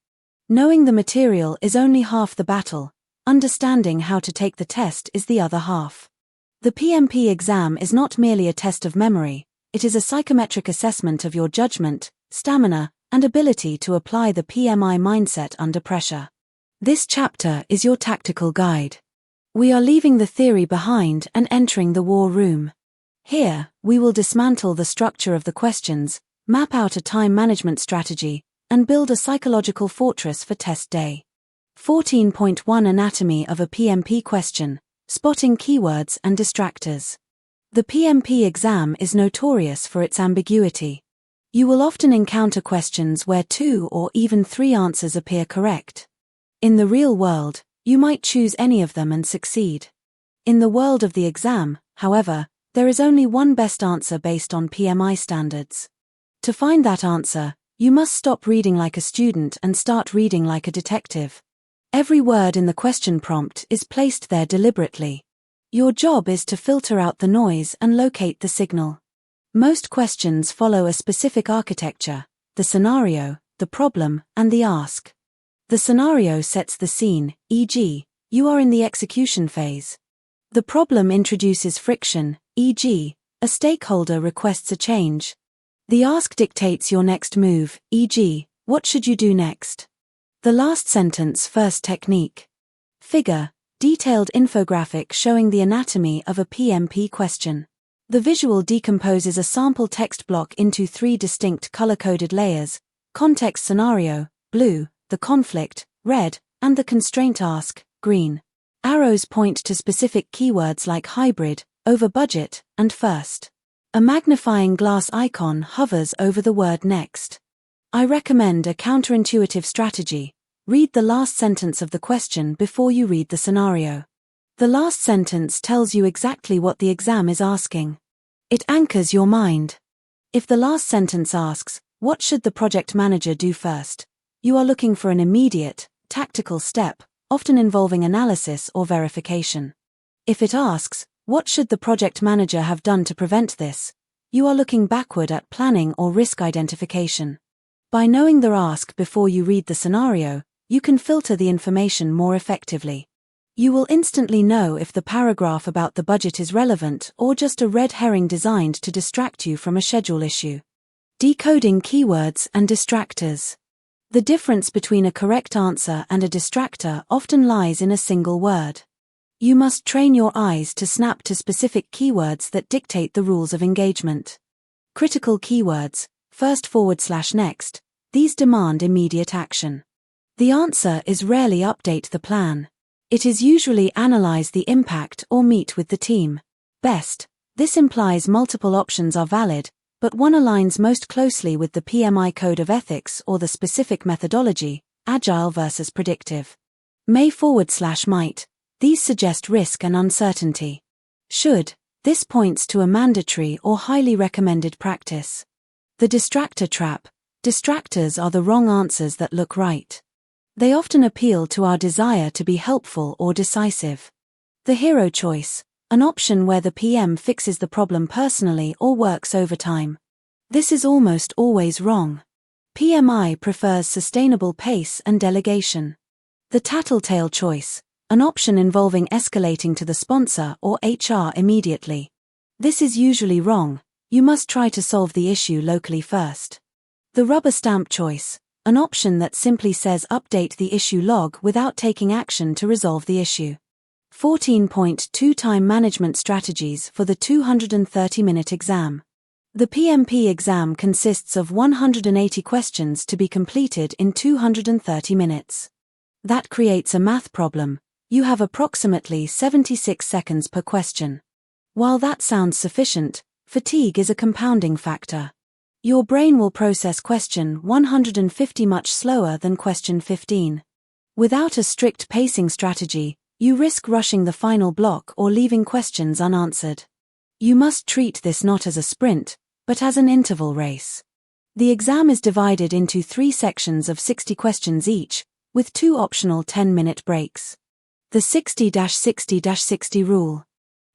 Knowing the material is only half the battle, understanding how to take the test is the other half. The PMP exam is not merely a test of memory, it is a psychometric assessment of your judgment, stamina, and ability to apply the PMI mindset under pressure. This chapter is your tactical guide. We are leaving the theory behind and entering the war room. Here, we will dismantle the structure of the questions, map out a time management strategy, and build a psychological fortress for test day. 14.1 Anatomy of a PMP question, Spotting keywords and distractors. The PMP exam is notorious for its ambiguity. You will often encounter questions where 2 or even 3 answers appear correct. In the real world, you might choose any of them and succeed. In the world of the exam, however, there is only one best answer based on PMI standards. To find that answer, you must stop reading like a student and start reading like a detective. Every word in the question prompt is placed there deliberately. Your job is to filter out the noise and locate the signal. Most questions follow a specific architecture: the scenario, the problem, and the ask. The scenario sets the scene, e.g., you are in the execution phase. The problem introduces friction, e.g., a stakeholder requests a change. The ask dictates your next move, e.g., what should you do next? The last sentence first technique. Figure, detailed infographic showing the anatomy of a PMP question. The visual decomposes a sample text block into 3 distinct color-coded layers: context scenario, blue, the conflict, red, and the constraint ask, green. Arrows point to specific keywords like hybrid, over budget, and first. A magnifying glass icon hovers over the word next. I recommend a counterintuitive strategy. Read the last sentence of the question before you read the scenario. The last sentence tells you exactly what the exam is asking. It anchors your mind. If the last sentence asks, what should the project manager do first? You are looking for an immediate, tactical step, often involving analysis or verification. If it asks, what should the project manager have done to prevent this? You are looking backward at planning or risk identification. By knowing the ask before you read the scenario, you can filter the information more effectively. You will instantly know if the paragraph about the budget is relevant or just a red herring designed to distract you from a schedule issue. Decoding keywords and distractors. The difference between a correct answer and a distractor often lies in a single word. You must train your eyes to snap to specific keywords that dictate the rules of engagement. Critical keywords, first/next, these demand immediate action. The answer is rarely update the plan. It is usually analyze the impact or meet with the team. Best, this implies multiple options are valid, but one aligns most closely with the PMI code of ethics or the specific methodology, Agile versus Predictive. May/might, these suggest risk and uncertainty. Should, this points to a mandatory or highly recommended practice. The distractor trap, distractors are the wrong answers that look right. They often appeal to our desire to be helpful or decisive. The hero choice, an option where the PM fixes the problem personally or works overtime. This is almost always wrong. PMI prefers sustainable pace and delegation. The tattletale choice, an option involving escalating to the sponsor or HR immediately. This is usually wrong. You must try to solve the issue locally first. The rubber stamp choice, an option that simply says update the issue log without taking action to resolve the issue. 14.2 Time management strategies for the 230-minute exam. The PMP exam consists of 180 questions to be completed in 230 minutes. That creates a math problem. You have approximately 76 seconds per question. While that sounds sufficient, fatigue is a compounding factor. Your brain will process question 150 much slower than question 15. Without a strict pacing strategy, you risk rushing the final block or leaving questions unanswered. You must treat this not as a sprint, but as an interval race. The exam is divided into 3 sections of 60 questions each, with 2 optional 10-minute breaks. The 60-60-60 rule.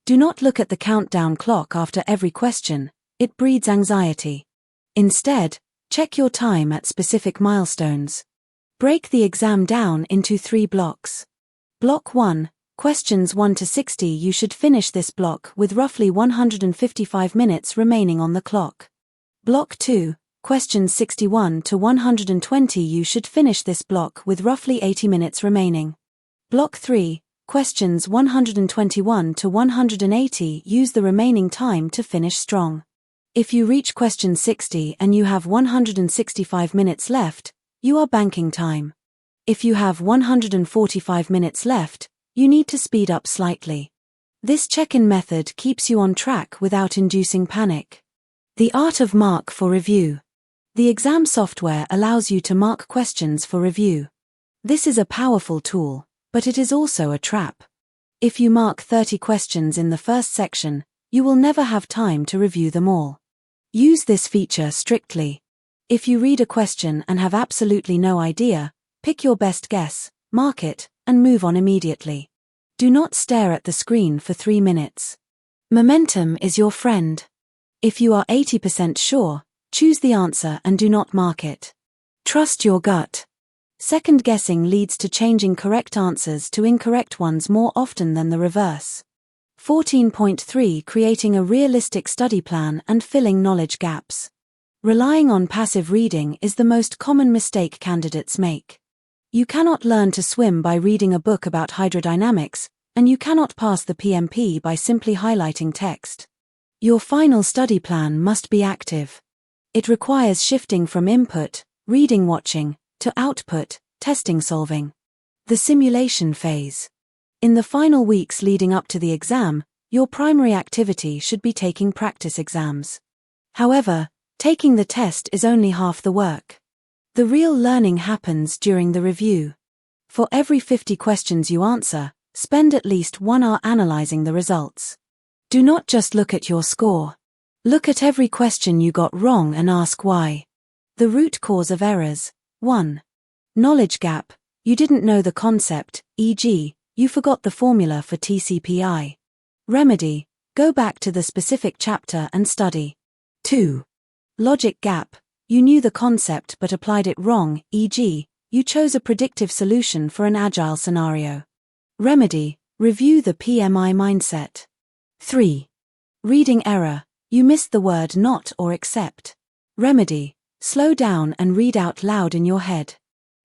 Do not look at the countdown clock after every question, it breeds anxiety. Instead, check your time at specific milestones. Break the exam down into 3 blocks. Block 1, questions 1 to 60. You should finish this block with roughly 155 minutes remaining on the clock. Block 2, questions 61 to 120. You should finish this block with roughly 80 minutes remaining. Block 3, questions 121 to 180. Use the remaining time to finish strong. If you reach question 60 and you have 165 minutes left, you are banking time. If you have 145 minutes left, you need to speed up slightly. This check-in method keeps you on track without inducing panic. The art of mark for review. The exam software allows you to mark questions for review. This is a powerful tool, but it is also a trap. If you mark 30 questions in the first section, you will never have time to review them all. Use this feature strictly. If you read a question and have absolutely no idea, pick your best guess, mark it, and move on immediately. Do not stare at the screen for 3 minutes. Momentum is your friend. If you are 80% sure, choose the answer and do not mark it. Trust your gut. Second guessing leads to changing correct answers to incorrect ones more often than the reverse. 14.3 Creating a realistic study plan and filling knowledge gaps. Relying on passive reading is the most common mistake candidates make. You cannot learn to swim by reading a book about hydrodynamics, and you cannot pass the PMP by simply highlighting text. Your final study plan must be active. It requires shifting from input, reading watching, to output, testing solving. The simulation phase. In the final weeks leading up to the exam, your primary activity should be taking practice exams. However, taking the test is only half the work. The real learning happens during the review. For every 50 questions you answer, spend at least 1 hour analyzing the results. Do not just look at your score. Look at every question you got wrong and ask why. The root cause of errors. 1. Knowledge gap. You didn't know the concept, e.g., you forgot the formula for TCPI. Remedy. Go back to the specific chapter and study. 2. Logic gap. You knew the concept but applied it wrong, e.g., you chose a predictive solution for an agile scenario. Remedy. Review the PMI mindset. 3. Reading error. You missed the word not or except. Remedy. Slow down and read out loud in your head.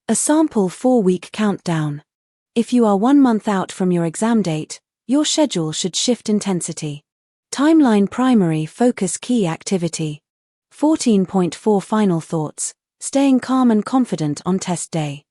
A sample 4-week countdown. If you are 1 month out from your exam date, your schedule should shift intensity. Timeline primary focus key activity. 14.4 Final thoughts. Staying calm and confident on test day.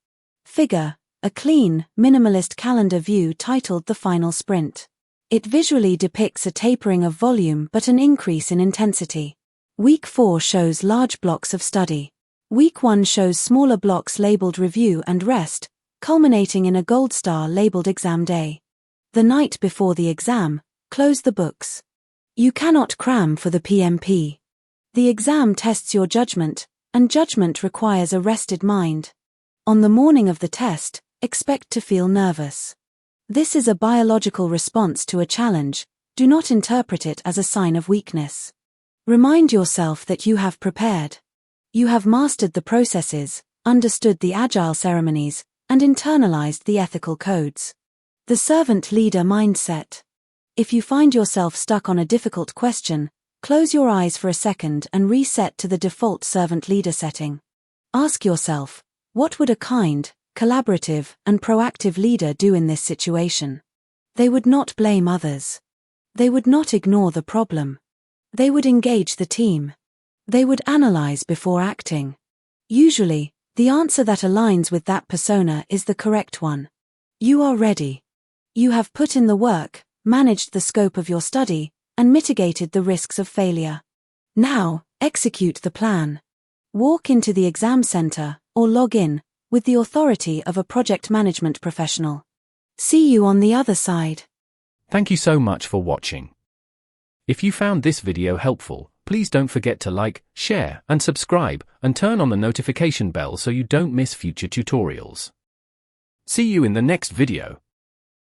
Figure. A clean, minimalist calendar view titled The Final Sprint. It visually depicts a tapering of volume but an increase in intensity. Week 4 shows large blocks of study. Week 1 shows smaller blocks labeled review and rest, culminating in a gold star labeled exam day. The night before the exam, close the books. You cannot cram for the PMP. The exam tests your judgment, and judgment requires a rested mind. On the morning of the test, expect to feel nervous. This is a biological response to a challenge. Do not interpret it as a sign of weakness. Remind yourself that you have prepared. You have mastered the processes, understood the agile ceremonies, and internalized the ethical codes. The servant leader mindset. If you find yourself stuck on a difficult question, close your eyes for a second and reset to the default servant leader setting. Ask yourself, what would a kind, collaborative, and proactive leader do in this situation? They would not blame others. They would not ignore the problem. They would engage the team. They would analyze before acting. Usually, the answer that aligns with that persona is the correct one. You are ready. You have put in the work, managed the scope of your study, and mitigated the risks of failure. Now, execute the plan. Walk into the exam center, or log in, with the authority of a project management professional. See you on the other side. Thank you so much for watching. If you found this video helpful, please don't forget to like, share, and subscribe, and turn on the notification bell so you don't miss future tutorials. See you in the next video.